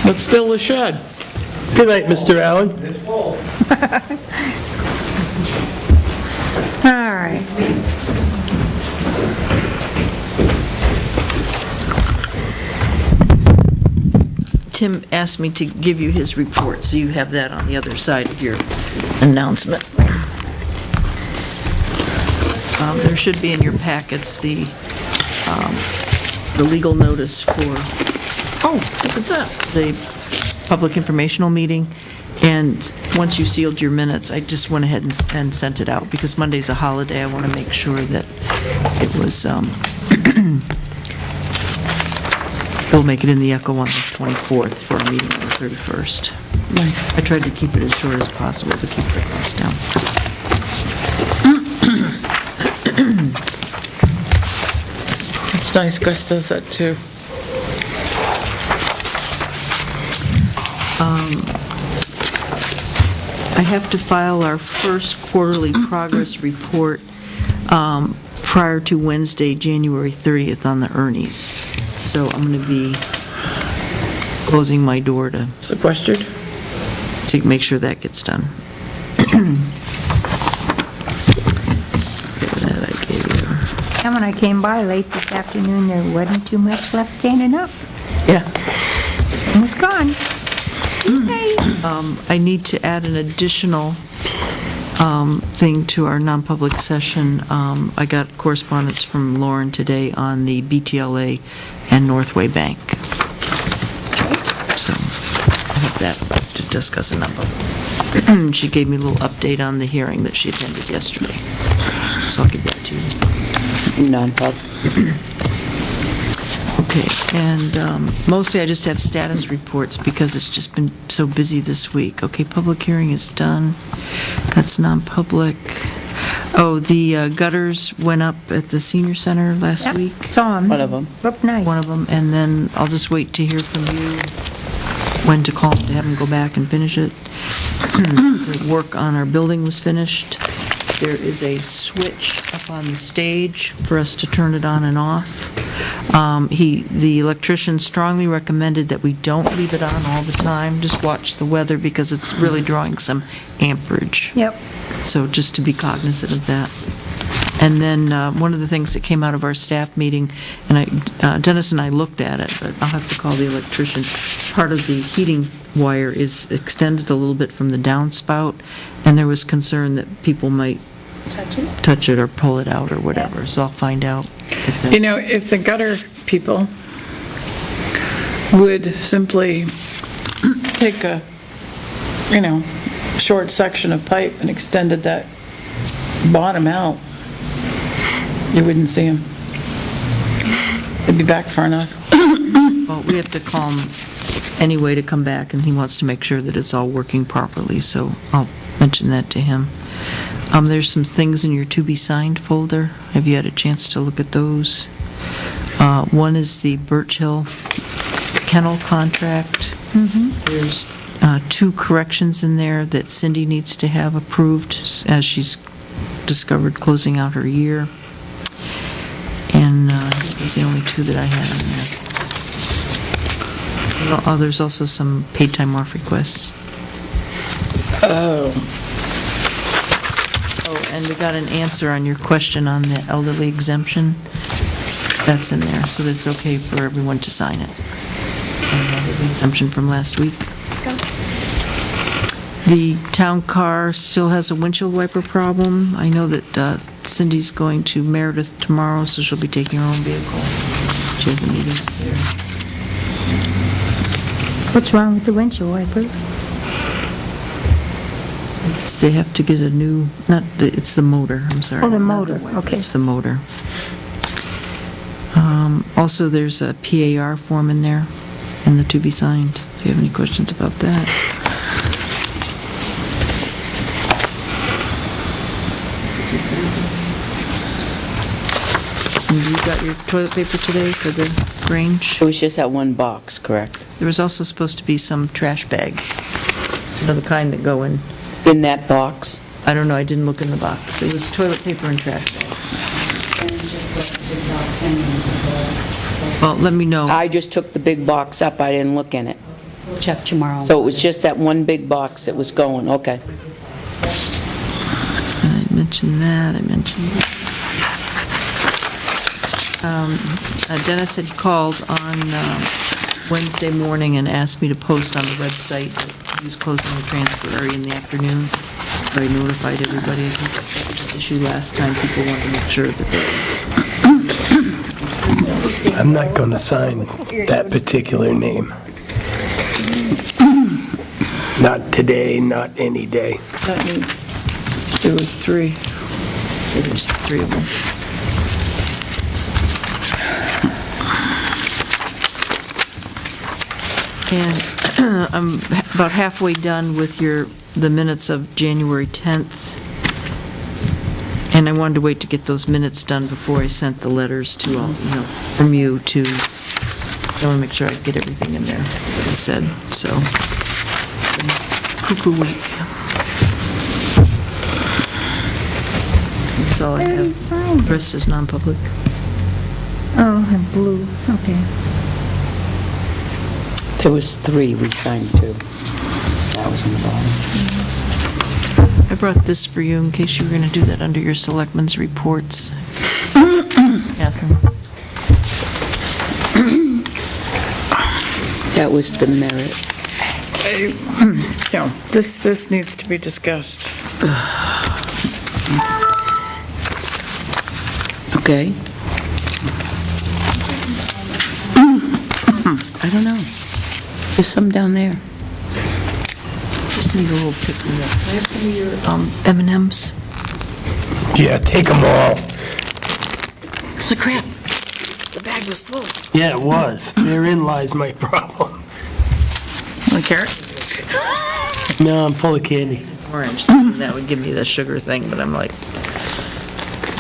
Let's fill the shed. Good night, Mr. Allen. It's full. All right. Tim asked me to give you his report, so you have that on the other side of your announcement. There should be in your packets the legal notice for, oh, look at that, the public informational meeting. And once you sealed your minutes, I just went ahead and sent it out, because Monday's a holiday. I want to make sure that it was, they'll make it in the Echo on the 24th for a meeting on the 31st. Nice. I tried to keep it as short as possible to keep the cost down. It's nice, Gus does that too. I have to file our first quarterly progress report prior to Wednesday, January 30th on the Ernies. So I'm going to be closing my door to Sequestered? make sure that gets done. That I gave you. And when I came by late this afternoon, there wasn't too much left standing up. Yeah. It was gone. Hey. I need to add an additional thing to our non-public session. I got correspondence from Lauren today on the BTLA and Northway Bank So I have that to discuss in non-public. She gave me a little update on the hearing that she attended yesterday. So I'll give that to you. Non-pub. Okay, and mostly I just have status reports because it's just been so busy this week. Okay, public hearing is done. That's non-public. Oh, the gutters went up at the senior center last Yep, week. saw 'em. One of them. Looked nice. One of them, and then I'll just wait to hear from you when to call to have them go back and finish it. The work on our building was finished. There is a switch up on the stage for us to turn it on and off. The electrician strongly recommended that we don't leave it on all the time, just watch the weather because it's really drawing some amperage. Yep. So just to be cognizant of that. And then one of the things that came out of our staff meeting, and Dennis and I looked at it, but I'll have to call the electrician. Part of the heating wire is extended a little bit from the downspout, and there was concern that people might touch it or pull it out or whatever. So I'll find out. You know, if the gutter people would simply take a, short section of pipe and extended that bottom out, you wouldn't see them. They'd be back far enough. Well, we have to call him anyway to come back, and he wants to make sure that it's all working properly, so I'll mention that to him. There's some things in your to-be-signed folder. Have you had a chance to look at those? One is the Birch Hill kennel contract. There's 2 corrections in there that Cindy needs to have approved as she's discovered closing out her year. And those are the only 2 that I had in there. Oh, there's also some paid time off requests. Oh, and we got an answer on your question on the elderly exemption. That's in there, so that's okay for everyone to sign it. And the exemption from last week. The town car still has a windshield wiper problem. I know that Cindy's going to Meredith tomorrow, so she'll be taking her own vehicle. She has a meeting up there. What's wrong with the windshield wiper? They have to get a new, it's the motor, I'm sorry. Oh, the motor, okay. It's the motor. Also, there's a PAR form in there, and the to be signed, if you have any questions about that. And you got your toilet paper today for the Grange? It was just that one box, correct? There was also supposed to be some trash bags, the kind that go in. In that box? I don't know, I didn't look in the box. It was toilet paper and trash bags. Well, let me know. I just took the big box up, I didn't look in it. Check tomorrow. So it was just that one big box that was going, okay. I mentioned that, I mentioned Dennis had called on Wednesday morning and asked me to post on the website that he was closing the transfer area in the afternoon. So I notified everybody. I think that was the issue last time. People wanted to make sure that they... I'm not going to sign that particular name. Not today, not any day. That means it was 3. It was 3 of them. And I'm about halfway done with the minutes of January 10th. And I wanted to wait to get those minutes done before I sent the letters to all, from you to, I want to make sure I get everything in there that I said, so. Cuckoo week. That's all I have. The rest is non-public. Oh, and blue, okay. There was 3 we signed too. That was in the bottom. I brought this for you in case you were going to do that under your selectmen's reports. Catherine. That was the merit. No, this needs to be discussed. Okay. I don't know. There's some down there. Just need a little pick-me-up. Can I have some of your M&Ms? Yeah, take them all. The crap. The bag was full. Yeah, it was. Therein lies my problem. Want a carrot? No, I'm full of candy. Orange, that would give me the sugar thing, but I'm like,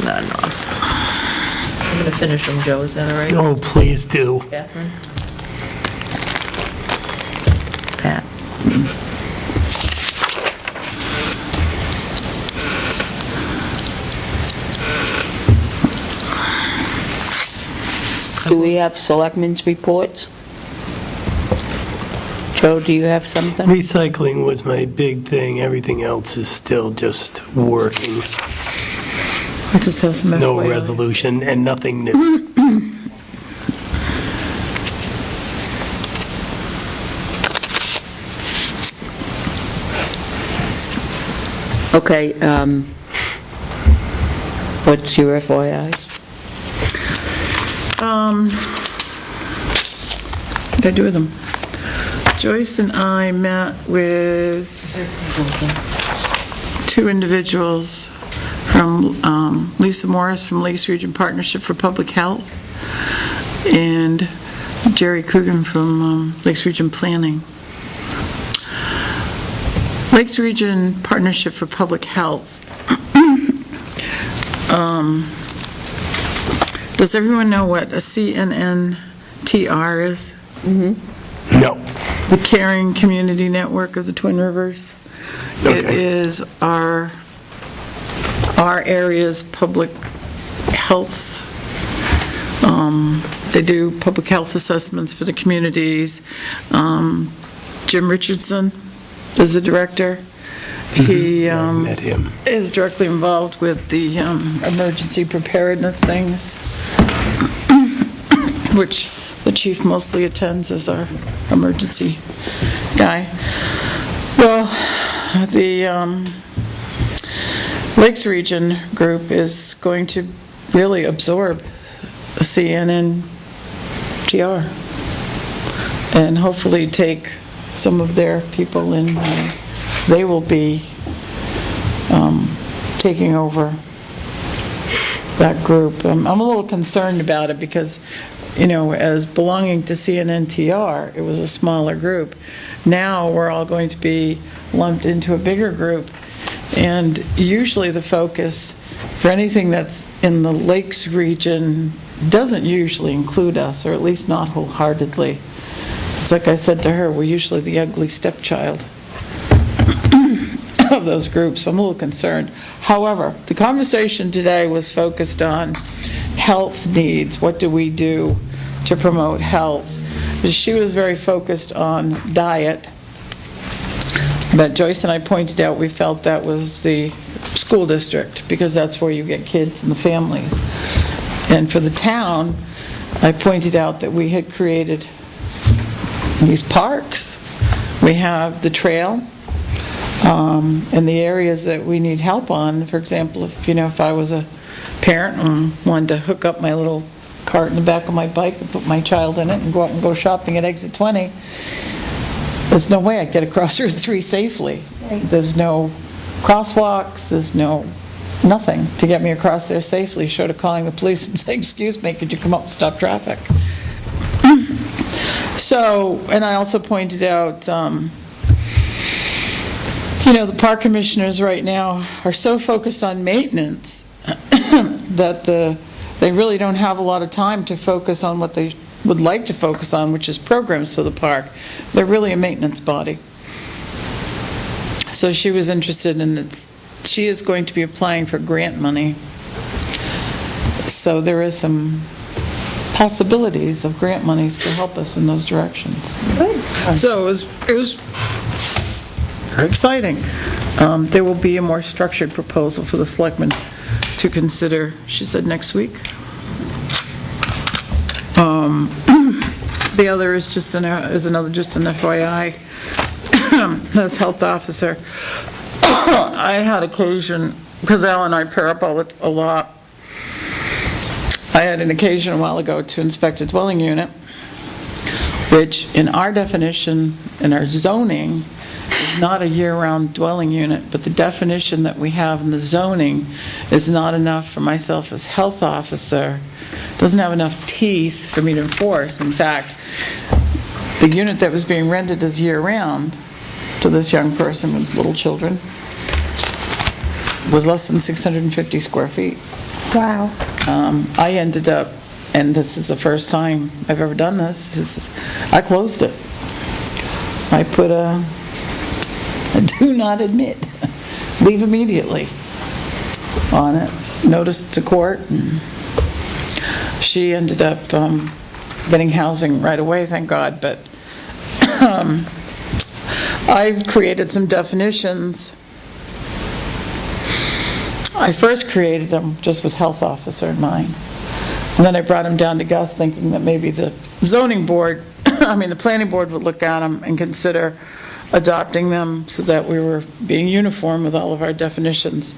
no. I'm gonna finish them, Joe, is that all right? Oh, please do. Catherine? Pat? Do we have selectmen's reports? Joe, do you have something? Recycling was my big thing. Everything else is still just working. I just have some No FYI. resolution and nothing new. Okay, what's your FYIs? What did I do with them? Joyce and I met with two individuals from Lisa Morris from Lakes Region Partnership for Public Health and Jerry Coogan from Lakes Region Planning. Lakes Region Partnership for Public Health. Does everyone know what a CNNTR is? Mm-hmm. No. The Caring Community Network of the Twin Rivers. It is our area's public health. They do public health assessments for the communities. Jim Richardson is the director. He met him. is directly involved with the emergency preparedness things, which the chief mostly attends as our emergency guy. Well, the Lakes Region group is going to really absorb CNNTR and hopefully take some of their people in. They will be taking over that group. I'm a little concerned about it because, you know, as belonging to CNNTR, it was a smaller group. Now we're all going to be lumped into a bigger group, and usually the focus for anything that's in the Lakes region doesn't usually include us, or at least not wholeheartedly. It's like I said to her, we're usually the ugly stepchild of those groups, so I'm a little concerned. However, the conversation today was focused on health needs. What do we do to promote health? She was very focused on diet, but Joyce and I pointed out we felt that was the school district because that's where you get kids and the families. And for the town, I pointed out that we had created these parks. We have the trail, and the areas that we need help on. For example, if I was a parent and wanted to hook up my little cart in the back of my bike and put my child in it and go out and go shopping at exit 20, there's no way I'd get across Route 3 safely. There's no crosswalks, there's nothing to get me across there safely, short of calling the police and saying, excuse me, could you come up and stop traffic? So, and I also pointed out, the park commissioners right now are so focused on maintenance that they really don't have a lot of time to focus on what they would like to focus on, which is programs for the park. They're really a maintenance body. So she was interested in it. She is going to be applying for grant money. So there is some possibilities of grant monies to help us in those directions. Good. So it was very exciting. There will be a more structured proposal for the selectmen to consider, she said, next week. The other is just an FYI. As health officer, I had occasion, because Al and I pair up a lot, I had an occasion a while ago to inspect a dwelling unit which in our definition, in our zoning, is not a year-round dwelling unit, but the definition that we have in the zoning is not enough for myself as health officer, doesn't have enough teeth for me to enforce. In fact, the unit that was being rented as year-round to this young person with little children was less than 650 square feet. Wow. I ended up, and this is the first time I've ever done this, I closed it. I put a do not admit, leave immediately on it, notice to court, and she ended up getting housing right away, thank God, but I've created some definitions. I first created them just with health officer in mind. And then I brought them down to Gus thinking that maybe the zoning board, the planning board would look at them and consider adopting them so that we were being uniform with all of our definitions,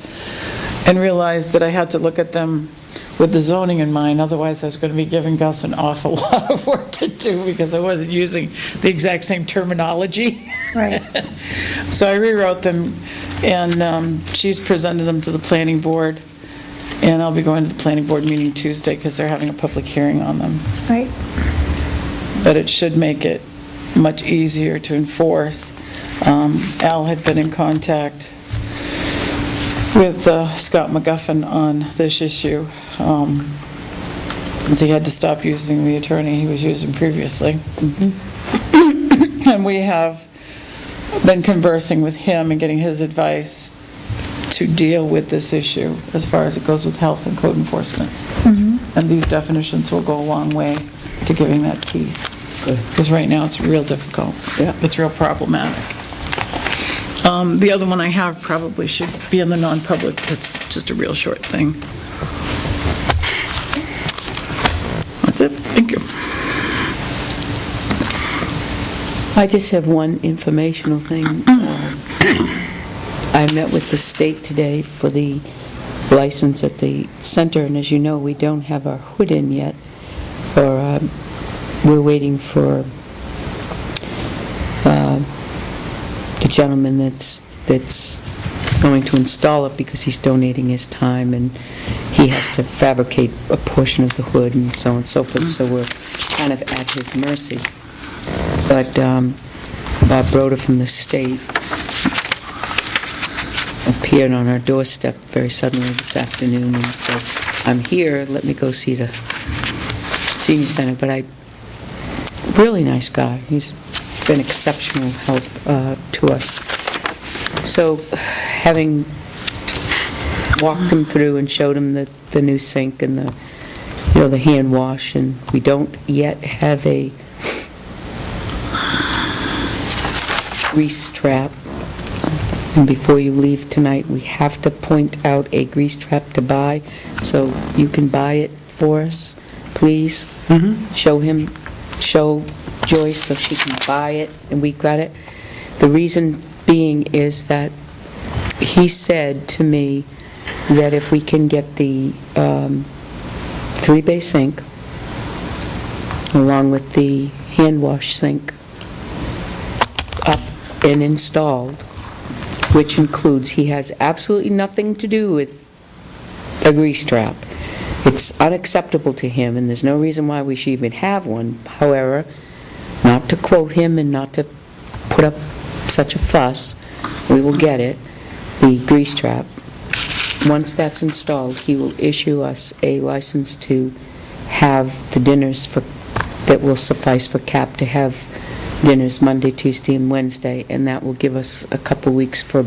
and realized that I had to look at them with the zoning in mind, otherwise I was going to be giving Gus an awful lot of work to do because I wasn't using the exact same terminology. Right. So I rewrote them, and she's presented them to the planning board, and I'll be going to the planning board meeting Tuesday because they're having a public hearing on them. Right. But it should make it much easier to enforce. Al had been in contact with Scott McGuffin on this issue, since he had to stop using the attorney he was using previously. And we have been conversing with him and getting his advice to deal with this issue as far as it goes with health and code enforcement. And these definitions will go a long way to giving that teeth. Because right now it's real difficult. Yeah. It's real problematic. The other one I have probably should be in the non-public. It's just a real short thing. That's it. Thank you. I just have one informational thing. I met with the state today for the license at the center, and as you know, we don't have our hood in yet, or we're waiting for the gentleman that's going to install it because he's donating his time, and he has to fabricate a portion of the hood and so on and so forth, so we're kind of at his mercy. But Bob Broder from the state appeared on our doorstep very suddenly this afternoon and said, "I'm here, let me go see the senior center." But really nice guy. He's been exceptional help to us. So having walked him through and showed him the new sink and the hand wash, and we don't yet have a grease trap. And before you leave tonight, we have to point out a grease trap to buy, so you can buy it for us, please. Show Joyce so she can buy it, and we got it. The reason being is that he said to me that if we can get the 3-bay sink along with the hand wash sink up and installed, which includes, he has absolutely nothing to do with a grease trap. It's unacceptable to him, and there's no reason why we should even have one. However, not to quote him and not to put up such a fuss, we will get it, the grease trap. Once that's installed, he will issue us a license to have the dinners that will suffice for CAP to have dinners Monday, Tuesday, and Wednesday, and that will give us a couple weeks for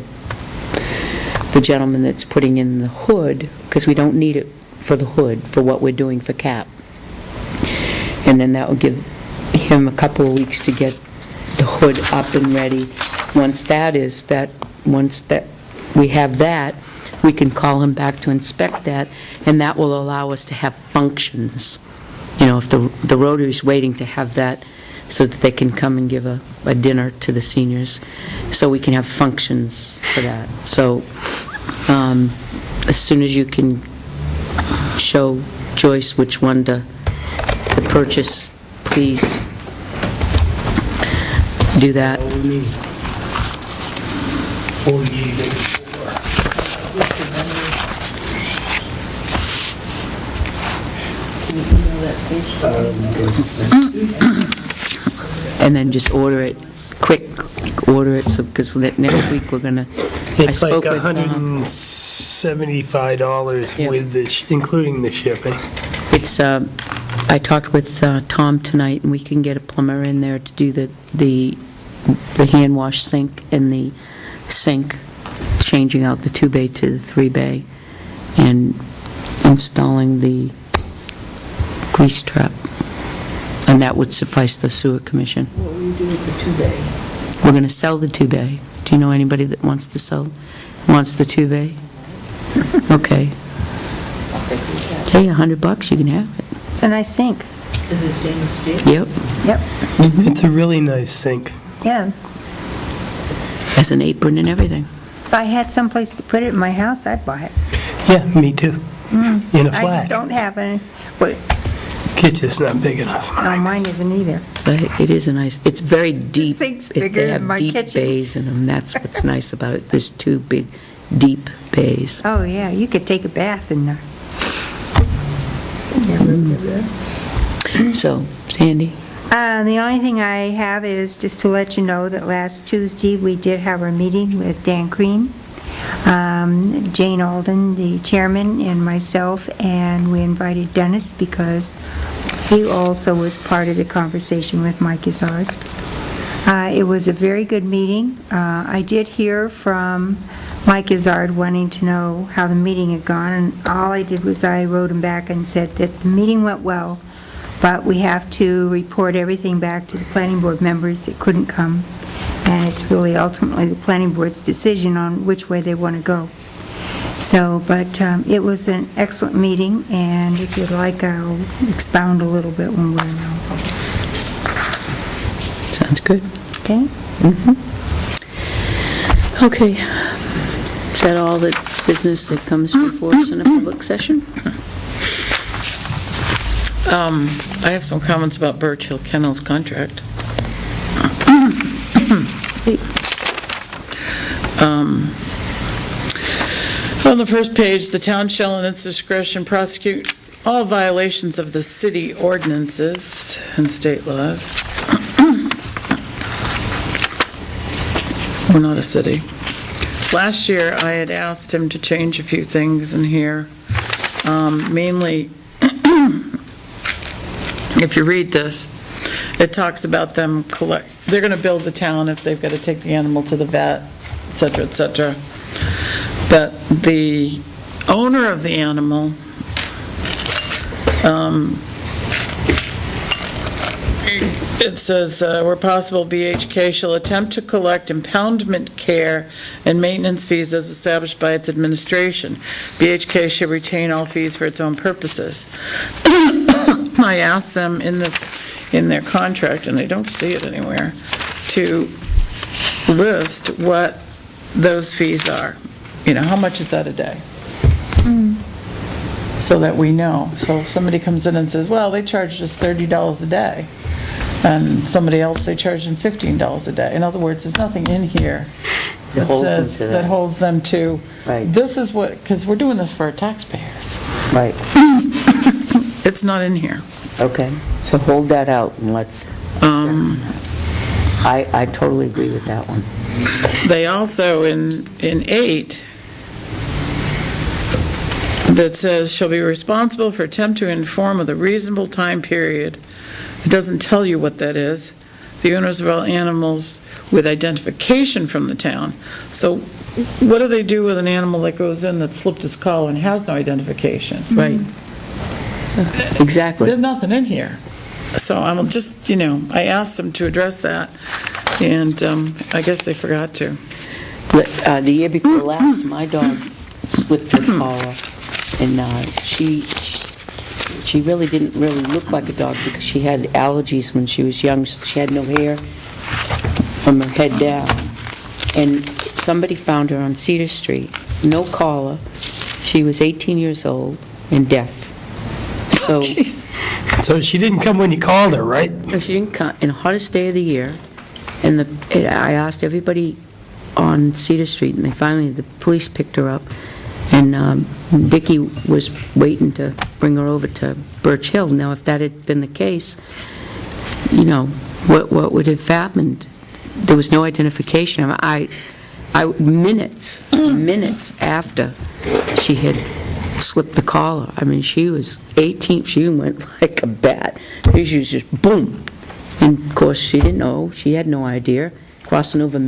the gentleman that's putting in the hood, because we don't need it for the hood, for what we're doing for CAP. And then that will give him a couple of weeks to get the hood up and ready. Once we have that, we can call him back to inspect that, and that will allow us to have functions. If the Rotary's waiting to have that so that they can come and give a dinner to the seniors, so we can have functions for that. So as soon as you can show Joyce which one to purchase, please do that. What do you mean? 4884. And then just order it, quick order it, so, because next week we're gonna, I It's like spoke with, $175 with the, including the shipping. it's, I talked with Tom tonight, and we can get a plumber in there to do the hand wash sink and the sink, changing out the 2-bay to the 3-bay, and installing the grease trap. And that would suffice the sewer commission. What will you do with the 2-bay? We're going to sell the 2-bay. Do you know anybody that wants the 2-bay? Okay. Hey, $100, you can have it. It's a nice sink. Is it stainless steel? Yep. Yep. It's a really nice sink. Yeah. Has an apron and everything. If I had someplace to put it in my house, I'd buy it. Yeah, me too. In a I flat. just don't have any. But Kitchen's not big enough. no, mine isn't either. But it is a nice, it's very deep. sink's They bigger have than my deep kitchen. bays in them. That's what's nice about it. There's 2 big, deep bays. Oh, yeah, you could take a bath in there. So, Sandy? The only thing I have is just to let you know that last Tuesday, we did have our meeting with Dan Crean, Jane Alden, the chairman, and myself, and we invited Dennis because he also was part of the conversation with Mike Izzard. It was a very good meeting. I did hear from Mike Izzard wanting to know how the meeting had gone, and all I did was I wrote him back and said that the meeting went well, but we have to report everything back to the planning board members that couldn't come, and it's really ultimately the planning board's decision on which way they want to go. So, but it was an excellent meeting, and if you'd like, I'll expound a little bit when we're in public. Sounds good. Okay? Okay. Is that all the business that comes before us in a public session? I have some comments about Birch Hill Kennels contract. On the first page, the town shall in its discretion prosecute all violations of the city ordinances and state laws. We're not a city. Last year, I had asked him to change a few things in here, mainly, if you read this, it talks about them they're going to build the town if they've got to take the animal to the vet, et cetera, et cetera. But the owner of the animal it says, where possible, BHK shall attempt to collect impoundment care and maintenance fees as established by its administration. BHK shall retain all fees for its own purposes. I asked them in their contract, and I don't see it anywhere, to list what those fees are. You know, how much is that a day? So that we know. So if somebody comes in and says, well, they charged us $30 a day, and somebody else, they charged them $15 a day. In other words, there's nothing in here that holds them to, this is what, because we're doing this for our taxpayers. Right. It's not in here. Okay, so hold that out and let's, I totally agree with that one. They also, in 8, that says, shall be responsible for attempt to inform of the reasonable time period. It doesn't tell you what that is. The owners of all animals with identification from the town. So what do they do with an animal that goes in that slipped his collar and has no identification? Right. Exactly. There's nothing in here. So I'm just, I asked them to address that, and I guess they forgot to. The year before last, my dog slipped her collar, and she really didn't really look like a dog because she had allergies when she was young. She had no hair from her head down. And somebody found her on Cedar Street, no collar. She was 18 years old and deaf. So, So she didn't come when you called her, right? No, she didn't come. In the hottest day of the year, And I asked everybody on Cedar Street, and the police picked her up, and Dickie was waiting to bring her over to Birch Hill. Now, if that had been the case, you know, what would have happened? There was no identification. Minutes after she had slipped the collar, I mean, she was 18, she went like a bat. She was just boom. And of course, she didn't know, she had no idea. Crossing over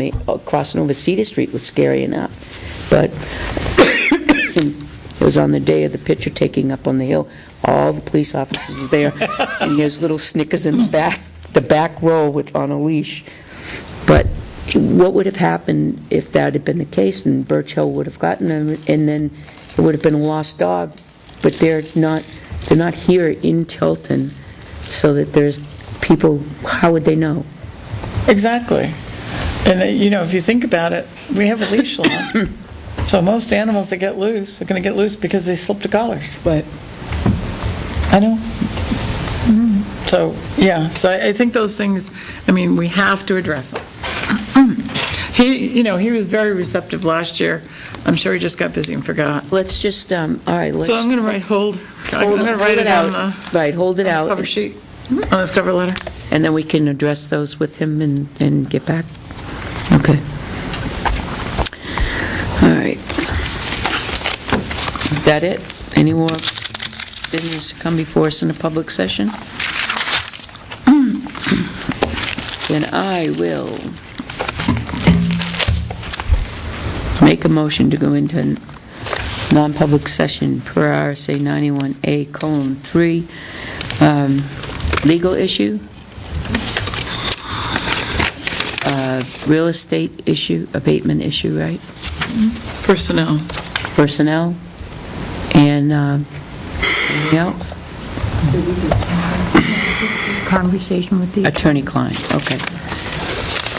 Cedar Street was scary enough. But it was on the day of the picture taking up on the hill. All the police officers there, and there's little Snickers in the back row on a leash. But what would have happened if that had been the case, and Birch Hill would have gotten them, and then it would have been a lost dog? But they're not here in Tilton, so that there's people, how would they know? Exactly. And, you know, if you think about it, we have a leash law. So most animals that get loose are going to get loose because they slipped the collars. Right. I know. So, yeah, so I think those things, I mean, we have to address them. He was very receptive last year. I'm sure he just got busy and forgot. Let's just, all right, let's... So I'm going to write hold. I'm going to write it on the... Right, hold it out. Cover sheet, on his cover letter. And then we can address those with him and get back. Okay. All right. Is that it? Any more business to come before us in a public session? Then I will make a motion to go into non-public session per RSA 91A:3, legal issue, real estate issue, abatement issue, right? Personnel. Personnel, and anything else? Conversation with the Attorney-client, okay.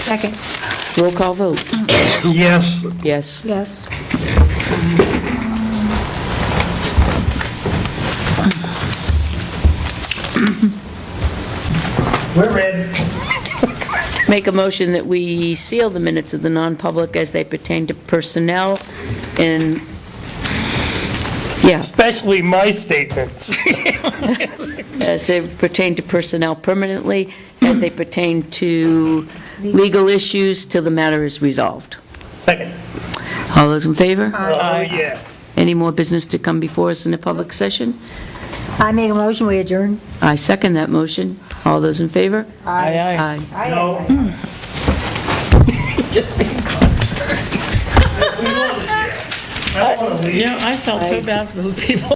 second. Roll call vote. Yes. Yes. Yes. We're ready. Make a motion that we seal the minutes of the non-public as they pertain to personnel and, yeah. Especially my statements. As they pertain to personnel permanently, as they pertain to legal issues till the matter is resolved. Second. All those in favor? Yes. Any more business to come before us in a public session? I make a motion, we adjourn. I second that motion. All those in favor? Aye. Aye. No. Just being I want to leave. I felt so bad for those people.